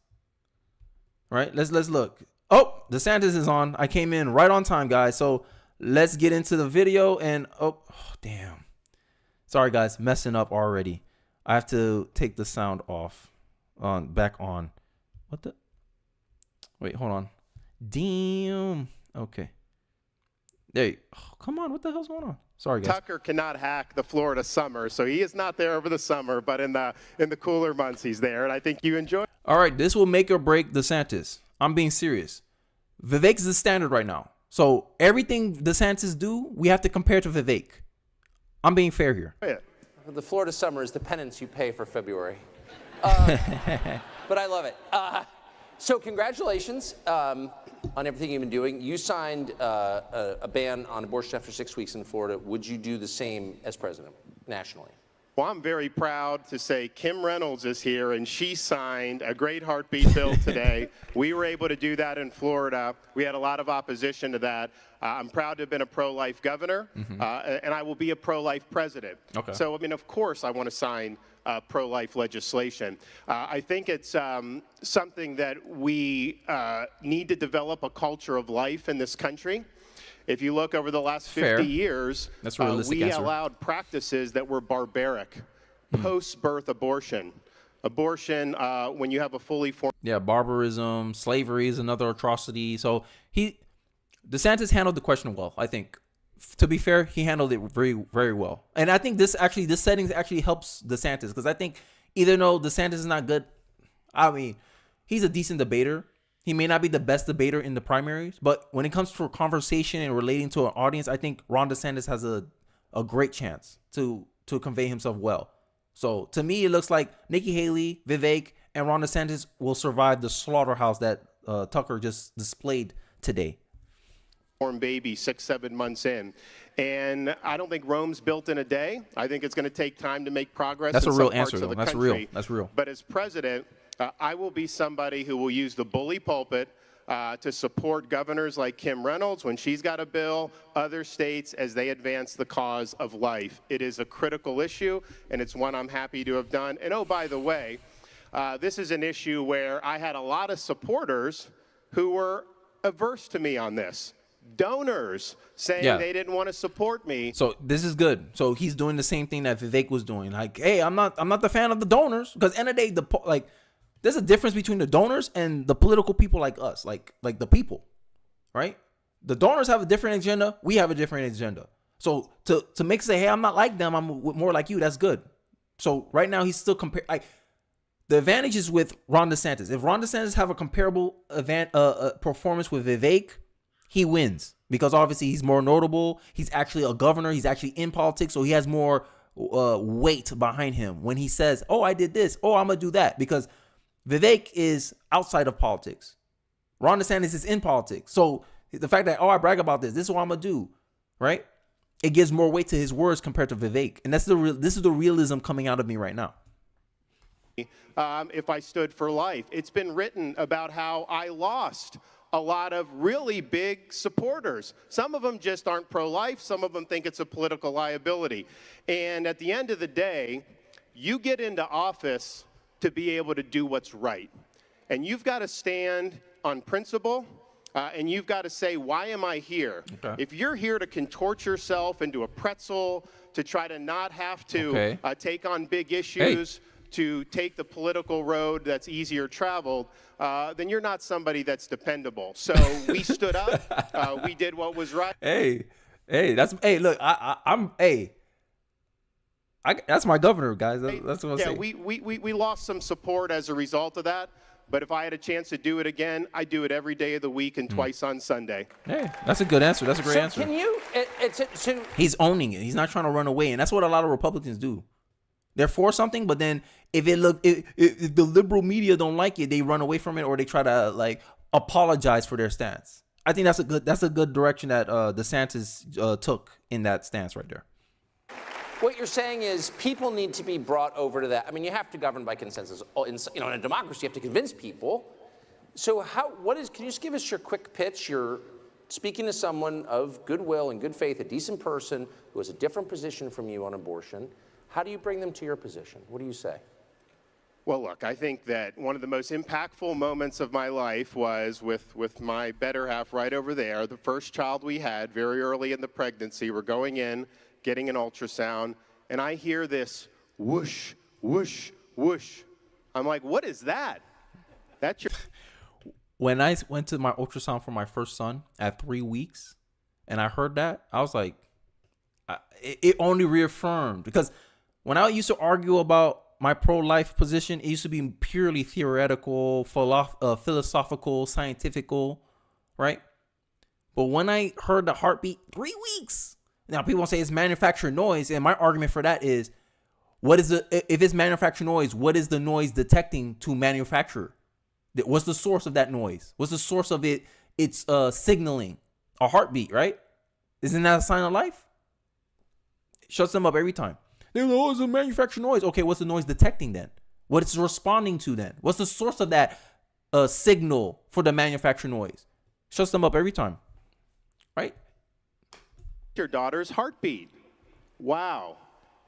Speaker 1: Right? Let's look. Oh, DeSantis is on. I came in right on time, guys. So let's get into the video. And oh damn. Sorry, guys. Messing up already. I have to take the sound off. Back on. What the? Wait, hold on. Damn. Okay. Hey, come on. What the hell's going on? Sorry, guys.
Speaker 8: Tucker cannot hack the Florida summer, so he is not there over the summer, but in the cooler months he's there, and I think you enjoy.
Speaker 1: All right, this will make or break DeSantis. I'm being serious. Vivek is the standard right now. So everything DeSantis do, we have to compare to Vivek. I'm being fair here.
Speaker 8: Yeah.
Speaker 2: The Florida summer is the penance you pay for February. But I love it. So congratulations on everything you've been doing. You signed a ban on abortion after 6 weeks in Florida. Would you do the same as president nationally?
Speaker 8: Well, I'm very proud to say Kim Reynolds is here, and she signed a great heartbeat bill today. We were able to do that in Florida. We had a lot of opposition to that. I'm proud to have been a pro-life governor, and I will be a pro-life president.
Speaker 1: Okay.
Speaker 8: So, I mean, of course, I want to sign pro-life legislation. I think it's something that we need to develop a culture of life in this country. If you look over the last 50 years,
Speaker 1: That's a realistic
Speaker 8: we
Speaker 1: answer.
Speaker 8: allowed practices that were barbaric. Post-birth abortion. Abortion when you have a fully formed...
Speaker 1: Yeah, barbarism, slavery is another atrocity. So DeSantis handled the question well, I think. To be fair, he handled it very, very well. And I think this settings actually helps DeSantis, because I think even though DeSantis is not good, I mean, he's a decent debater. He may not be the best debater in the primaries, but when it comes to a conversation and relating to an audience, I think Ron DeSantis has a great chance to convey himself well. So to me, it looks like Nikki Haley, Vivek, and Ron DeSantis will survive the slaughterhouse that Tucker just displayed today.
Speaker 8: Baby 6-7 months in, and I don't think Rome's built in a day. I think it's going to take time to make progress.
Speaker 1: That's
Speaker 8: in
Speaker 1: a real
Speaker 8: some parts
Speaker 1: answer,
Speaker 8: of the
Speaker 1: though. That's
Speaker 8: country.
Speaker 1: real. That's real.
Speaker 8: But as president, I will be somebody who will use the bully pulpit to support governors like Kim Reynolds when she's got a bill, other states as they advance the cause of life. It is a critical issue, and it's one I'm happy to have done. And oh, by the way, this is an issue where I had a lot of supporters who were averse to me on this. Donors saying they didn't want to support me.
Speaker 1: So this is good. So he's doing the same thing that Vivek was doing. Like, hey, I'm not the fan of the donors, because end of the day, there's a difference between the donors and the political people like us, like the people, right? The donors have a different agenda. We have a different agenda. So to make say, hey, I'm not like them, I'm more like you. That's good. So right now he's still the advantage is with Ron DeSantis. If Ron DeSantis have a comparable performance with Vivek, he wins, because obviously he's more notable. He's actually a governor. He's actually in politics, so he has more weight behind him when he says, oh, I did this. Oh, I'm going to do that. Because Vivek is outside of politics. Ron DeSantis is in politics. So the fact that, oh, I brag about this. This is what I'm going to do, right? It gives more weight to his words compared to Vivek. And this is the realism coming out of me right now.
Speaker 8: If I stood for life. It's been written about how I lost a lot of really big supporters. Some of them just aren't pro-life. Some of them think it's a political liability. And at the end of the day, you get into office to be able to do what's right. And you've got to stand on principle, and you've got to say, why am I here? Okay. If you're here to contort yourself into a pretzel, to try to not have to take on big issues, to take the political road that's easier traveled, then you're not somebody that's dependable. So we stood up. We did what was right.
Speaker 1: Look, that's my governor, guys. That's what I'm saying.
Speaker 8: We lost some support as a result of that. But if I had a chance to do it again, I'd do it every day of the week and twice on Sunday.
Speaker 1: Hey, that's a good answer. That's a great answer.
Speaker 2: Can you?
Speaker 1: He's owning it. He's not trying to run away, and that's what a lot of Republicans do. They're for something, but then if the liberal media don't like it, they run away from it, or they try to apologize for their stance. I think that's a good direction that DeSantis took in that stance right there.
Speaker 2: What you're saying is people need to be brought over to that. I mean, you have to govern by consensus. In a democracy, you have to convince people. So can you just give us your quick pitch? You're speaking to someone of goodwill and good faith, a decent person who has a different position from you on abortion. How do you bring them to your position? What do you say?
Speaker 8: Well, look, I think that one of the most impactful moments of my life was with my better half right over there, the first child we had very early in the pregnancy. We're going in, getting an ultrasound, and I hear this whoosh, whoosh, whoosh. I'm like, what is that? That's your...
Speaker 1: When I went to my ultrasound for my first son at 3 weeks, and I heard that, I was like, it only reaffirmed. Because when I used to argue about my pro-life position, it used to be purely theoretical, philosophical, scientifical, right? But when I heard the heartbeat, 3 weeks. Now people say it's manufactured noise, and my argument for that is, if it's manufactured noise, what is the noise detecting to manufacture? What's the source of that noise? What's the source of it? It's signaling a heartbeat, right? Isn't that a sign of life? It shuts them up every time. They're like, oh, it's a manufactured noise. Okay, what's the noise detecting then? What it's responding to then? What's the source of that signal for the manufactured noise? Shuts them up every time, right?
Speaker 8: Your daughter's heartbeat. Wow.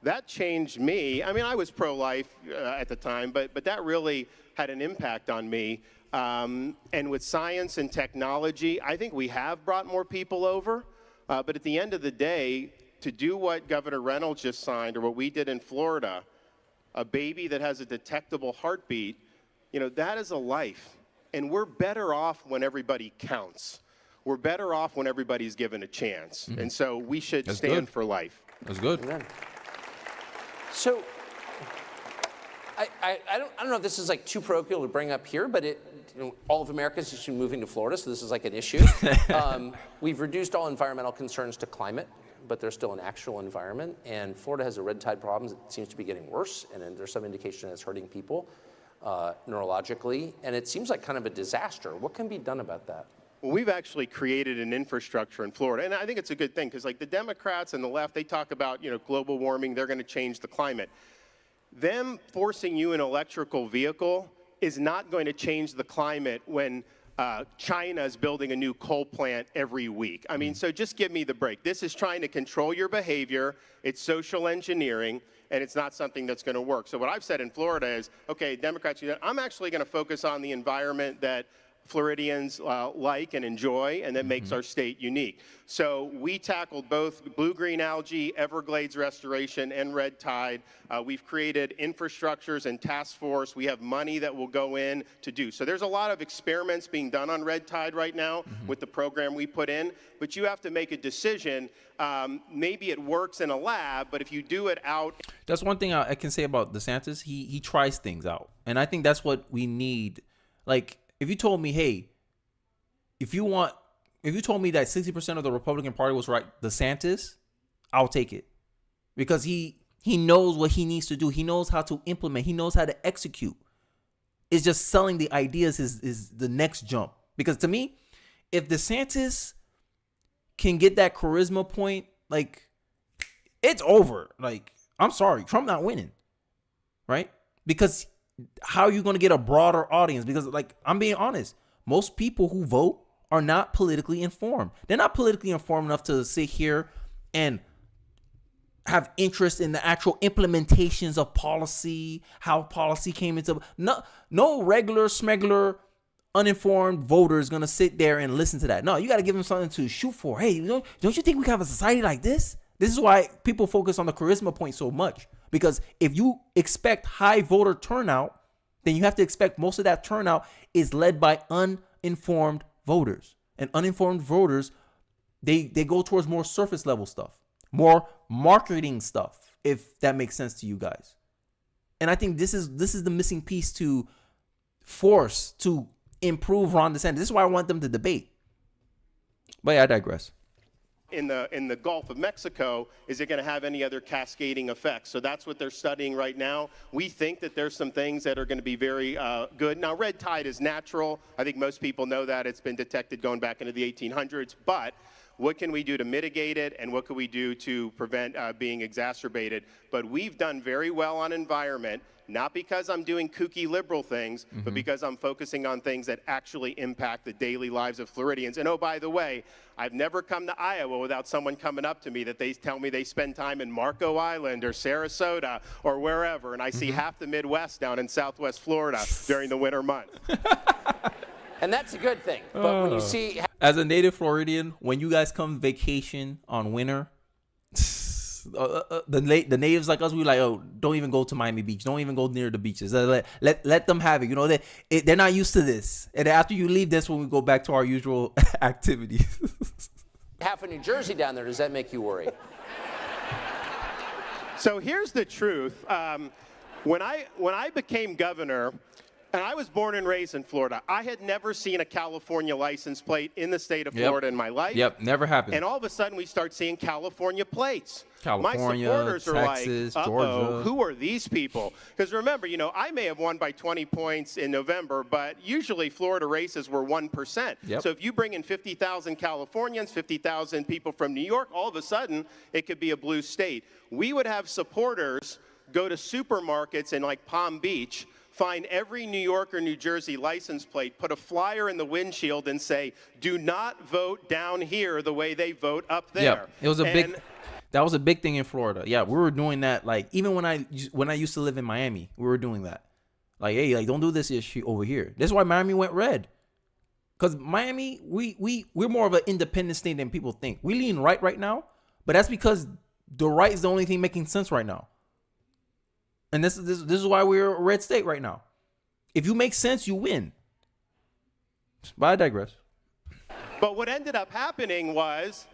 Speaker 8: That changed me. I mean, I was pro-life at the time, but that really had an impact on me. And with science and technology, I think we have brought more people over. But at the end of the day, to do what Governor Reynolds just signed, or what we did in Florida, a baby that has a detectable heartbeat, that is a life. And we're better off when everybody counts. We're better off when everybody's given a chance. And so we should stand for life.
Speaker 1: That's good.
Speaker 2: Amen. So I don't know if this is like too parochial to bring up here, but all of America is moving to Florida, so this is like an issue. We've reduced all environmental concerns to climate, but there's still an actual environment. And Florida has a red tide problem that seems to be getting worse, and then there's some indication that it's hurting people neurologically. And it seems like kind of a disaster. What can be done about that?
Speaker 8: Well, we've actually created an infrastructure in Florida, and I think it's a good thing, because like the Democrats and the left, they talk about global warming, they're going to change the climate. Them forcing you an electrical vehicle is not going to change the climate when China is building a new coal plant every week. I mean, so just give me the break. This is trying to control your behavior. It's social engineering, and it's not something that's going to work. So what I've said in Florida is, okay, Democrats, I'm actually going to focus on the environment that Floridians like and enjoy, and that makes our state unique. So we tackled both blue-green algae, Everglades restoration, and red tide. We've created infrastructures and task force. We have money that will go in to do. So there's a lot of experiments being done on red tide right now with the program we put in, but you have to make a decision. Maybe it works in a lab, but if you do it out...
Speaker 1: That's one thing I can say about DeSantis. He tries things out, and I think that's what we need. Like, if you told me, hey, if you told me that 60% of the Republican Party was right, DeSantis, I'll take it. Because he knows what he needs to do. He knows how to implement. He knows how to execute. It's just selling the ideas is the next jump. Because to me, if DeSantis can get that charisma point, like, it's over. Like, I'm sorry, Trump not winning. Right? Because how are you going to get a broader audience? Because, like, I'm being honest, most people who vote are not politically informed. They're not politically informed enough to sit here and have interest in the actual implementations of policy, how policy came into... No regular, smuggler, uninformed voter is going to sit there and listen to that. No, you got to give them something to shoot for. Hey, don't you think we can have a society like this? This is why people focus on the charisma point so much. Because if you expect high voter turnout, then you have to expect most of that turnout is led by uninformed voters. And uninformed voters, they go towards more surface level stuff, more marketing stuff, if that makes sense to you guys. And I think this is the missing piece to force to improve Ron DeSantis. This is why I want them to debate. But yeah, I digress.
Speaker 8: In the Gulf of Mexico, is it going to have any other cascading effects? So that's what they're studying right now. We think that there's some things that are going to be very good. Now, red tide is natural. I think most people know that. It's been detected going back into the 1800s. But what can we do to mitigate it, and what can we do to prevent being exacerbated? But we've done very well on environment, not because I'm doing kooky liberal things, but because I'm focusing on things that actually impact the daily lives of Floridians. And oh, by the way, I've never come to Iowa without someone coming up to me that they tell me they spend time in Marco Island or Sarasota or wherever, and I see half the Midwest down in Southwest Florida during the winter month.
Speaker 2: And that's a good thing. But when you see...
Speaker 1: As a native Floridian, when you guys come vacation on winter, the natives like us, we like, oh, don't even go to Miami Beach. Don't even go near the beaches. Let them have it. You know, they're not used to this. And after you leave, that's when we go back to our usual activities.
Speaker 2: Half of New Jersey down there, does that make you worry?
Speaker 8: So here's the truth. When I became governor, And I was born and raised in Florida. I had never seen a California license plate in the state of Florida in my life.
Speaker 1: Yep, never happened.
Speaker 8: And all of a sudden, we start seeing California plates.
Speaker 1: California,
Speaker 8: my supporters are
Speaker 1: Texas,
Speaker 8: like,
Speaker 1: Georgia.
Speaker 8: Who are these people? Because remember, I may have won by 20 points in November, but usually Florida races were 1%.
Speaker 1: Yep.
Speaker 8: So if you bring in 50,000 Californians, 50,000 people from New York, all of a sudden, it could be a blue state. We would have supporters go to supermarkets in like Palm Beach, find every New York or New Jersey license plate, put a flyer in the windshield and say, do not vote down here the way they vote up there.
Speaker 1: Yeah, it was that was a big thing in Florida. Yeah, we were doing that. Like, even when I used to live in Miami, we were doing that. Like, hey, like, don't do this issue over here. That's why Miami went red. Because Miami, we're more of an independent state than people think. We lean right now, but that's because the right is the only thing making sense right now. And this is why we're a red state right now. If you make sense, you win. But I digress.
Speaker 8: But what ended up happening was,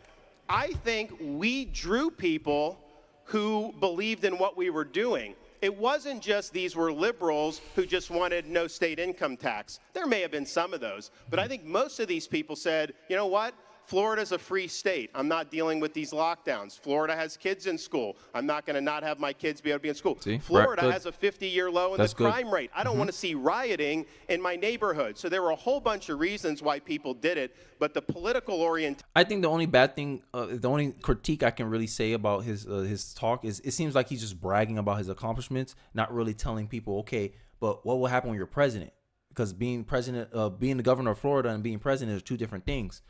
Speaker 8: I think we drew people who believed in what we were doing. It wasn't just these were liberals who just wanted no state income tax. There may have been some of those, but I think most of these people said, you know what? Florida's a free state. I'm not dealing with these lockdowns. Florida has kids in school. I'm not going to not have my kids be able to be in school.
Speaker 1: See?
Speaker 8: Florida has a 50-year low in
Speaker 1: That's
Speaker 8: the crime rate. I don't want to see rioting in my neighborhood. So there were a whole bunch of reasons why people did it, but the political orientation.
Speaker 1: I think the only bad thing, the only critique I can really say about his talk is it seems like he's just bragging about his accomplishments, not really telling people, okay, but what will happen when you're president? Because being president, being the governor of Florida and being president are two different things.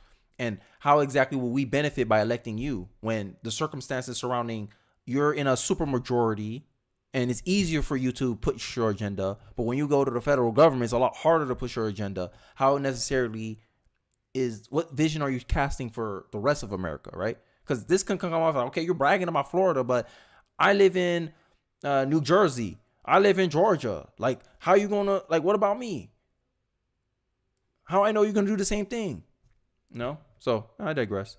Speaker 1: And how exactly will we benefit by electing you when the circumstances surrounding you're in a supermajority and it's easier for you to push your agenda, but when you go to the federal government, it's a lot harder to push your agenda. How necessarily what vision are you casting for the rest of America, right? Because this can come off like, okay, you're bragging about Florida, but I live in New Jersey. I live in Georgia. Like, how you gonna, like, what about me? How I know you're gonna do the same thing? No? So I digress.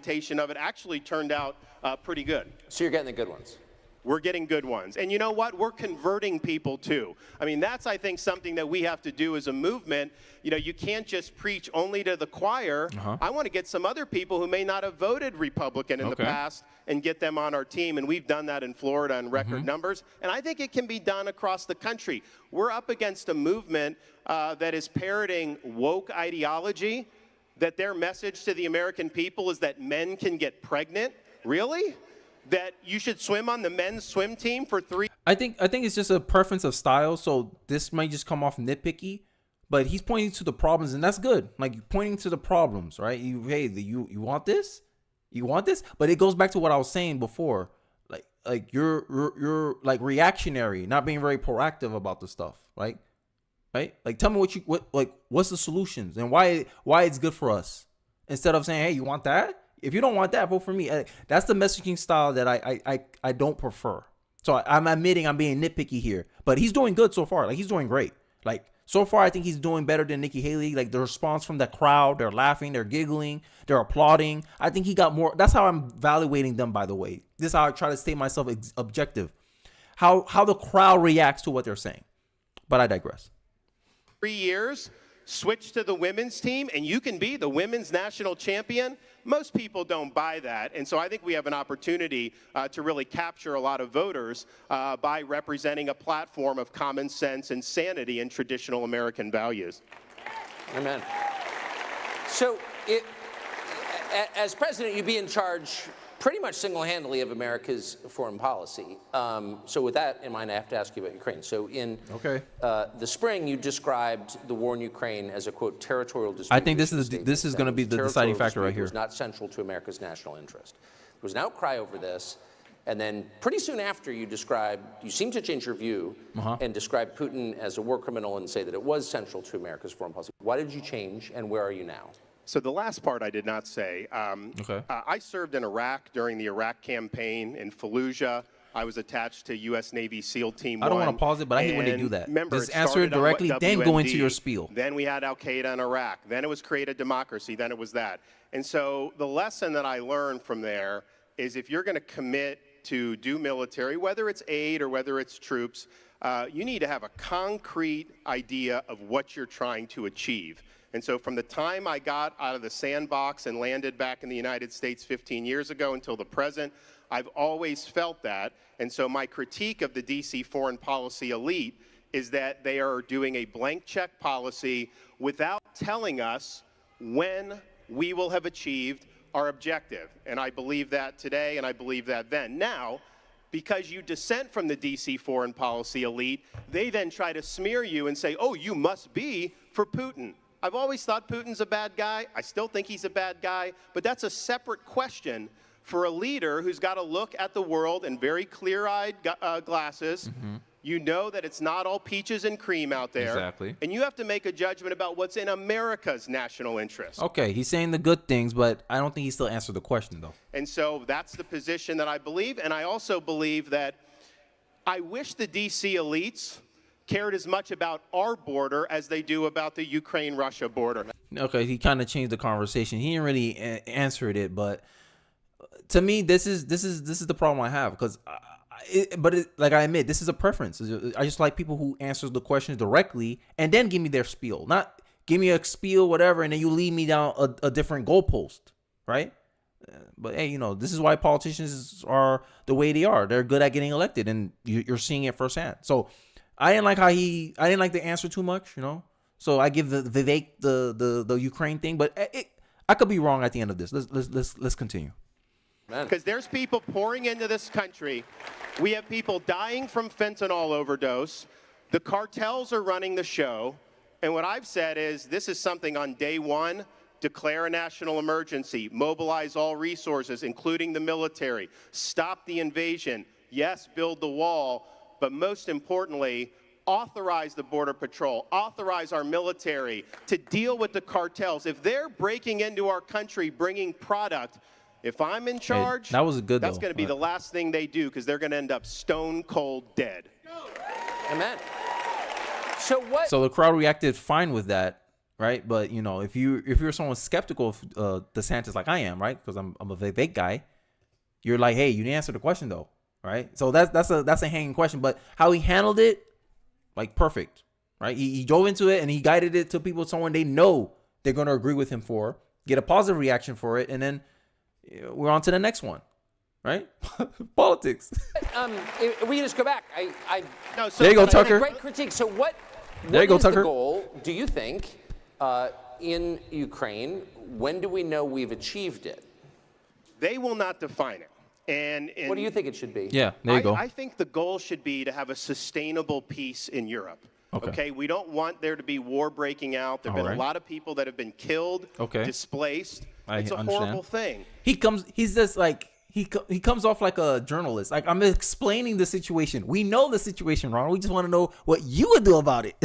Speaker 8: Of it actually turned out pretty good.
Speaker 2: So you're getting the good ones.
Speaker 8: We're getting good ones. And you know what? We're converting people too. I mean, that's, I think, something that we have to do as a movement. You can't just preach only to the choir. I want to get some other people who may not have voted Republican in the past and get them on our team. And we've done that in Florida in record numbers. And I think it can be done across the country. We're up against a movement that is parroting woke ideology, that their message to the American people is that men can get pregnant. Really? That you should swim on the men's swim team for 3.
Speaker 1: I think it's just a preference of style. So this might just come off nitpicky, but he's pointing to the problems, and that's good. Like, pointing to the problems, right? You want this? You want this? But it goes back to what I was saying before. Like you're like reactionary, not being very proactive about the stuff, right? Right? Like, tell me what's the solutions and why it's good for us, instead of saying, hey, you want that? If you don't want that, vote for me. That's the messaging style that I don't prefer. So I'm admitting I'm being nitpicky here, but he's doing good so far. Like, he's doing great. Like, so far, I think he's doing better than Nikki Haley. Like, the response from the crowd, they're laughing, they're giggling, they're applauding. I think he got more. That's how I'm evaluating them, by the way. This is how I try to stay myself objective. How the crowd reacts to what they're saying. But I digress.
Speaker 8: 3 years, switch to the women's team, and you can be the women's national champion. Most people don't buy that, and so I think we have an opportunity to really capture a lot of voters by representing a platform of common sense and sanity and traditional American values.
Speaker 2: Amen. So, as president, you'd be in charge pretty much single-handedly of America's foreign policy. So with that in mind, I have to ask you about Ukraine. So in the spring, you described the war in Ukraine as a, quote, territorial dispute.
Speaker 1: I think this is going to be the deciding factor right here.
Speaker 2: It was not central to America's national interest. There was an outcry over this, and then pretty soon after you seemed to change your view and describe Putin as a war criminal and say that it was central to America's foreign policy. Why did you change, and where are you now?
Speaker 8: So the last part I did not say. I served in Iraq during the Iraq campaign in Fallujah. I was attached to U.S. Navy SEAL Team 1.
Speaker 1: I don't want to pause it, but I hate when they do that.
Speaker 8: Remember,
Speaker 1: just answer it directly, then go into your spiel.
Speaker 8: Then we had Al-Qaeda in Iraq. Then it was create a democracy. Then it was that. And so the lesson that I learned from there is if you're going to commit to do military, whether it's aid or whether it's troops, you need to have a concrete idea of what you're trying to achieve. And so from the time I got out of the sandbox and landed back in the United States 15 years ago until the present, I've always felt that. And so my critique of the DC foreign policy elite is that they are doing a blank check policy without telling us when we will have achieved our objective. And I believe that today, and I believe that then. Now, because you dissent from the DC foreign policy elite, they then try to smear you and say, oh, you must be for Putin. I've always thought Putin's a bad guy. I still think he's a bad guy. But that's a separate question for a leader who's got to look at the world in very clear-eyed glasses. You know that it's not all peaches and cream out there.
Speaker 1: Exactly.
Speaker 8: And you have to make a judgment about what's in America's national interest.
Speaker 1: Okay, he's saying the good things, but I don't think he still answered the question, though.
Speaker 8: And so that's the position that I believe. And I also believe that I wish the D.C. elites cared as much about our border as they do about the Ukraine-Russia border.
Speaker 1: Okay, he kind of changed the conversation. He didn't really answered it, but to me, this is the problem I have, because like I admit, this is a preference. I just like people who answers the questions directly and then give me their spiel, not give me a spiel, whatever, and then you lead me down a different goalpost, right? But hey, you know, this is why politicians are the way they are. They're good at getting elected, and you're seeing it firsthand. So I didn't like I didn't like the answer too much, you know. So I give the Vivek the Ukraine thing, but I could be wrong at the end of this. Let's continue.
Speaker 8: Because there's people pouring into this country. We have people dying from fentanyl overdose. The cartels are running the show. And what I've said is this is something on day one. Declare a national emergency. Mobilize all resources, including the military. Stop the invasion. Yes, build the wall. But most importantly, authorize the Border Patrol. Authorize our military to deal with the cartels. If they're breaking into our country, bringing product, if I'm in charge,
Speaker 1: that was good.
Speaker 8: That's going to be the last thing they do, because they're going to end up stone cold dead.
Speaker 2: Amen. So what?
Speaker 1: So the crowd reacted fine with that, right? But you know, if you're someone skeptical of DeSantis like I am, right? Because I'm a Vivek guy, you're like, hey, you didn't answer the question though, right? So that's a hanging question. But how he handled it, like perfect, right? He dove into it and he guided it to people, someone they know they're going to agree with him for, get a positive reaction for it, and then we're on to the next one, right? Politics.
Speaker 2: We just go back.
Speaker 8: No, so
Speaker 1: there you go, Tucker.
Speaker 2: Great critique. So what
Speaker 1: There you go,
Speaker 2: is
Speaker 1: Tucker.
Speaker 2: the goal, do you think, in Ukraine? When do we know we've achieved it?
Speaker 8: They will not define it. And
Speaker 2: What do you think it should be?
Speaker 1: Yeah, there you go.
Speaker 8: I think the goal should be to have a sustainable peace in Europe. Okay, we don't want there to be war breaking out. There have been a lot of people that have been killed, displaced. It's a horrible thing.
Speaker 1: He's just like, he comes off like a journalist. Like, I'm explaining the situation. We know the situation, Ron. We just want to know what you would do about it.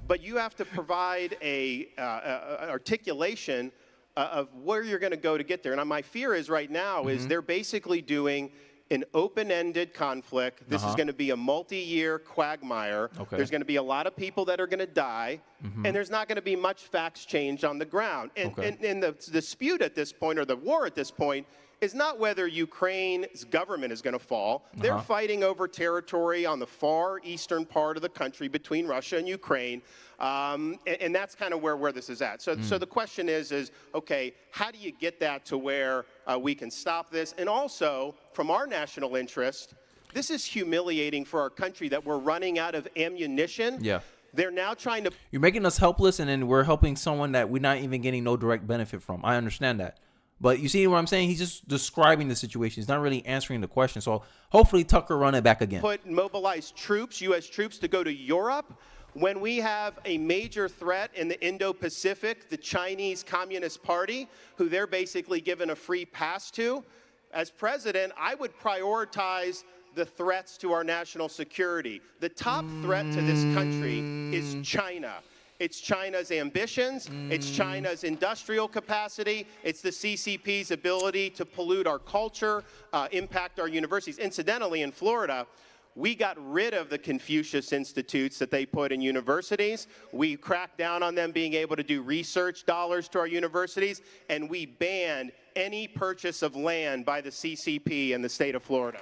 Speaker 8: But you have to provide an articulation of where you're going to go to get there. And my fear is right now is they're basically doing an open-ended conflict. This is going to be a multi-year quagmire. There's going to be a lot of people that are going to die, and there's not going to be much facts change on the ground. And the dispute at this point, or the war at this point, is not whether Ukraine's government is going to fall. They're fighting over territory on the far eastern part of the country between Russia and Ukraine. And that's kind of where this is at. So the question is, okay, how do you get that to where we can stop this? And also, from our national interest, this is humiliating for our country that we're running out of ammunition.
Speaker 1: Yeah.
Speaker 8: They're now trying to...
Speaker 1: You're making us helpless, and then we're helping someone that we're not even getting no direct benefit from. I understand that. But you see what I'm saying? He's just describing the situation. He's not really answering the question. So hopefully Tucker run it back again.
Speaker 8: Mobilize troops, U.S. troops, to go to Europe when we have a major threat in the Indo-Pacific, the Chinese Communist Party, who they're basically given a free pass to. As president, I would prioritize the threats to our national security. The top threat to this country is China. It's China's ambitions, it's China's industrial capacity, it's the CCP's ability to pollute our culture, impact our universities. Incidentally, in Florida, we got rid of the Confucius Institutes that they put in universities. We cracked down on them being able to do research dollars to our universities, and we banned any purchase of land by the CCP in the state of Florida.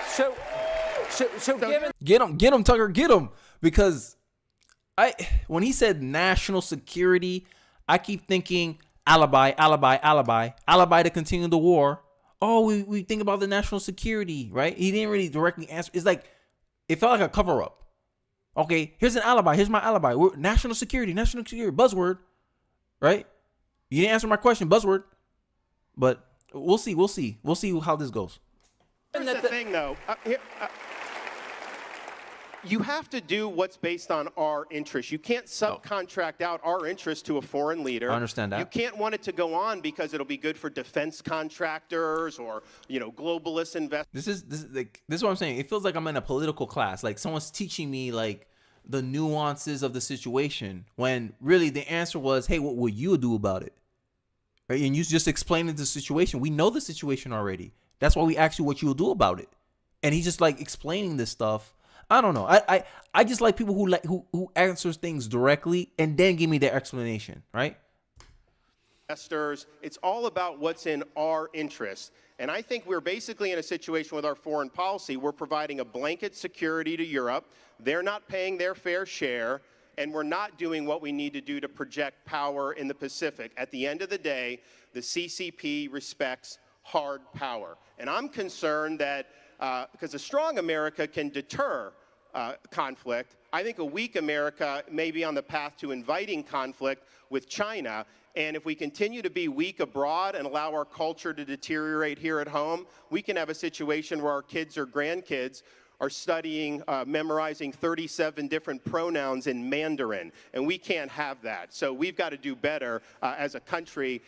Speaker 2: So So given
Speaker 1: Get him, Tucker, get him. Because when he said national security, I keep thinking alibi to continue the war. Oh, we think about the national security, right? He didn't really directly answer. It's like, it felt like a cover up. Okay, here's an alibi. Here's my alibi. We're national security, buzzword, right? You didn't answer my question, buzzword. But we'll see how this goes.
Speaker 8: Here's the thing, though. You have to do what's based on our interests. You can't subcontract out our interests to a foreign leader.
Speaker 1: I understand that.
Speaker 8: You can't want it to go on because it'll be good for defense contractors or, globalist investors.
Speaker 1: This is what I'm saying. It feels like I'm in a political class. Like someone's teaching me like the nuances of the situation when really the answer was, hey, what will you do about it? Right? And you just explained the situation. We know the situation already. That's why we asked you what you will do about it. And he's just like explaining this stuff. I don't know. I just like people who answers things directly and then give me their explanation, right?
Speaker 8: Investors, it's all about what's in our interest. And I think we're basically in a situation with our foreign policy. We're providing a blanket security to Europe. They're not paying their fair share, and we're not doing what we need to do to project power in the Pacific. At the end of the day, the CCP respects hard power. And I'm concerned that because a strong America can deter conflict, I think a weak America may be on the path to inviting conflict with China. And if we continue to be weak abroad and allow our culture to deteriorate here at home, we can have a situation where our kids or grandkids are studying, memorizing 37 different pronouns in Mandarin, and we can't have that. So we've got to do better as a country.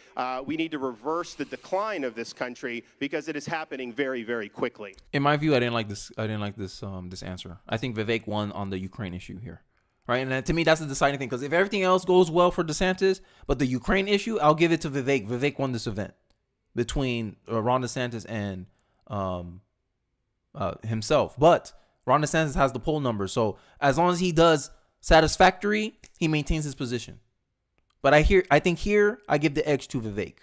Speaker 8: We need to reverse the decline of this country because it is happening very, very quickly.
Speaker 1: In my view, I didn't like this this answer. I think Vivek won on the Ukraine issue here, right? And to me, that's the deciding thing, because if everything else goes well for DeSantis, but the Ukraine issue, I'll give it to Vivek. Vivek won this event between Ron DeSantis and himself. But Ron DeSantis has the poll numbers, so as long as he does satisfactory, he maintains his position. But I think here I give the edge to Vivek.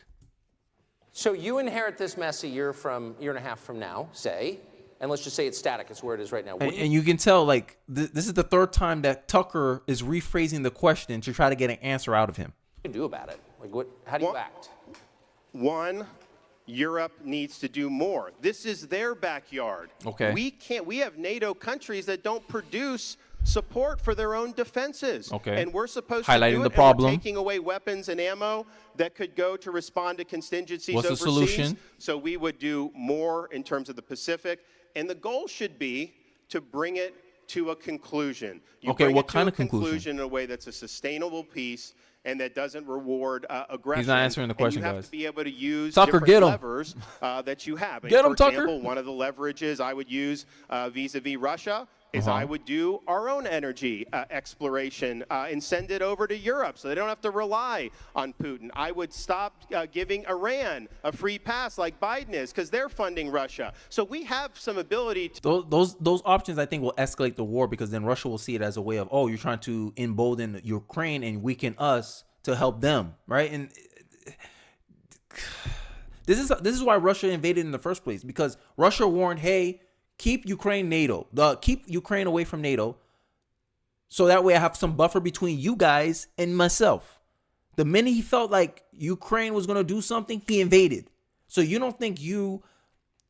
Speaker 2: So you inherit this mess a year and a half from now, say, and let's just say it's static. It's where it is right now.
Speaker 1: And you can tell, like, this is the third time that Tucker is rephrasing the question to try to get an answer out of him.
Speaker 2: What do you do about it? Like, how do you act?
Speaker 8: One, Europe needs to do more. This is their backyard.
Speaker 1: Okay.
Speaker 8: We have NATO countries that don't produce support for their own defenses.
Speaker 1: Okay.
Speaker 8: And we're supposed
Speaker 1: highlighting
Speaker 8: to do
Speaker 1: the
Speaker 8: it,
Speaker 1: problem.
Speaker 8: And we're taking away weapons and ammo that could go to respond to contingencies
Speaker 1: What's
Speaker 8: overseas.
Speaker 1: the solution?
Speaker 8: So we would do more in terms of the Pacific. And the goal should be to bring it to a conclusion.
Speaker 1: Okay, what kind of conclusion?
Speaker 8: In a way that's a sustainable peace and that doesn't reward aggression.
Speaker 1: He's not answering the question,
Speaker 8: and you have
Speaker 1: guys.
Speaker 8: to be able to use
Speaker 1: Tucker,
Speaker 8: different levers that you have.
Speaker 1: Get him,
Speaker 8: for example,
Speaker 1: Tucker.
Speaker 8: one of the leverages I would use vis-a-vis Russia is I would do our own energy exploration and send it over to Europe so they don't have to rely on Putin. I would stop giving Iran a free pass like Biden is because they're funding Russia. So we have some ability to...
Speaker 1: Those options, I think, will escalate the war, because then Russia will see it as a way of, oh, you're trying to embolden Ukraine and weaken us to help them, right? And this is why Russia invaded in the first place, because Russia warned, hey, keep Ukraine away from NATO, so that way I have some buffer between you guys and myself. The minute he felt like Ukraine was going to do something, he invaded. So you don't think you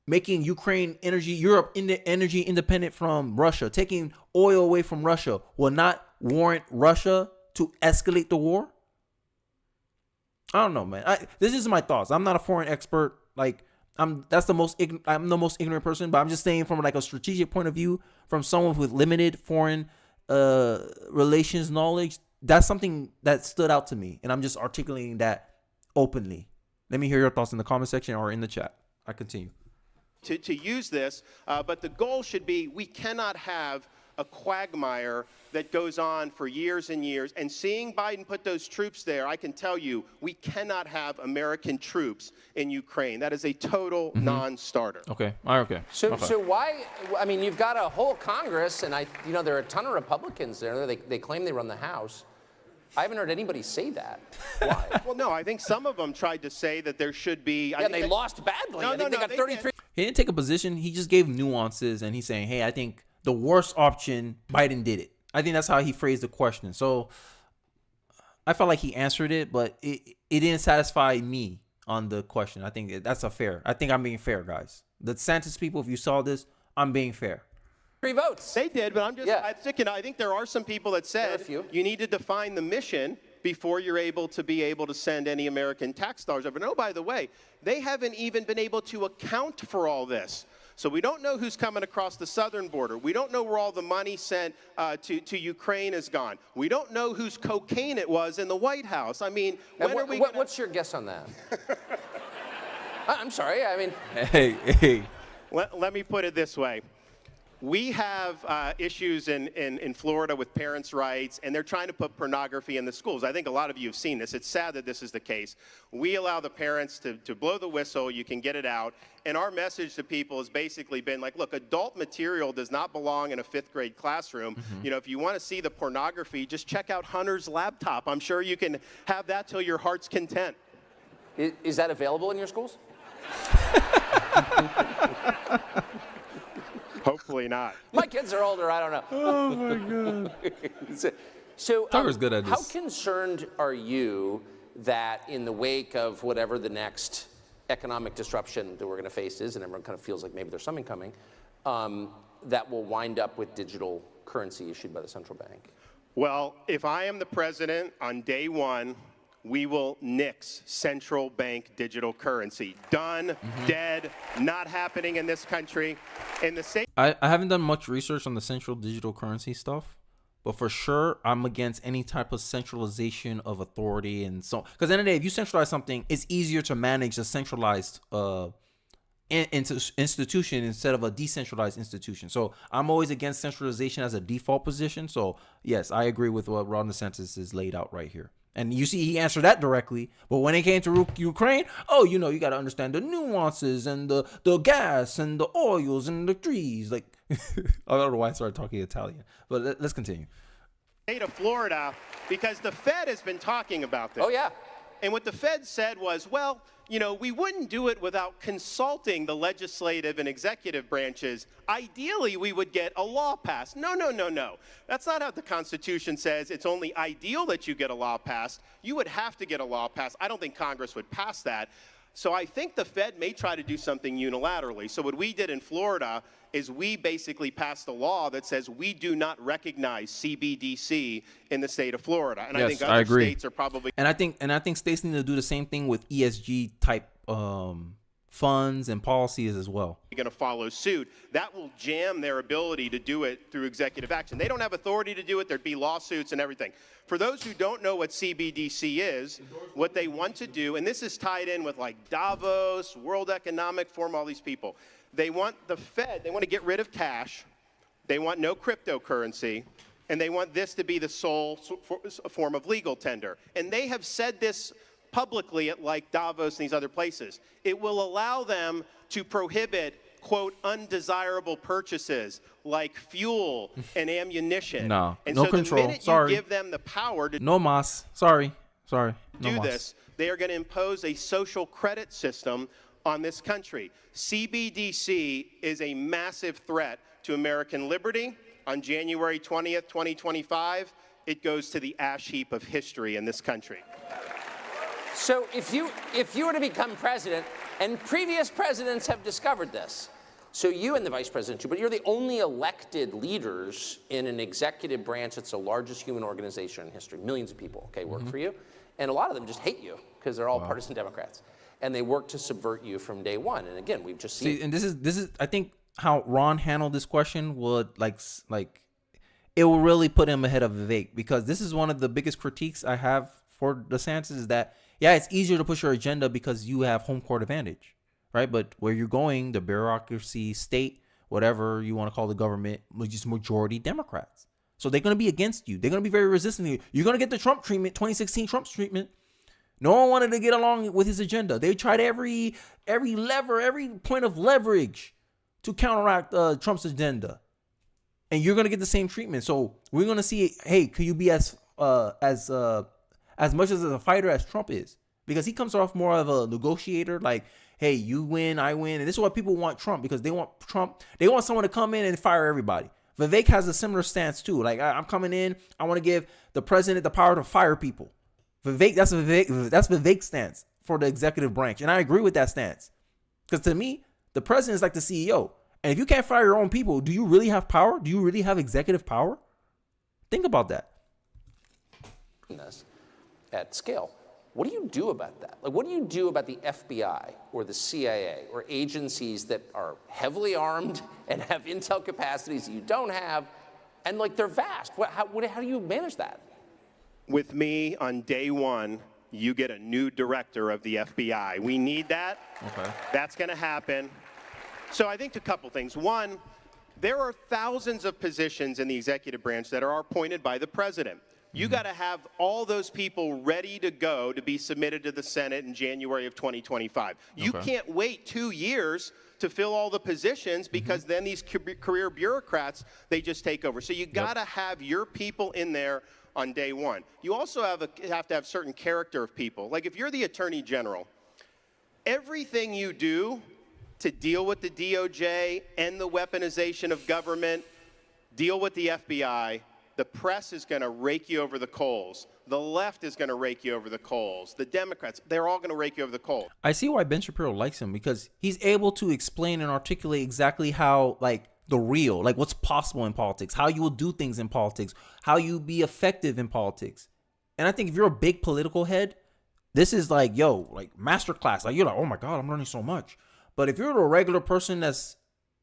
Speaker 1: making Europe energy independent from Russia, taking oil away from Russia, will not warrant Russia to escalate the war? I don't know, man. This is my thoughts. I'm not a foreign expert. Like, I'm the most ignorant person, but I'm just saying from like a strategic point of view, from someone with limited foreign relations knowledge, that's something that stood out to me, and I'm just articulating that openly. Let me hear your thoughts in the comment section or in the chat. I continue.
Speaker 8: To use this, but the goal should be we cannot have a quagmire that goes on for years and years. And seeing Biden put those troops there, I can tell you, we cannot have American troops in Ukraine. That is a total non-starter.
Speaker 1: Okay. All right. Okay.
Speaker 2: So why? I mean, you've got a whole Congress, and there are a ton of Republicans there. They claim they run the House. I haven't heard anybody say that. Why?
Speaker 8: Well, no, I think some of them tried to say that there should be.
Speaker 2: Yeah, they lost badly. I think they got 33.
Speaker 1: He didn't take a position. He just gave nuances, and he's saying, hey, I think the worst option, Biden did it. I think that's how he phrased the question. So I felt like he answered it, but it didn't satisfy me on the question. I think that's I think I'm being fair, guys. The DeSantis people, if you saw this, I'm being fair.
Speaker 2: 3 votes.
Speaker 8: They did, but I'm just,
Speaker 2: Yeah.
Speaker 8: I think there are some people that said you need to define the mission before you're able to send any American tax dollars over. And oh, by the way, they haven't even been able to account for all this. So we don't know who's coming across the southern border. We don't know where all the money sent to Ukraine is gone. We don't know whose cocaine it was in the White House. I mean,
Speaker 2: what's your guess on that? I'm sorry. I mean,
Speaker 1: Hey.
Speaker 8: Let me put it this way. We have issues in Florida with parents' rights, and they're trying to put pornography in the schools. I think a lot of you have seen this. It's sad that this is the case. We allow the parents to blow the whistle. You can get it out. And our message to people has basically been like, look, adult material does not belong in a 5th grade classroom. You know, if you want to see the pornography, just check out Hunter's laptop. I'm sure you can have that till your heart's content.
Speaker 2: is that available in your schools?
Speaker 8: Hopefully not.
Speaker 2: My kids are older. I don't know.
Speaker 1: Oh, my God.
Speaker 2: So
Speaker 1: Tucker's good at this.
Speaker 2: How concerned are you that in the wake of whatever the next economic disruption that we're going to face is, and everyone kind of feels like maybe there's something coming, that will wind up with digital currency issued by the central bank?
Speaker 8: Well, if I am the president on day one, we will nix central bank digital currency. Done, dead, not happening in this country. In the same.
Speaker 1: I haven't done much research on the central digital currency stuff, but for sure, I'm against any type of centralization of authority and so. Because at the end of the day, if you centralize something, it's easier to manage a centralized institution instead of a decentralized institution. So I'm always against centralization as a default position. So yes, I agree with what Ron DeSantis is laid out right here. And you see, he answered that directly. But when it came to Ukraine, you got to understand the nuances and the gas and the oils and the trees. Like, I don't know why I started talking Italian. But let's continue.
Speaker 8: State of Florida, because the Fed has been talking about this.
Speaker 2: Oh, yeah.
Speaker 8: And what the Fed said was, well, we wouldn't do it without consulting the legislative and executive branches. Ideally, we would get a law passed. No. That's not how the Constitution says. It's only ideal that you get a law passed. You would have to get a law passed. I don't think Congress would pass that. So I think the Fed may try to do something unilaterally. So what we did in Florida is we basically passed a law that says we do not recognize CBDC in the state of Florida. And
Speaker 1: yes,
Speaker 8: I think other states are probably.
Speaker 1: And I think states need to do the same thing with ESG type funds and policies as well.
Speaker 8: Going to follow suit. That will jam their ability to do it through executive action. They don't have authority to do it. There'd be lawsuits and everything. For those who don't know what CBDC is, what they want to do, and this is tied in with like Davos, World Economic Forum, all these people. They want the Fed, they want to get rid of cash. They want no cryptocurrency. And they want this to be the sole form of legal tender. And they have said this publicly at like Davos and these other places. It will allow them to prohibit, quote, undesirable purchases like fuel and ammunition.
Speaker 1: No
Speaker 8: so
Speaker 1: control.
Speaker 8: The minute
Speaker 1: Sorry.
Speaker 8: you give them the power to
Speaker 1: no mas. Sorry.
Speaker 8: do this, they are going to impose a social credit system on this country. CBDC is a massive threat to American liberty. On January 20th, 2025, it goes to the ash heap of history in this country.
Speaker 2: So if you were to become president, and previous presidents have discovered this, so you and the vice president too, but you're the only elected leaders in an executive branch that's the largest human organization in history. Millions of people, work for you. And a lot of them just hate you because they're all partisan Democrats. And they work to subvert you from day one. And again, we've just seen.
Speaker 1: See, and this is I think how Ron handled this question would like it will really put him ahead of Vivek, because this is one of the biggest critiques I have for DeSantis is that, yeah, it's easier to push your agenda because you have home court advantage, right? But where you're going, the bureaucracy, state, whatever you want to call the government, just majority Democrats. So they're going to be against you. They're going to be very resistant to you. You're going to get the Trump treatment, 2016 Trump's treatment. No one wanted to get along with his agenda. They tried every lever, every point of leverage to counteract Trump's agenda. And you're going to get the same treatment. So we're going to see, hey, can you be as as much as a fighter as Trump is, because he comes off more of a negotiator. Like, hey, you win, I win, and this is why people want Trump, because they want Trump. They want someone to come in and fire everybody. Vivek has a similar stance too. Like, I'm coming in, I want to give the president the power to fire people. That's Vivek's stance for the executive branch, and I agree with that stance. Because to me, the president is like the CEO, and if you can't fire your own people, do you really have power? Do you really have executive power? Think about that.
Speaker 2: At scale. What do you do about that? Like, what do you do about the FBI or the CIA or agencies that are heavily armed and have intel capacities that you don't have, and like they're vast? How do you manage that?
Speaker 8: With me, on day one, you get a new director of the FBI. We need that.
Speaker 1: Okay.
Speaker 8: That's going to happen. So I think a couple things. One, there are thousands of positions in the executive branch that are appointed by the president. You got to have all those people ready to go to be submitted to the Senate in January of 2025. You can't wait 2 years to fill all the positions, because then these career bureaucrats, they just take over. So you got to have your people in there on day one. You also have to have certain character of people. Like, if you're the Attorney General, everything you do to deal with the DOJ, end the weaponization of government, deal with the FBI, the press is going to rake you over the coals. The left is going to rake you over the coals. The Democrats, they're all going to rake you over the coals.
Speaker 1: I see why Ben Shapiro likes him, because he's able to explain and articulate exactly how, like, the real, like, what's possible in politics, how you will do things in politics, how you be effective in politics. And I think if you're a big political head, this is like, yo, like, masterclass. Like, you're like, oh my God, I'm learning so much. But if you're a regular person that's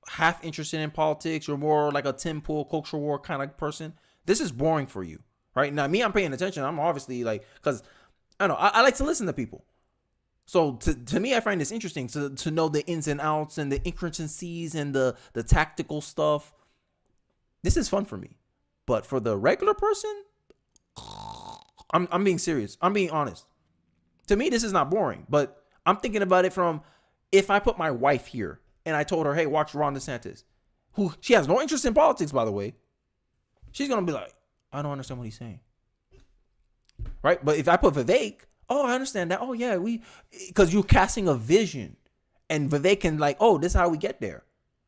Speaker 1: half interested in politics, you're more like a Tim Pool culture war kind of person, this is boring for you, right? Now, me, I'm paying attention. I'm obviously like, because I don't know, I like to listen to people. So to me, I find this interesting to know the ins and outs and the intricacies and the tactical stuff. This is fun for me. But for the regular person, I'm being serious. I'm being honest. To me, this is not boring. But I'm thinking about it from, if I put my wife here and I told her, hey, watch Ron DeSantis, who she has no interest in politics, by the way, she's going to be like, I don't understand what he's saying. Right? But if I put Vivek, oh, I understand that. Oh, yeah, because you're casting a vision. And Vivek can like, oh, this is how we get there.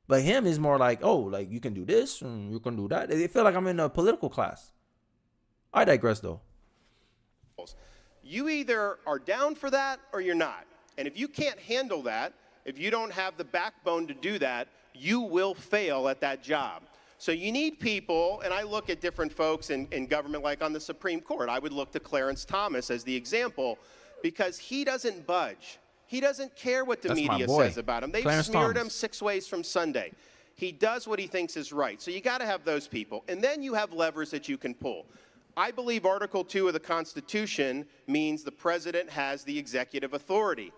Speaker 1: But him is more like, oh, like, you can do this and you can do that. It feel like I'm in a political class. I digress, though.
Speaker 8: You either are down for that or you're not. And if you can't handle that, if you don't have the backbone to do that, you will fail at that job. So you need people, and I look at different folks in government, like on the Supreme Court. I would look to Clarence Thomas as the example, because he doesn't budge. He doesn't care what the media says about him. They've smeared him 6 ways from Sunday. He does what he thinks is right. So you got to have those people. And then you have levers that you can pull. I believe Article 2 of the Constitution means the president has the executive authority.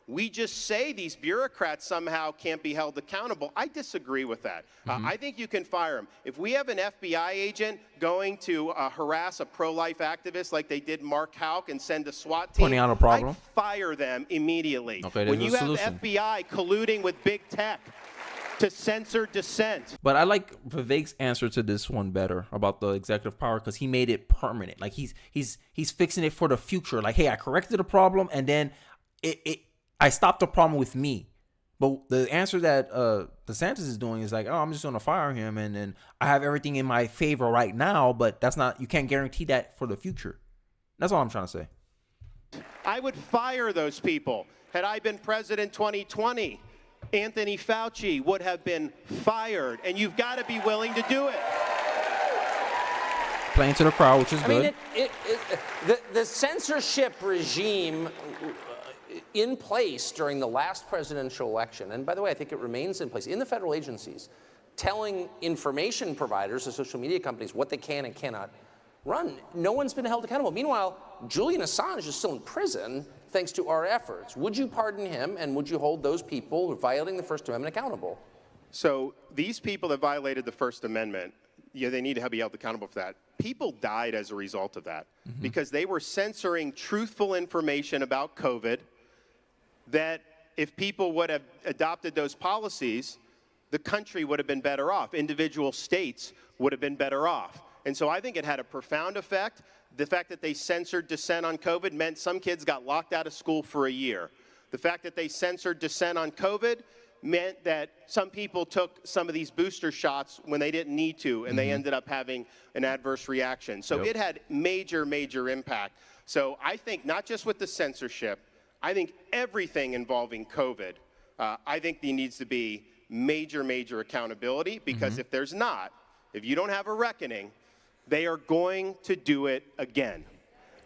Speaker 8: We just say these bureaucrats somehow can't be held accountable. I disagree with that. I think you can fire them. If we have an FBI agent going to harass a pro-life activist like they did Mark Houck and send a SWAT team,
Speaker 1: pointing out a problem,
Speaker 8: I'd fire them immediately.
Speaker 1: Okay,
Speaker 8: when you have FBI colluding with big tech to censor dissent.
Speaker 1: But I like Vivek's answer to this one better about the executive power, because he made it permanent. Like, he's fixing it for the future. Like, hey, I corrected a problem, and then I stopped the problem with me. But the answer that DeSantis is doing is like, oh, I'm just going to fire him, and then I have everything in my favor right now, but that's not, you can't guarantee that for the future. That's all I'm trying to say.
Speaker 8: I would fire those people. Had I been president 2020, Anthony Fauci would have been fired, and you've got to be willing to do it.
Speaker 1: Playing to the crowd, which is good.
Speaker 2: I mean, the censorship regime in place during the last presidential election, and by the way, I think it remains in place in the federal agencies, telling information providers, the social media companies, what they can and cannot run. No one's been held accountable. Meanwhile, Julian Assange is still in prison thanks to our efforts. Would you pardon him, and would you hold those people violating the First Amendment accountable?
Speaker 8: So these people that violated the First Amendment, yeah, they need to be held accountable for that. People died as a result of that because they were censoring truthful information about COVID, that if people would have adopted those policies, the country would have been better off. Individual states would have been better off. And so I think it had a profound effect. The fact that they censored dissent on COVID meant some kids got locked out of school for a year. The fact that they censored dissent on COVID meant that some people took some of these booster shots when they didn't need to, and they ended up having an adverse reaction. So it had major, major impact. So I think not just with the censorship, I think everything involving COVID, I think there needs to be major, major accountability, because if there's not, if you don't have a reckoning, they are going to do it again.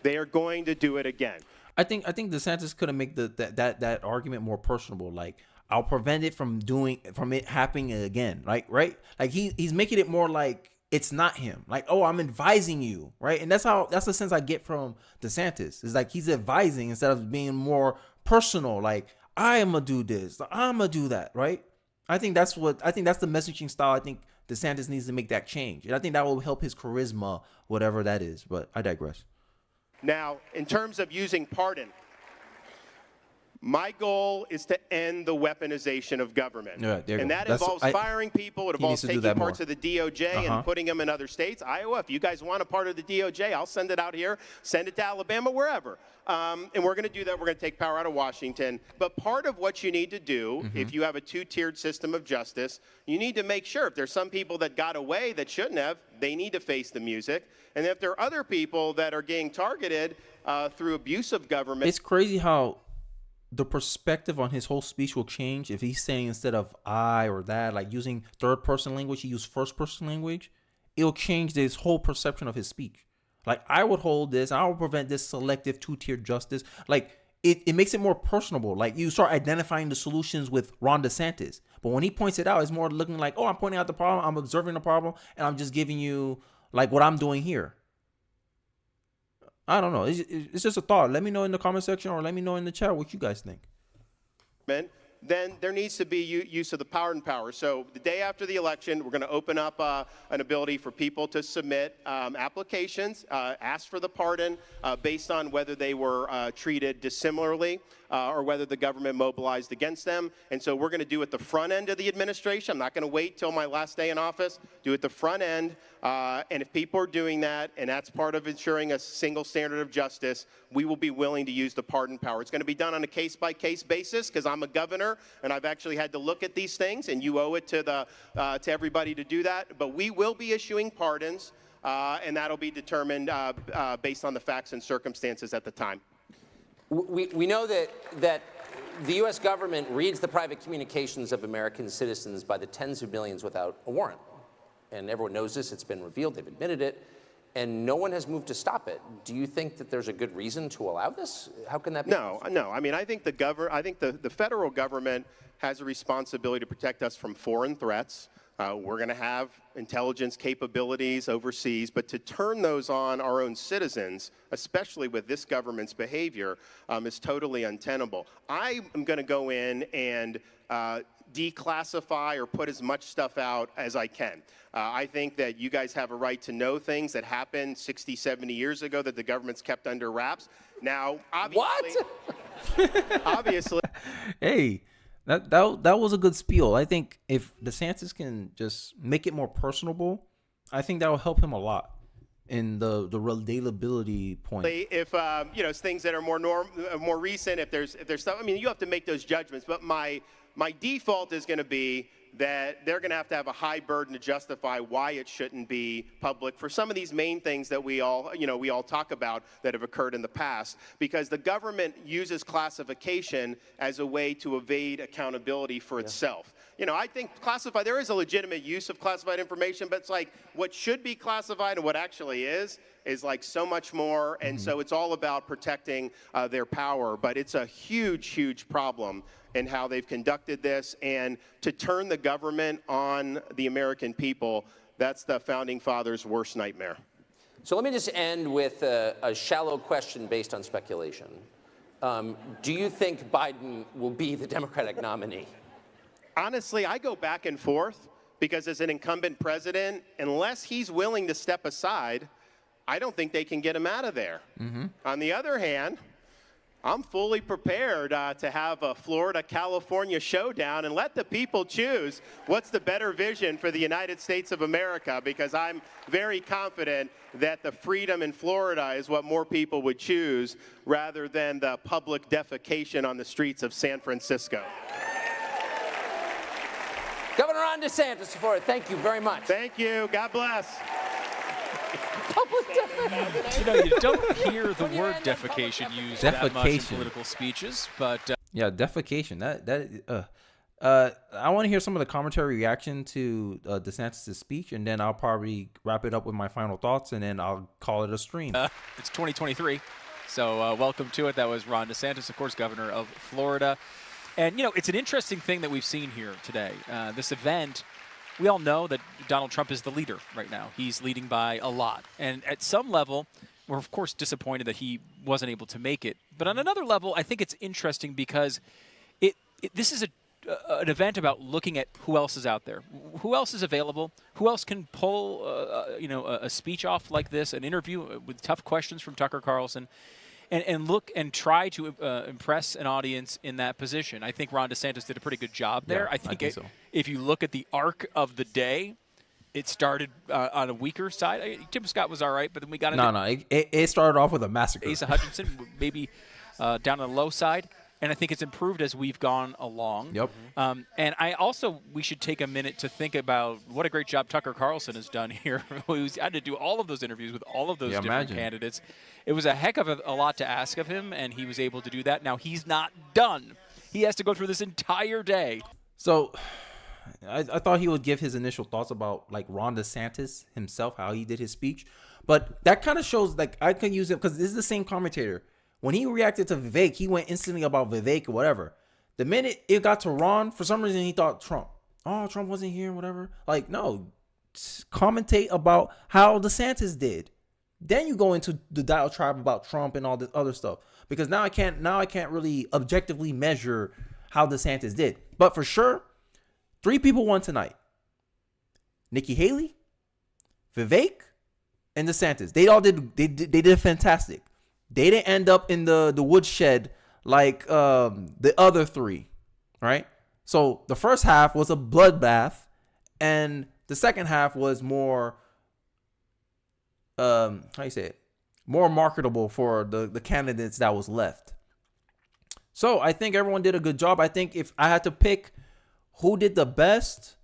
Speaker 8: They are going to do it again.
Speaker 1: I think DeSantis could have made that argument more personable. Like, I'll prevent it from it happening again. Right? Like he's making it more like it's not him. Like, oh, I'm advising you, right? And that's the sense I get from DeSantis. It's like he's advising instead of being more personal. Like, I'm gonna do this, I'm gonna do that, right? I think that's the messaging style. I think DeSantis needs to make that change, and I think that will help his charisma, whatever that is. But I digress.
Speaker 8: Now, in terms of using pardon, my goal is to end the weaponization of government.
Speaker 1: Yeah,
Speaker 8: and that involves firing people. It involves taking parts of the DOJ and putting them in other states. Iowa, if you guys want a part of the DOJ, I'll send it out here, send it to Alabama, wherever. And we're going to do that. We're going to take power out of Washington. But part of what you need to do, if you have a two-tiered system of justice, you need to make sure if there's some people that got away that shouldn't have, they need to face the music. And if there are other people that are getting targeted through abuse of government.
Speaker 1: It's crazy how the perspective on his whole speech will change if he's saying, instead of I or that, like using third person language, he used first person language. It'll change his whole perception of his speech. Like, I would hold this, I will prevent this selective two-tiered justice. Like, it makes it more personable. Like, you start identifying the solutions with Ron DeSantis. But when he points it out, it's more looking like, oh, I'm pointing out the problem, I'm observing the problem, and I'm just giving you like what I'm doing here. I don't know. It's just a thought. Let me know in the comment section, or let me know in the chat what you guys think.
Speaker 8: Then there needs to be use of the pardon power. So the day after the election, we're going to open up an ability for people to submit applications, ask for the pardon based on whether they were treated dissimilarly or whether the government mobilized against them. And so we're going to do it the front end of the administration. I'm not going to wait till my last day in office. Do it the front end. And if people are doing that, and that's part of ensuring a single standard of justice, we will be willing to use the pardon power. It's going to be done on a case-by-case basis, because I'm a governor, and I've actually had to look at these things, and you owe it to everybody to do that. But we will be issuing pardons, and that'll be determined based on the facts and circumstances at the time.
Speaker 2: We know that the U.S. government reads the private communications of American citizens by the tens of millions without a warrant. And everyone knows this. It's been revealed. They've admitted it. And no one has moved to stop it. Do you think that there's a good reason to allow this? How can that be?
Speaker 8: No. I mean, I think the federal government has a responsibility to protect us from foreign threats. We're going to have intelligence capabilities overseas, but to turn those on our own citizens, especially with this government's behavior, is totally untenable. I am going to go in and declassify or put as much stuff out as I can. I think that you guys have a right to know things that happened 60, 70 years ago that the government's kept under wraps. Now, obviously...
Speaker 2: What?
Speaker 8: Obviously...
Speaker 1: Hey, that was a good spiel. I think if DeSantis can just make it more personable, I think that will help him a lot in the relatability point.
Speaker 8: If it's things that are more recent, if there's stuff, I mean, you have to make those judgments. But my default is going to be that they're going to have a high burden to justify why it shouldn't be public for some of these main things that we all talk about that have occurred in the past, because the government uses classification as a way to evade accountability for itself. I think there is a legitimate use of classified information, but it's like what should be classified and what actually is like so much more. And so it's all about protecting their power. But it's a huge, huge problem in how they've conducted this. And to turn the government on the American people, that's the Founding Fathers' worst nightmare.
Speaker 2: So let me just end with a shallow question based on speculation. Do you think Biden will be the Democratic nominee?
Speaker 8: Honestly, I go back and forth because as an incumbent president, unless he's willing to step aside, I don't think they can get him out of there. On the other hand, I'm fully prepared to have a Florida-California showdown and let the people choose what's the better vision for the United States of America, because I'm very confident that the freedom in Florida is what more people would choose rather than the public defecation on the streets of San Francisco.
Speaker 2: Governor Ron DeSantis, for it. Thank you very much.
Speaker 8: Thank you. God bless.
Speaker 7: You know, you don't hear the word defecation used that much in political speeches, but
Speaker 1: Yeah, defecation. I want to hear some of the commentary reaction to DeSantis' speech, and then I'll probably wrap it up with my final thoughts, and then I'll call it a stream.
Speaker 7: it's 2023, so welcome to it. That was Ron DeSantis, of course, governor of Florida. And, you know, it's an interesting thing that we've seen here today. This event, we all know that Donald Trump is the leader right now. He's leading by a lot. And at some level, we're, of course, disappointed that he wasn't able to make it. But on another level, I think it's interesting because this is an event about looking at who else is out there, who else is available, who else can pull a speech off like this, an interview with tough questions from Tucker Carlson, and look and try to impress an audience in that position. I think Ron DeSantis did a pretty good job there.
Speaker 1: Yeah,
Speaker 7: I think
Speaker 1: so.
Speaker 7: If you look at the arc of the day, it started on a weaker side. Tim Scott was all right, but then we got into
Speaker 1: it started off with a massacre.
Speaker 7: Asa Hutchinson, maybe down on the low side. And I think it's improved as we've gone along.
Speaker 1: Yep.
Speaker 7: And we should take a minute to think about what a great job Tucker Carlson has done here. He's had to do all of those interviews with all of those different candidates. It was a heck of a lot to ask of him, and he was able to do that. Now, he's not done. He has to go through this entire day.
Speaker 1: So I thought he would give his initial thoughts about, like, Ron DeSantis himself, how he did his speech. But that kind of shows, like, I can use it because this is the same commentator. When he reacted to Vivek, he went instantly about Vivek or whatever. The minute it got to Ron, for some reason he thought Trump. Oh, Trump wasn't here, whatever. Like, no. Commentate about how DeSantis did. Then you go into the diatribe about Trump and all this other stuff. Because now I can't really objectively measure how DeSantis did. But for sure, 3 people won tonight. Nikki Haley, Vivek, and DeSantis. They did fantastic. They didn't end up in the woodshed like the other 3, right? So the first half was a bloodbath, and the second half was more, more marketable for the candidates that was left. So I think everyone did a good job. I think if I had to pick who did the best,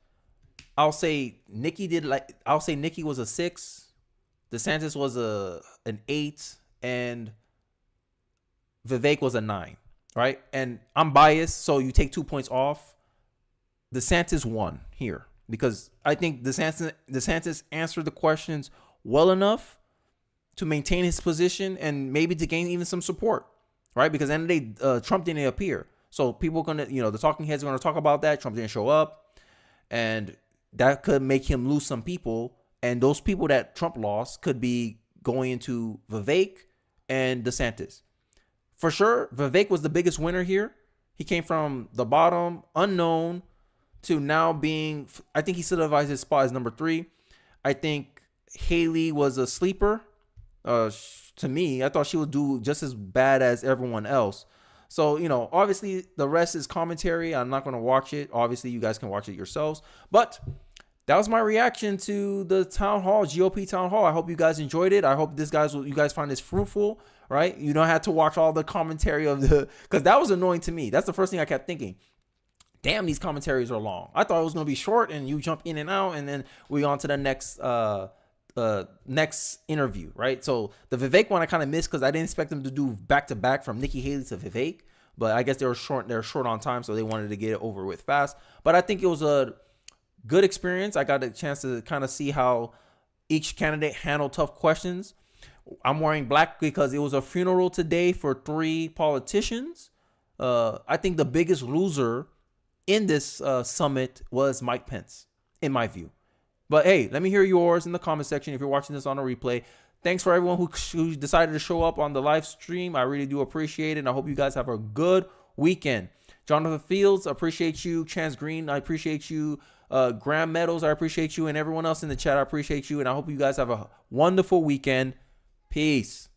Speaker 1: I'll say Nikki was a 6, DeSantis was an 8. And Vivek was a 9, right? And I'm biased, so you take 2 points off. DeSantis won here because I think DeSantis answered the questions well enough to maintain his position and maybe to gain even some support, right? Because at the end of the day, Trump didn't appear. So people are going to, the talking heads are going to talk about that. Trump didn't show up. And that could make him lose some people. And those people that Trump lost could be going into Vivek and DeSantis. For sure, Vivek was the biggest winner here. He came from the bottom, unknown, to now being, I think he solidified his spot as number 3. I think Haley was a sleeper. To me, I thought she would do just as bad as everyone else. So, obviously the rest is commentary. I'm not going to watch it. Obviously, you guys can watch it yourselves. But that was my reaction to the town hall, GOP town hall. I hope you guys enjoyed it. I hope you guys find this fruitful, right? You don't have to watch all the commentary because that was annoying to me. That's the first thing I kept thinking. Damn, these commentaries are long. I thought it was going to be short and you jump in and out and then we on to the next interview, right? So the Vivek one I kind of missed because I didn't expect them to do back to back from Nikki Haley to Vivek, but I guess they're short on time, so they wanted to get it over with fast. But I think it was a good experience. I got a chance to kind of see how each candidate handled tough questions. I'm wearing black because it was a funeral today for 3 politicians. I think the biggest loser in this summit was Mike Pence, in my view. But hey, let me hear yours in the comment section if you're watching this on a replay. Thanks for everyone who decided to show up on the live stream. I really do appreciate it. And I hope you guys have a good weekend. Jonathan Fields, I appreciate you. Chance Green, I appreciate you. Graham Meadows, I appreciate you. And everyone else in the chat, I appreciate you. And I hope you guys have a wonderful weekend. Peace.